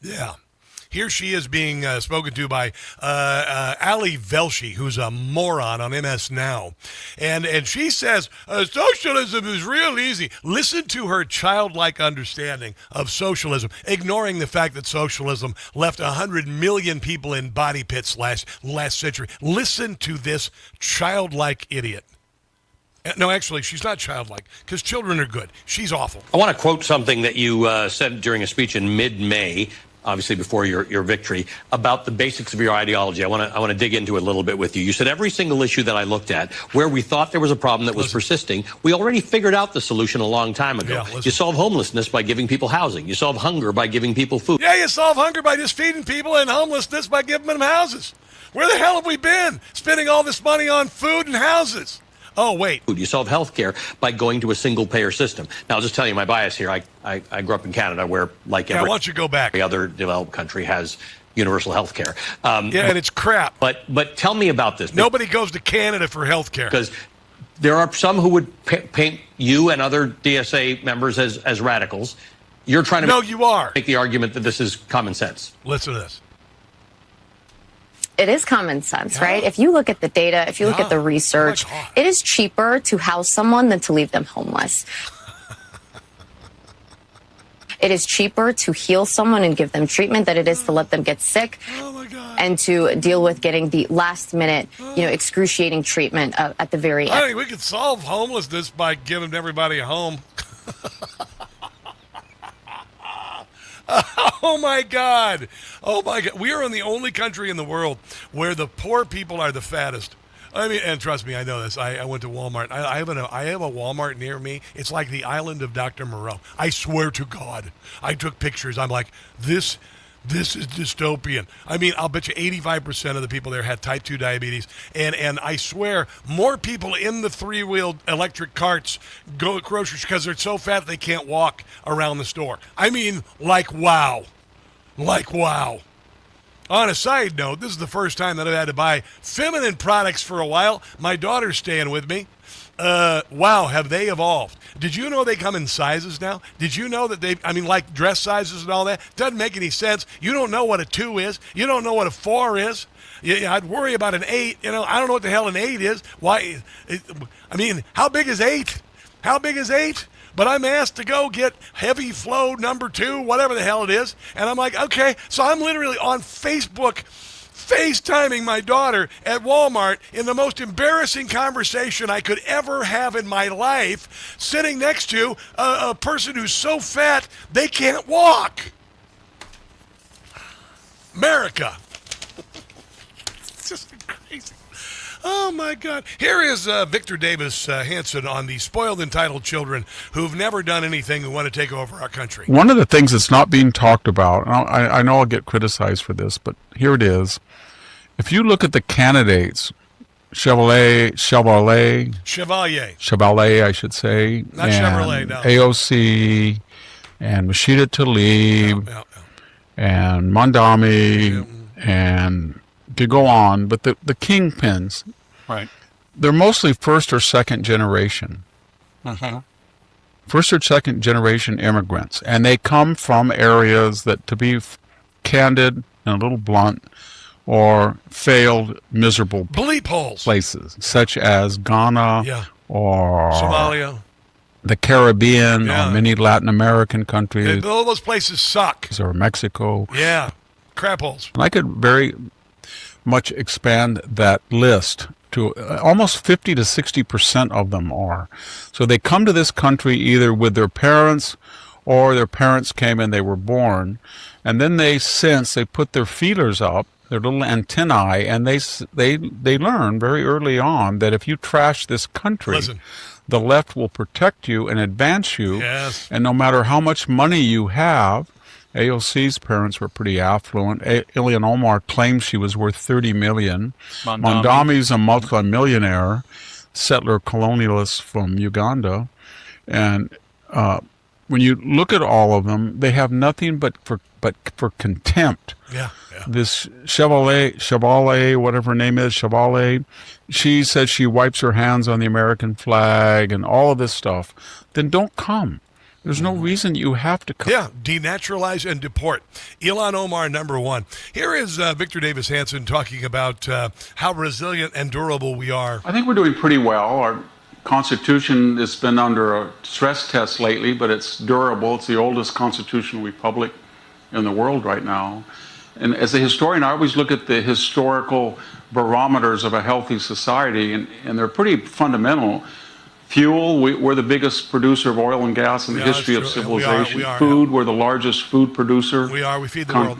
Yeah. Here she is being spoken to by Ali Velshi, who's a moron on MS Now. And she says, socialism is real easy. Listen to her childlike understanding of socialism, ignoring the fact that socialism left 100 million people in body pits last century. Listen to this childlike idiot. No, actually, she's not childlike, because children are good. She's awful. I want to quote something that you said during a speech in mid-May, obviously before your victory, about the basics of your ideology. I want to dig into it a little bit with you. You said every single issue that I looked at where we thought there was a problem that was persisting, we already figured out the solution a long time ago. Yeah, you solve homelessness by giving people housing. You solve hunger by giving people food. Yeah, you solve hunger by just feeding people, and homelessness by giving them houses. Where the hell have we been spending all this money on food and houses? Oh, wait. You solve health care by going to a single-payer system. Now, I'll just tell you my bias here. I grew up in Canada where, like why don't you go back? Every other developed country has universal health care. And it's crap. But tell me about this. Nobody goes to Canada for health care. Because there are some who would paint you and other DSA members as radicals. You're trying to make the argument that this is common sense. Listen to this. It is common sense, right? If you look at the data, if you look at the research, it is cheaper to house someone than to leave them homeless. It is cheaper to heal someone and give them treatment than it is to let them get sick and to deal with getting the last minute, excruciating treatment at the very end. I think we could solve homelessness by giving everybody a home. Oh my God. We are in the only country in the world where the poor people are the fattest. I mean, and trust me, I know this. I went to Walmart. I have a Walmart near me. It's like the island of Dr. Moreau. I swear to God. I took pictures. I'm like, this is dystopian. I mean, I'll bet you 85% of the people there had type 2 diabetes. And I swear, more people in the three-wheeled electric carts go groceries because they're so fat they can't walk around the store. I mean, like, wow. Like, wow. On a side note, this is the first time that I've had to buy feminine products for a while. My daughter's staying with me. Wow, have they evolved? Did you know they come in sizes now? Did you know that like dress sizes and all that? Doesn't make any sense. You don't know what a 2 is. You don't know what a 4 is. I'd worry about an 8. I don't know what the hell an 8 is. Why? How big is 8? How big is 8? But I'm asked to go get heavy flow number 2, whatever the hell it is. And I'm like, okay. So I'm literally on Facebook FaceTiming my daughter at Walmart in the most embarrassing conversation I could ever have in my life, sitting next to a person who's so fat they can't walk. America. It's just crazy. Oh, my God. Here is Victor Davis Hanson on the spoiled, entitled children who've never done anything who want to take over our country. One of the things that's not being talked about, and I know I'll get criticized for this, but here it is. If you look at the candidates, Chevalier, I should say. Not Chevrolet, no. AOC, and Rashida Tlaib, and Mondami, and to go on, but the kingpins, right? They're mostly first or second generation. First or second generation immigrants, and they come from areas that, to be candid and a little blunt, or failed, miserable places, such as Ghana or Somalia, the Caribbean, or many Latin American countries. All those places suck. Or Mexico. Yeah, crap holes. And I could very much expand that list to almost 50 to 60% of them are. So they come to this country either with their parents or their parents came and they were born, and then they put their feelers up, their little antennae, and they learn very early on that if you trash this country, the left will protect you and advance you. Yes. And no matter how much money you have, AOC's parents were pretty affluent. Ilhan Omar claims she was worth $30 million. Mondami's a multimillionaire, settler colonialist from Uganda. And when you look at all of them, they have nothing but for contempt. Yeah. This Chevalier, whatever her name is, Chevalier, she says she wipes her hands on the American flag and all of this stuff. Then don't come. There's no reason you have to come. Yeah, denaturalize and deport. Ilhan Omar, number one. Here is Victor Davis Hanson talking about how resilient and durable we are. I think we're doing pretty well. Our Constitution has been under a stress test lately, but it's durable. It's the oldest constitutional republic in the world right now. And as a historian, I always look at the historical barometers of a healthy society, and they're pretty fundamental. Fuel, we're the biggest producer of oil and gas in the history of civilization. We are, food, we're the largest food producer. We feed the world.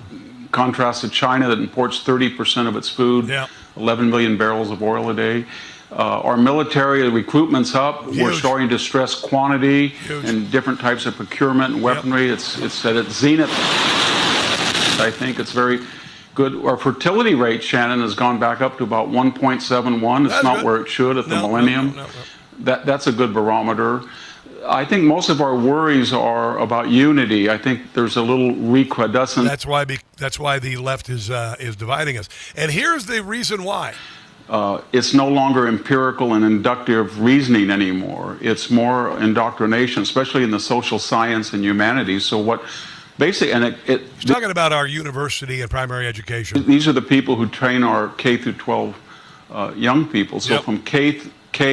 Contrast to China that imports 30% of its food, 11 million barrels of oil a day. Our military recruitment's up. Huge. We're starting to stress quantity and different types of procurement and weaponry. It's at its zenith. I think it's very good. Our fertility rate, Shannon, has gone back up to about 1.71. It's not where it should at the millennium. No. That's a good barometer. I think most of our worries are about unity. I think there's a little recrudescent. That's why the left is dividing us. And here's the reason why. It's no longer empirical and inductive reasoning anymore. It's more indoctrination, especially in the social science and humanities. So what basically, and He's talking about our university and primary education. These are the people who train our K through 12 young people. So from K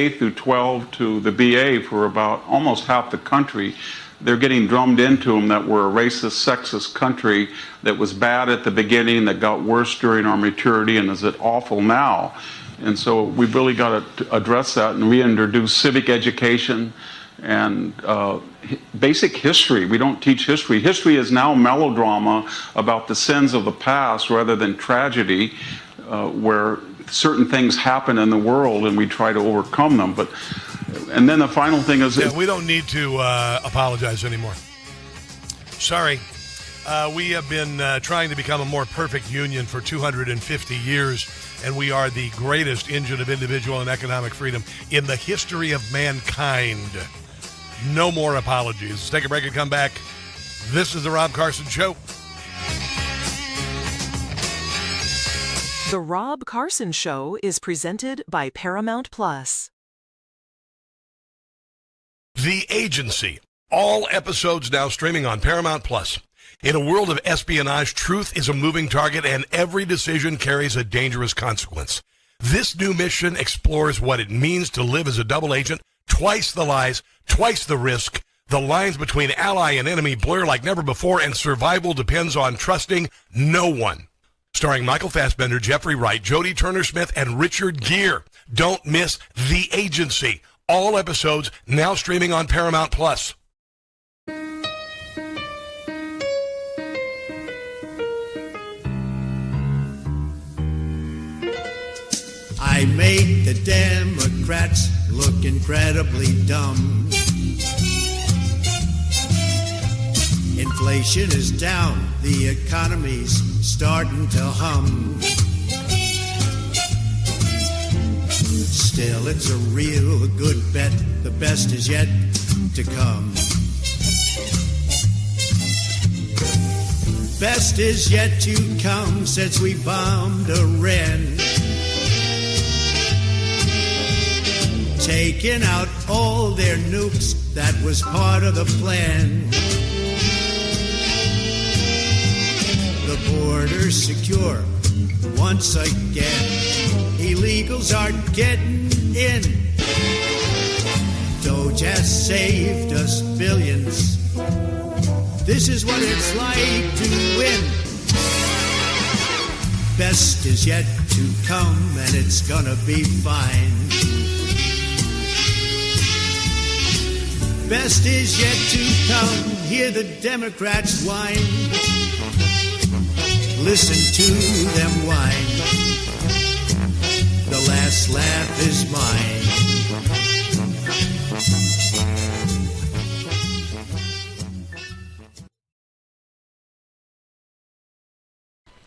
through 12 to the BA for about almost half the country, they're getting drummed into them that we're a racist, sexist country that was bad at the beginning, that got worse during our maturity, and is it awful now. And so we've really got to address that and reintroduce civic education and basic history. We don't teach history. History is now melodrama about the sins of the past rather than tragedy, where certain things happen in the world and we try to overcome them. And then the final thing is... Yeah, we don't need to apologize anymore. Sorry. We have been trying to become a more perfect union for 250 years, and we are the greatest engine of individual and economic freedom in the history of mankind. No more apologies. Let's take a break and come back. This is the Rob Carson Show. The Rob Carson Show is presented by Paramount Plus. The Agency. All episodes now streaming on Paramount Plus. In a world of espionage, truth is a moving target, and every decision carries a dangerous consequence. This new mission explores what it means to live as a double agent, twice the lies, twice the risk. The lines between ally and enemy blur like never before, and survival depends on trusting no one. Starring Michael Fassbender, Jeffrey Wright, Jodie Turner-Smith, and Richard Gere. Don't miss The Agency. All episodes now streaming on Paramount Plus. I make the Democrats look incredibly dumb. Inflation is down, the economy's starting to hum. Still, it's a real good bet, the best is yet to come. Best is yet to come since we bombed Iran. Taking out all their nukes, that was part of the plan. The border's secure once again. Illegals are getting in. Doge has saved us billions. This is what it's like to win. Best is yet to come, and it's gonna be fine. best is yet to come. Hear the Democrats whine. Listen to them whine. The last laugh is mine.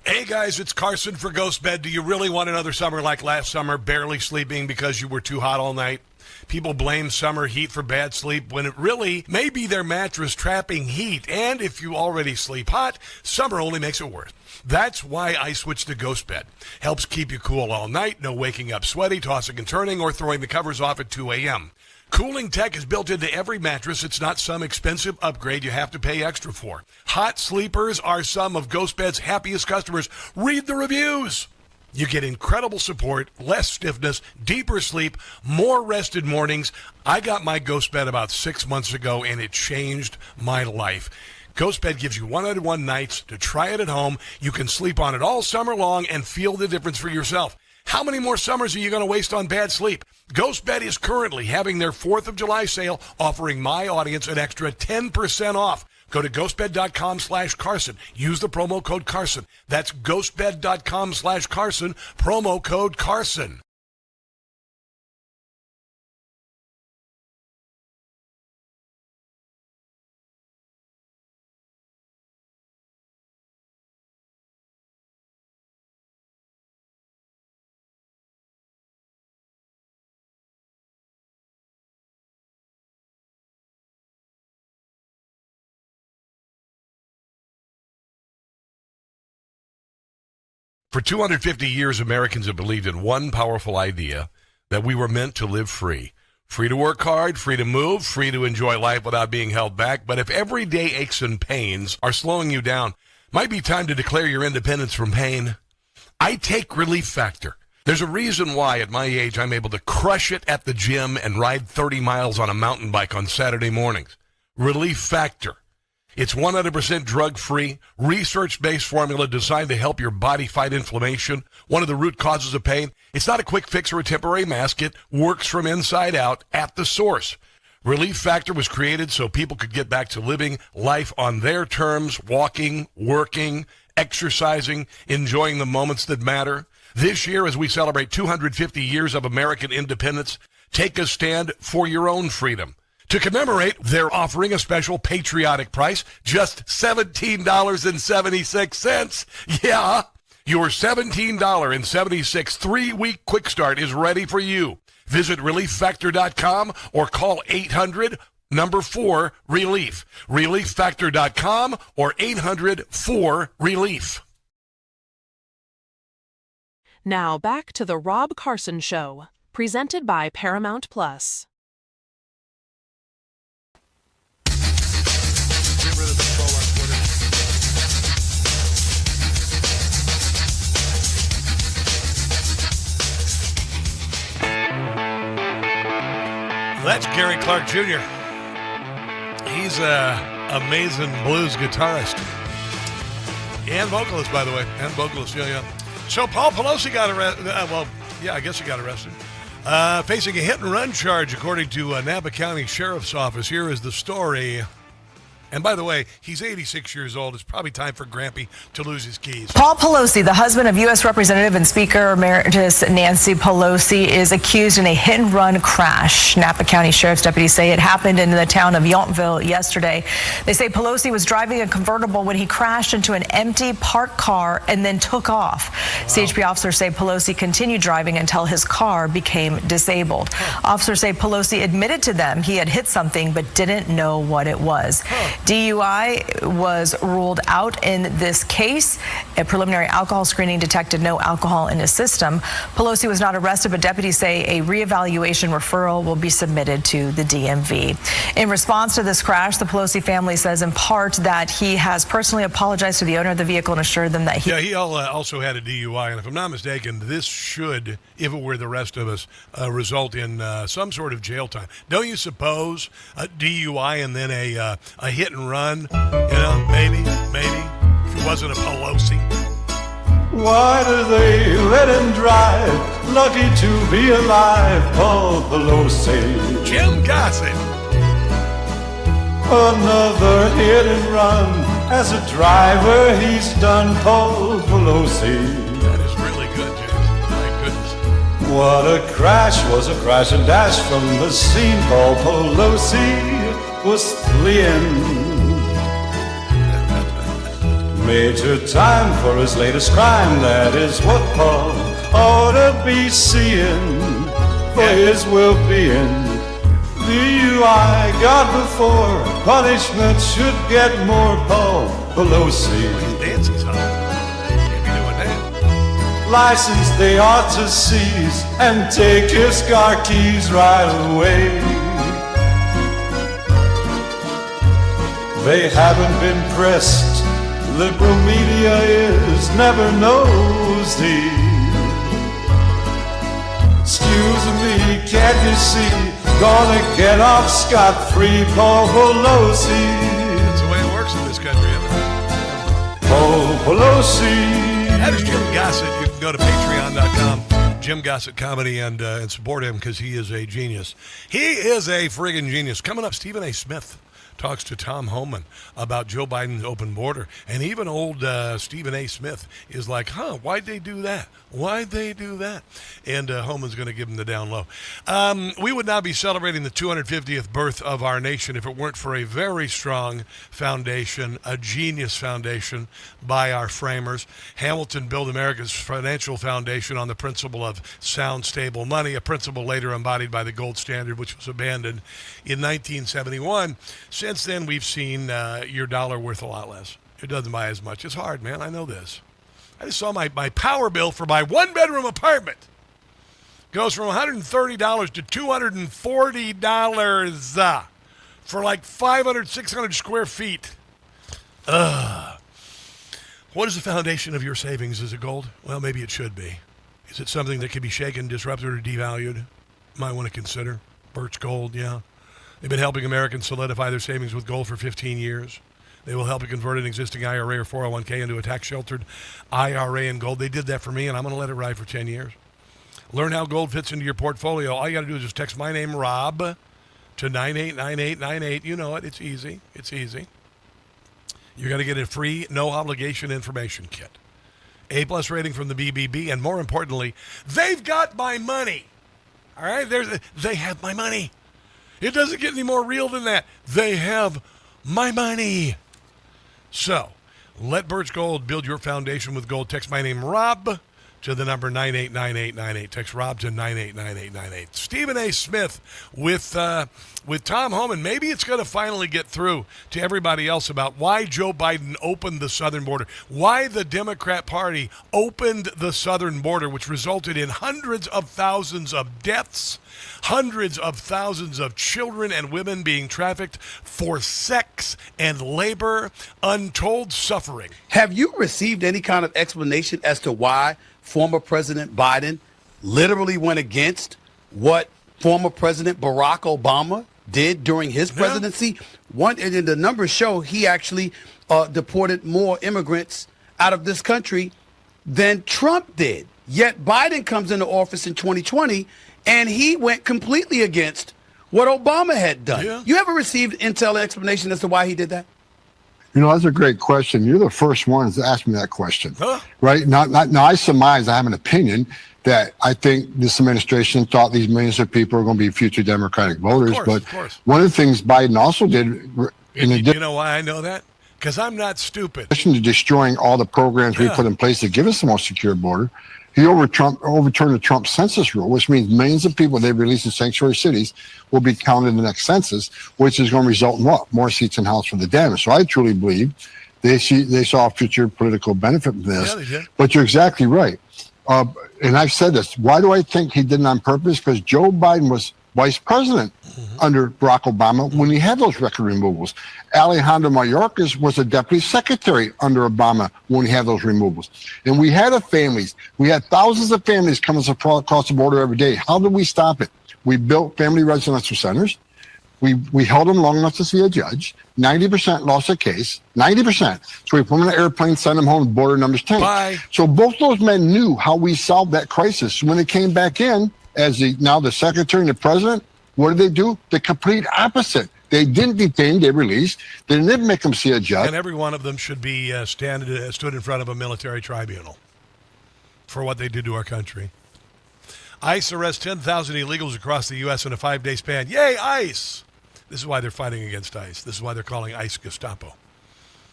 Hey guys, it's Carson for Ghost Bed. Do you really want another summer like last summer, barely sleeping because you were too hot all night? People blame summer heat for bad sleep when it really may be their mattress trapping heat. And if you already sleep hot, summer only makes it worse. That's why I switched to Ghost Bed. Helps keep you cool all night, no waking up sweaty, tossing and turning, or throwing the covers off at 2 a.m. Cooling tech is built into every mattress. It's not some expensive upgrade you have to pay extra for. Hot sleepers are some of Ghost Bed's happiest customers. Read the reviews. You get incredible support, less stiffness, deeper sleep, more rested mornings. I got my Ghost Bed about 6 months ago, and it changed my life. Ghost Bed gives you 101 nights to try it at home. You can sleep on it all summer long and feel the difference for yourself. How many more summers are you going to waste on bad sleep? Ghost Bed is currently having their 4th of July sale, offering my audience an extra 10% off. Go to ghostbed.com/Carson. Use the promo code Carson. That's ghostbed.com/Carson, promo code Carson. For 250 years, Americans have believed in one powerful idea, that we were meant to live free. Free to work hard, free to move, free to enjoy life without being held back. But if everyday aches and pains are slowing you down, might be time to declare your independence from pain. I take Relief Factor. There's a reason why at my age I'm able to crush it at the gym and ride 30 miles on a mountain bike on Saturday mornings. Relief Factor. It's 100% drug-free, research-based formula designed to help your body fight inflammation, one of the root causes of pain. It's not a quick fix or a temporary mask. It works from inside out at the source. Relief Factor was created so people could get back to living life on their terms, walking, working, exercising, enjoying the moments that matter. This year, as we celebrate 250 years of American independence, take a stand for your own freedom. To commemorate, they're offering a special patriotic price, just $17.76. Yeah, your $17.76 3-week quick start is ready for you. Visit ReliefFactor.com or call 800-4-RELIEF. ReliefFactor.com or 800-4-RELIEF. Now back to the Rob Carson Show, presented by Paramount Plus. That's Gary Clark Jr. He's an amazing blues guitarist. And vocalist, by the way. And vocalist, yeah. So Paul Pelosi got arrested. I guess he got arrested. Facing a hit-and-run charge, according to Napa County Sheriff's Office. Here is the story. And by the way, he's 86 years old. It's probably time for Grampy to lose his keys. Paul Pelosi, the husband of U.S. Representative and Speaker Emeritus Nancy Pelosi, is accused in a hit-and-run crash. Napa County Sheriff's deputies say it happened in the town of Yountville yesterday. They say Pelosi was driving a convertible when he crashed into an empty parked car and then took off. Wow. CHP officers say Pelosi continued driving until his car became disabled. Officers say Pelosi admitted to them he had hit something but didn't know what it was. DUI was ruled out in this case. A preliminary alcohol screening detected no alcohol in his system. Pelosi was not arrested, but deputies say a reevaluation referral will be submitted to the DMV. In response to this crash, the Pelosi family says in part that he has personally apologized to the owner of the vehicle and assured them that he also had a DUI. And if I'm not mistaken, this should, if it were the rest of us, result in some sort of jail time. Don't you suppose a DUI and then a hit and run, maybe, if it wasn't a Pelosi. Why do they let him drive? Lucky to be alive, Paul Pelosi. Jim Gossett. Another hit and run. As a driver, he's done Paul Pelosi. That is really good, James. My goodness. What a crash, was a crash and dash from the scene. Paul Pelosi was fleeing. Major time for his latest crime. That is what Paul ought to be seeing for his well-being. DUI, God before, punishment should get more. Paul Pelosi. Dancing's hot. Can't be doing that. License they ought to seize and take his car keys right away. They haven't been pressed. Liberal media is never nosy. Excuse me, can't you see? Gonna get off scot-free, Paul Pelosi. That's the way it works in this country, isn't it? Paul Pelosi. That is Jim Gossett. You can go to patreon.com, Jim Gossett Comedy, and support him because he is a genius. He is a friggin' genius. Coming up, Stephen A. Smith talks to Tom Homan about Joe Biden's open border. And even old Stephen A. Smith is like, why'd they do that? Why'd they do that? And Homan's going to give him the down low. We would not be celebrating the 250th birth of our nation if it weren't for a very strong foundation, a genius foundation by our framers. Hamilton built America's financial foundation on the principle of sound, stable money, a principle later embodied by the gold standard, which was abandoned in 1971. Since then, we've seen your dollar worth a lot less. It doesn't buy as much. It's hard, man. I know this. I just saw my power bill for my one-bedroom apartment. Goes from $130 to $240 for like 500, 600 square feet. What is the foundation of your savings? Is it gold? Well, maybe it should be. Is it something that can be shaken, disrupted, or devalued? Might want to consider. Birch Gold, yeah. They've been helping Americans solidify their savings with gold for 15 years. They will help you convert an existing IRA or 401k into a tax-sheltered IRA in gold. They did that for me, and I'm going to let it ride for 10 years. Learn how gold fits into your portfolio. All you got to do is just text my name, Rob, to 989898. You know it. It's easy. It's easy. You're going to get a free, no-obligation information kit. A-plus rating from the BBB, and more importantly, they've got my money. All right? They have my money. It doesn't get any more real than that. They have my money. So, let Birch Gold build your foundation with gold. Text my name, Rob, to the number 989898. Text Rob to 989898. Stephen A. Smith with Tom Homan. Maybe it's going to finally get through to everybody else about why Joe Biden opened the southern border, why the Democrat Party opened the southern border, which resulted in hundreds of thousands of deaths, hundreds of thousands of children and women being trafficked for sex and labor, untold suffering. Have you received any kind of explanation as to why former President Biden literally went against what former President Barack Obama did during his presidency? And the numbers show he actually deported more immigrants out of this country than Trump did. Yet Biden comes into office in 2020 and he went completely against what Obama had done. Yeah. You ever received intel explanation as to why he did that? You know, that's a great question. You're the first ones to ask me that question, right? Now, I surmise, I have an opinion that I think this administration thought these millions of people are going to be future Democratic voters. But one of the things Biden also did, you know why I know that? Because I'm not stupid. In addition to destroying all the programs we put in place to give us a more secure border, he overturned the Trump census rule, which means millions of people they released in sanctuary cities will be counted in the next census, which is going to result in what? More seats in the House for the damage. So I truly believe they saw a future political benefit from this. Yeah, they did. But you're exactly right. And I've said this. Why do I think he did it on purpose? Because Joe Biden was vice president under Barack Obama when he had those record removals. Alejandro Mayorkas was a deputy secretary under Obama when he had those removals. And we had we had thousands of families coming across the border every day. How did we stop it? We built family residential centers. We held them long enough to see a judge. 90% lost a case. 90%. So we put them in an airplane, send them home, border numbers 10. Bye. So both those men knew how we solved that crisis. When it came back in, as now the secretary and the president, what did they do? The complete opposite. They didn't detain, they released. They didn't make them see a judge. And every one of them should be stood in front of a military tribunal for what they did to our country. ICE arrests 10,000 illegals across the U.S. in a 5-day span. Yay, ICE! This is why they're fighting against ICE. This is why they're calling ICE Gestapo.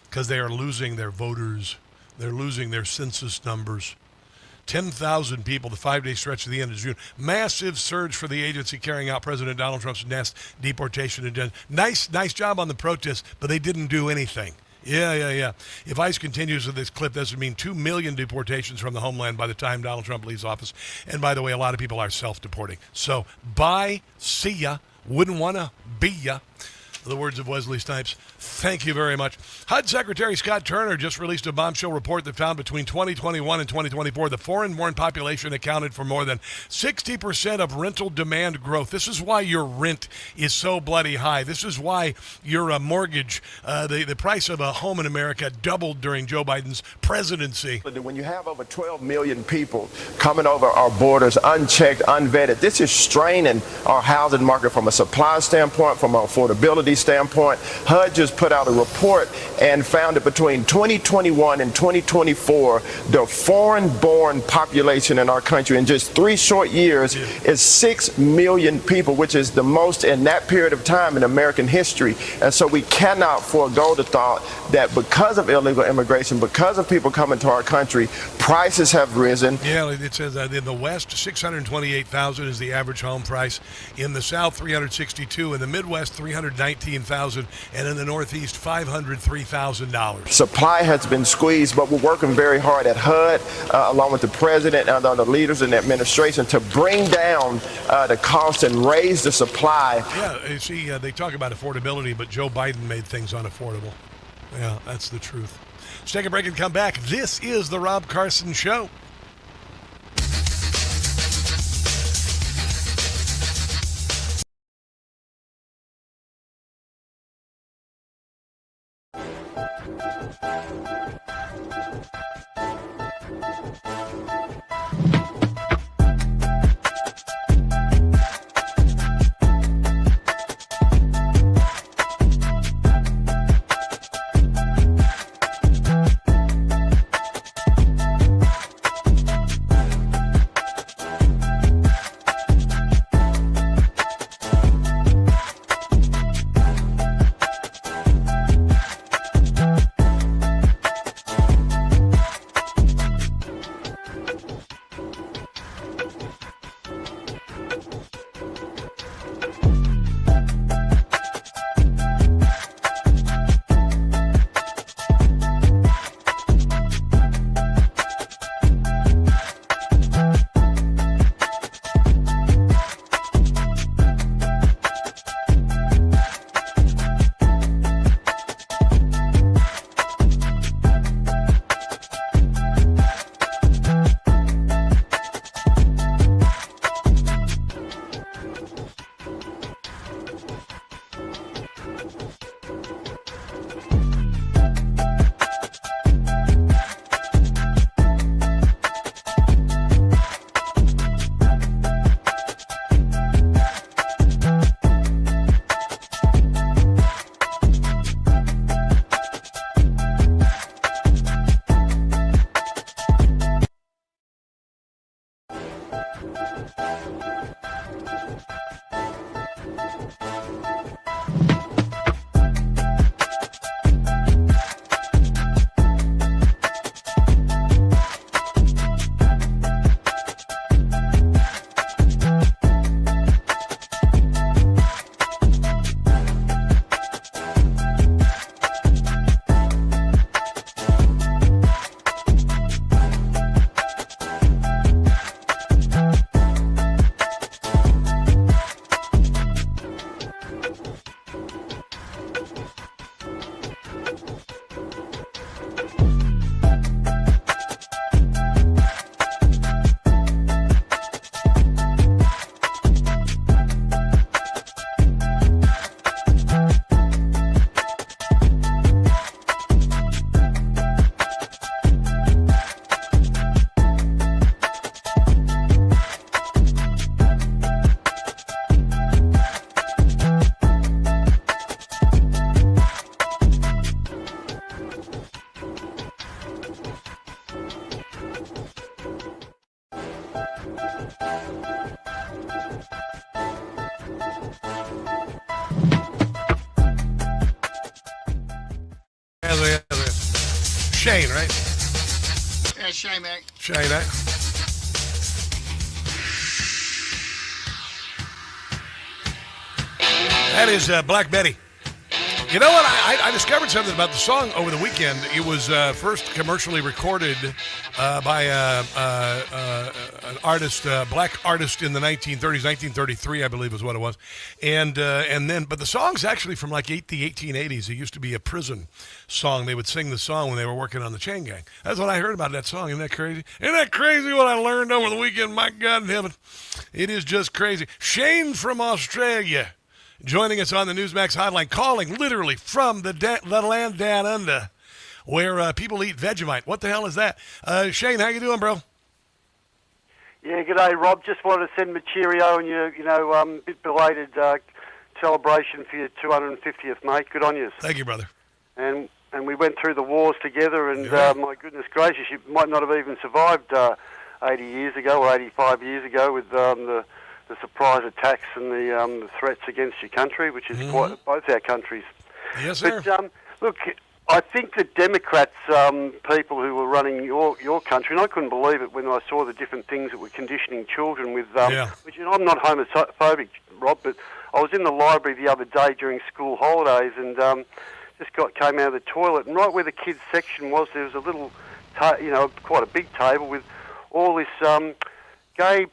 Because they are losing their voters. They're losing their census numbers. 10,000 people, the 5-day stretch to the end of June. Massive surge for the agency carrying out President Donald Trump's mass deportation agenda. Nice job on the protests, but they didn't do anything. Yeah. If ICE continues with this clip, this would mean 2 million deportations from the homeland by the time Donald Trump leaves office. And by the way, a lot of people are self-deporting. So, bye, see ya, wouldn't want to be ya. The words of Wesley Snipes. Thank you very much. HUD Secretary Scott Turner just released a bombshell report that found between 2021 and 2024, the foreign-born population accounted for more than 60% of rental demand growth. This is why your rent is so bloody high. This is why your mortgage, the price of a home in America doubled during Joe Biden's presidency. When you have over 12 million people coming over our borders unchecked, unvetted, this is straining our housing market from a supply standpoint, from an affordability standpoint. HUD just put out a report and found that between 2021 and 2024, the foreign-born population in our country in just 3 short years is 6 million people, which is the most in that period of time in American history. And so we cannot forego the thought that because of illegal immigration, because of people coming to our country, prices have risen. Yeah, it says that in the West, $628,000 is the average home price. In the South, $362,000. In the Midwest, $319,000. And in the Northeast, $503,000. Supply has been squeezed, but we're working very hard at HUD, along with the president and other leaders in the administration, to bring down the cost and raise the supply. Yeah, you see, they talk about affordability, but Joe Biden made things unaffordable. Yeah, that's the truth. Let's take a break and come back. This is The Rob Carson Show. Shane, right? Yeah, Shane, mate. Shane, right? That is Black Betty. You know what? I discovered something about the song over the weekend. It was first commercially recorded by an artist, black artist in the 1930s, 1933, I believe, is what it was. And then, but the song's actually from like the 1880s. It used to be a prison song. They would sing the song when they were working on the Chain Gang. That's what I heard about that song. Isn't that crazy? Isn't that crazy what I learned over the weekend? My God in heaven. It is just crazy. Shane from Australia, joining us on the Newsmax hotline, calling literally from the land down under, where people eat Vegemite. What the hell is that? Shane, how you doing, bro? Yeah, g'day, Rob. Just wanted to send my cheerio and your, bit belated celebration for your 250th, mate. Good on you. Thank you, brother. And we went through the wars together, and my goodness gracious, you might not have even survived 80 years ago or 85 years ago with the surprise attacks and the threats against your country, which is quite both our countries. Yes, sir. But look, I think the Democrats, people who were running your country, and I couldn't believe it when I saw the different things that were conditioning children with, which, you know, I'm not homophobic, Rob, but I was in the library the other day during school holidays and came out of the toilet, and right where the kids section was, there was a little, quite a big table with all this gay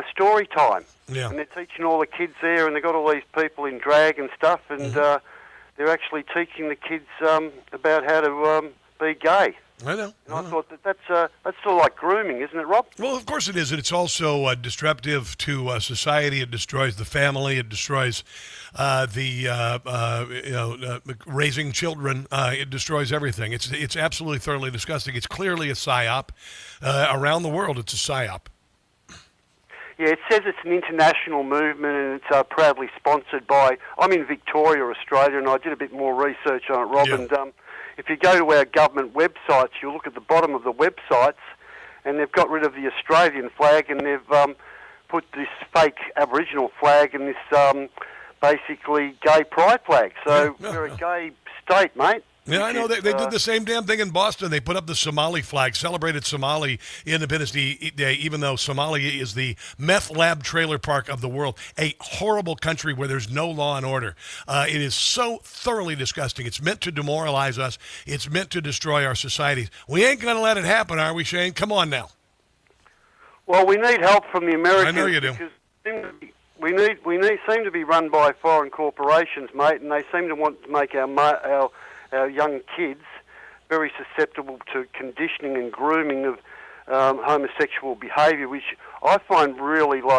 story time. Yeah. And they're teaching all the kids there, and they've got all these people in drag and stuff, and they're actually teaching the kids about how to be gay. I know. And I thought that's sort of like grooming, isn't it, Rob? Well, of course it is, and it's also destructive to society. It destroys the family. It destroys raising children. It destroys everything. It's absolutely thoroughly disgusting. It's clearly a psyop. Around the world, it's a psyop. Yeah, it says it's an international movement and it's proudly sponsored by... I'm in Victoria, Australia, and I did a bit more research on it, Rob, and if you go to our government websites, you'll look at the bottom of the websites, and they've got rid of the Australian flag, and they've put this fake Aboriginal flag and this basically gay pride flag. So we're a gay state, mate. Yeah, I know. They did the same damn thing in Boston. They put up the Somali flag, celebrated Somali Independence Day, even though Somalia is the meth lab trailer park of the world, a horrible country where there's no law and order. It is so thoroughly disgusting. It's meant to demoralize us. It's meant to destroy our societies. We ain't going to let it happen, are we, Shane? Come on now. Well, we need help from the Americans. I know you do. Because we seem to be run by foreign corporations, mate, and they seem to want to make our young kids very susceptible to conditioning and grooming of homosexual behaviour, which I find really for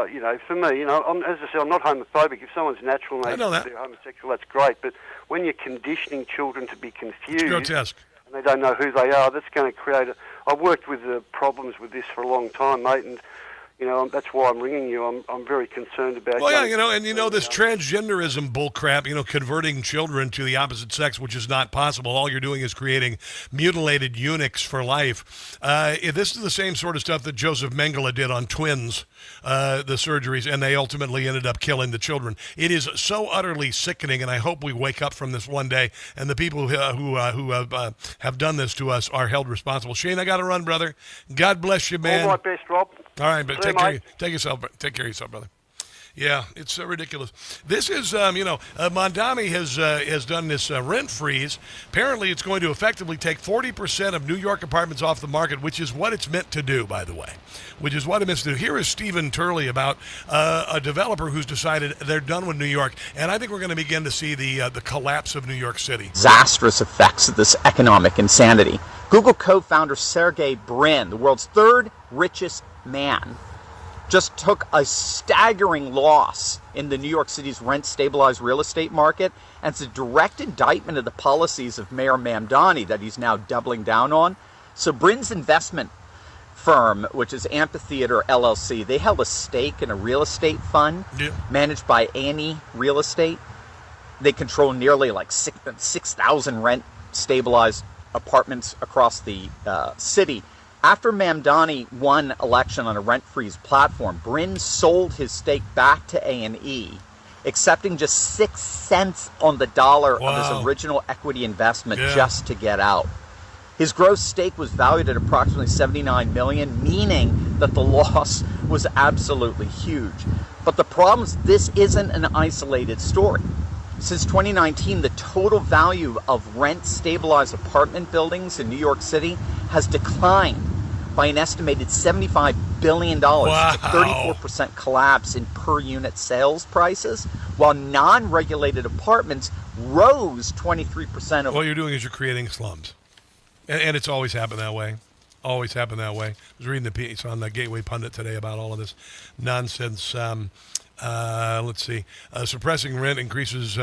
me, as I say, I'm not homophobic. If someone's natural and they're homosexual, that's great. But when you're conditioning children to be confused, it's grotesque, and they don't know who they are, that's going to create I've worked with problems with this for a long time, mate, and that's why I'm ringing you. I'm very concerned about. Well, yeah, this transgenderism bullcrap. Converting children to the opposite sex, which is not possible. All you're doing is creating mutilated eunuchs for life. This is the same sort of stuff that Joseph Mengele did on twins, the surgeries, and they ultimately ended up killing the children. It is so utterly sickening, and I hope we wake up from this one day, and the people who have done this to us are held responsible. Shane, I got to run, brother. God bless you, man. All my best, Rob. All right, but take care of yourself, brother. Yeah, it's so ridiculous. This is, Mondami has done this rent freeze. Apparently, it's going to effectively take 40% of New York apartments off the market, which is what it's meant to do, by the way. Which is what it meant to do. Here is Stephen Turley about a developer who's decided they're done with New York, and I think we're going to begin to see the collapse of New York City. Disastrous effects of this economic insanity. Google co-founder Sergey Brin, the world's third richest man, just took a staggering loss in the New York City's rent-stabilized real estate market, and it's a direct indictment of the policies of Mayor Mamdani that he's now doubling down on. So Brin's investment firm, which is Amphitheater LLC, they held a stake in a real estate fund managed by Annie Real Estate. They control nearly 6,000 rent-stabilized apartments across the city. After Mamdani won election on a rent-freeze platform, Brin sold his stake back to A&E, accepting just 6 cents on the dollar of his original equity investment just to get out. His gross stake was valued at approximately $79 million, meaning that the loss was absolutely huge. But the problem is this isn't an isolated story. Since 2019, the total value of rent-stabilized apartment buildings in New York City has declined by an estimated $75 billion, Wow. a 34% collapse in per-unit sales prices, while non-regulated apartments rose 23%. What you're doing is you're creating slums. And it's always happened that way. Always happened that way. I was reading the piece on the Gateway Pundit today about all of this nonsense. Let's see. Suppressing rent reduces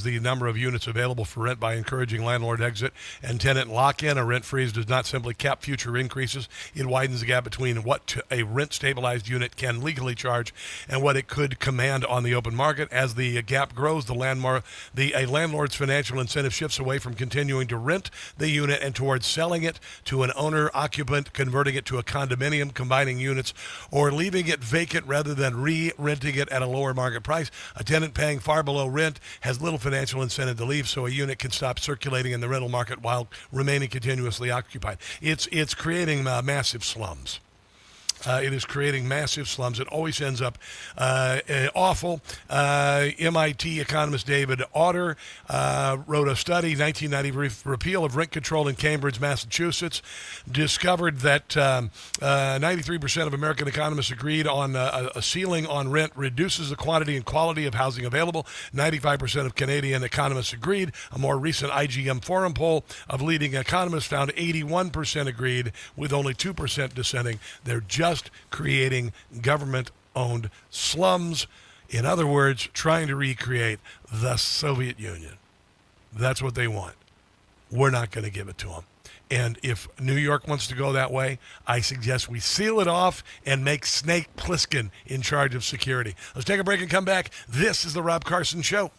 the number of units available for rent by encouraging landlord exit and tenant lock-in. A rent freeze does not simply cap future increases. It widens the gap between what a rent-stabilized unit can legally charge and what it could command on the open market. As the gap grows, a landlord's financial incentive shifts away from continuing to rent the unit and towards selling it to an owner-occupant, converting it to a condominium, combining units, or leaving it vacant rather than renting it at a lower market price. A tenant paying far below rent has little financial incentive to leave, so a unit can stop circulating in the rental market while remaining continuously occupied. It's creating massive slums. It is creating massive slums. It always ends up awful. MIT economist David Autor wrote a study, 1990 repeal of rent control in Cambridge, Massachusetts, discovered that 93% of American economists agreed on a ceiling on rent reduces the quantity and quality of housing available. 95% of Canadian economists agreed. A more recent IGM Forum poll of leading economists found 81% agreed, with only 2% dissenting. They're just creating government-owned slums. In other words, trying to recreate the Soviet Union. That's what they want. We're not going to give it to them. And if New York wants to go that way, I suggest we seal it off and make Snake Plissken in charge of security. Let's take a break and come back. This is the Rob Carson Show.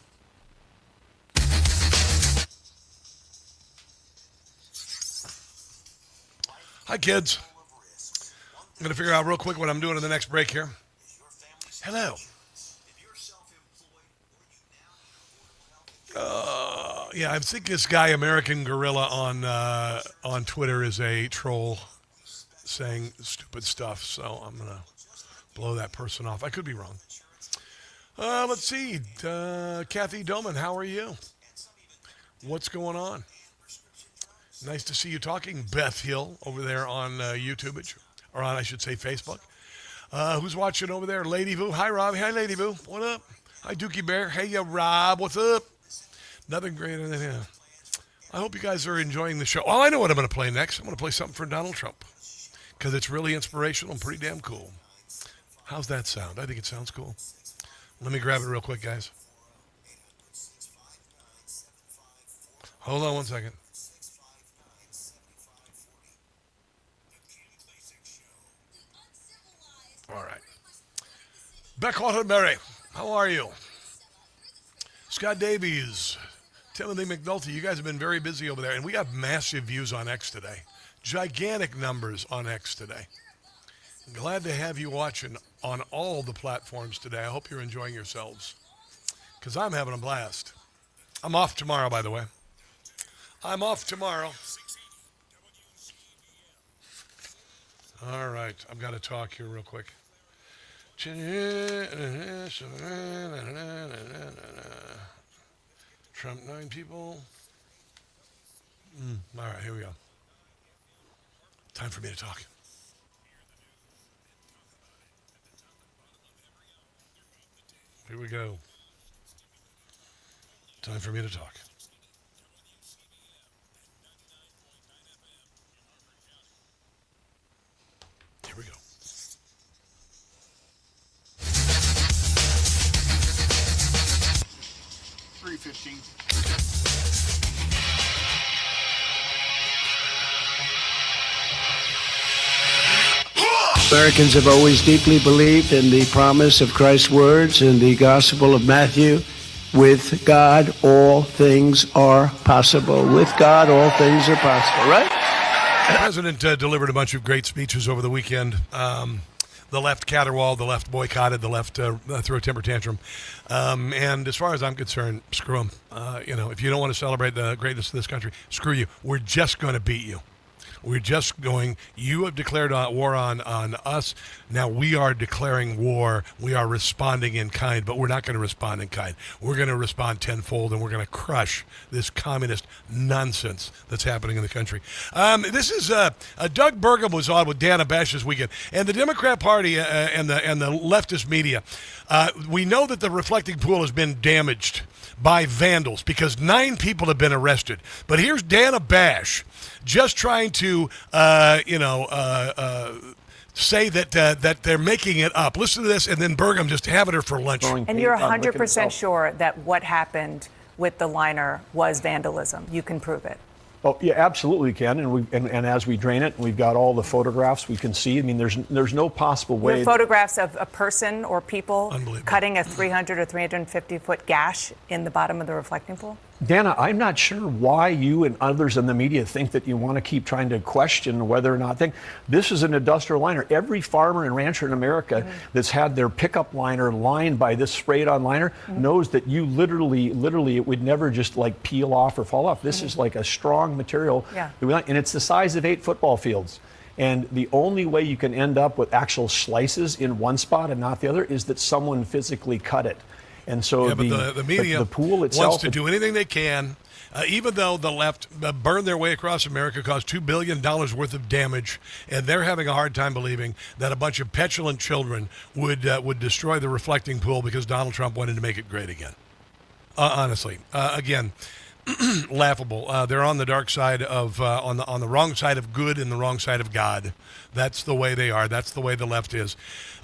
Hi, kids. I'm going to figure out real quick what I'm doing in the next break here. Hello. Yeah, I think this guy, American Gorilla, on Twitter is a troll saying stupid stuff, so I'm going to blow that person off. I could be wrong. Let's see. Kathy Doman, how are you? What's going on? Nice to see you talking. Beth Hill over there on YouTube, or on, I should say, Facebook. Who's watching over there? Lady Boo. Hi, Rob. Hi, Lady Boo. What up? Hi, Dookie Bear. Hey, Rob. What's up? Nothing greater than him. I hope you guys are enjoying the show. Oh, I know what I'm going to play next. I'm going to play something for Donald Trump because it's really inspirational and pretty damn cool. How's that sound? I think it sounds cool. Let me grab it real quick, guys. Hold on one second. All right. Beck Hottenberry, how are you? Scott Davies, Timothy McNulty, you guys have been very busy over there, and we have massive views on X today. Gigantic numbers on X today. Glad to have you watching on all the platforms today. I hope you're enjoying yourselves, because I'm having a blast. I'm off tomorrow, by the way. I'm off tomorrow. All right, I've got to talk here real quick. Trump 9 people. All right, here we go. Time for me to talk. Here we go. Time for me to talk. Here we go. .315. Americans have always deeply believed in the promise of Christ's words in the Gospel of Matthew. With God, all things are possible. With God, all things are possible, right? The president delivered a bunch of great speeches over the weekend. the left caterwauled, the left boycotted, the left threw a temper tantrum. And as far as I'm concerned, screw them. If you don't want to celebrate the greatness of this country, screw you. We're just going to beat you. You have declared war on us. Now we are declaring war. We are responding in kind, but we're not going to respond in kind. We're going to respond tenfold, and we're going to crush this communist nonsense that's happening in the country. This is Doug Burgum was on with Dana Bash this weekend, and the Democrat Party and the leftist media. We know that the reflecting pool has been damaged by vandals because 9 people have been arrested. But here's Dana Bash just trying to, say that they're making it up. Listen to this, and then Burgum just having her for lunch. And you're 100% sure that what happened with the liner was vandalism. You can prove it. Oh yeah, absolutely can, and as we drain it, we've got all the photographs we can see. I mean, there's no possible way. With photographs of a person or people cutting a 300 or 350 foot gash in the bottom of the reflecting pool. Dana, I'm not sure why you and others in the media think that you want to keep trying to question whether or not this is an industrial liner. Every farmer and rancher in America that's had their pickup liner lined by this sprayed-on liner knows that you literally, it would never just like peel off or fall off. This is like a strong material, and it's the size of 8 football fields. And the only way you can end up with actual slices in one spot and not the other is that someone physically cut it. And so the media the pool itself wants to do anything they can, even though the left burned their way across America, caused $2 billion worth of damage, and they're having a hard time believing that a bunch of petulant children would destroy the reflecting pool because Donald Trump wanted to make it great again. Honestly, again, laughable. They're on the dark side of on the wrong side of good and the wrong side of God. That's the way they are. That's the way the left is.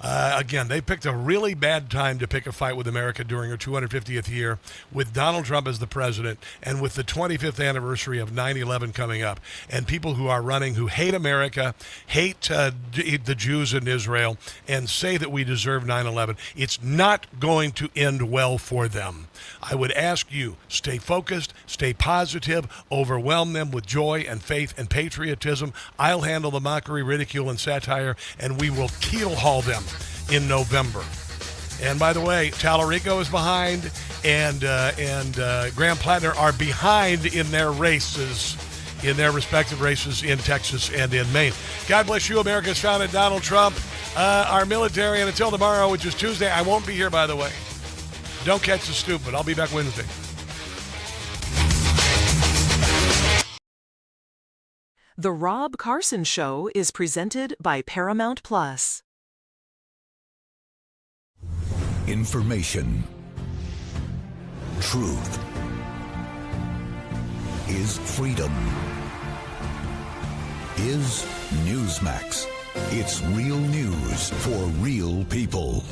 Again, they picked a really bad time to pick a fight with America during her 250th year with Donald Trump as the president and with the 25th anniversary of 9/11 coming up, and people who are running who hate America, hate the Jews in Israel, and say that we deserve 9/11. It's not going to end well for them. I would ask you, stay focused, stay positive, overwhelm them with joy and faith and patriotism. I'll handle the mockery, ridicule, and satire, and we will keel haul them in November. And by the way, Tallarico is behind, and Graham Plattner are behind in their races, in their respective races in Texas and in Maine. God bless you, America's founded Donald Trump, our military, and until tomorrow, which is Tuesday, I won't be here, by the way. Don't catch the stupid. I'll be back Wednesday. The Rob Carson Show is presented by Paramount Plus. Information. Truth is freedom. Is Newsmax. It's real news for real people.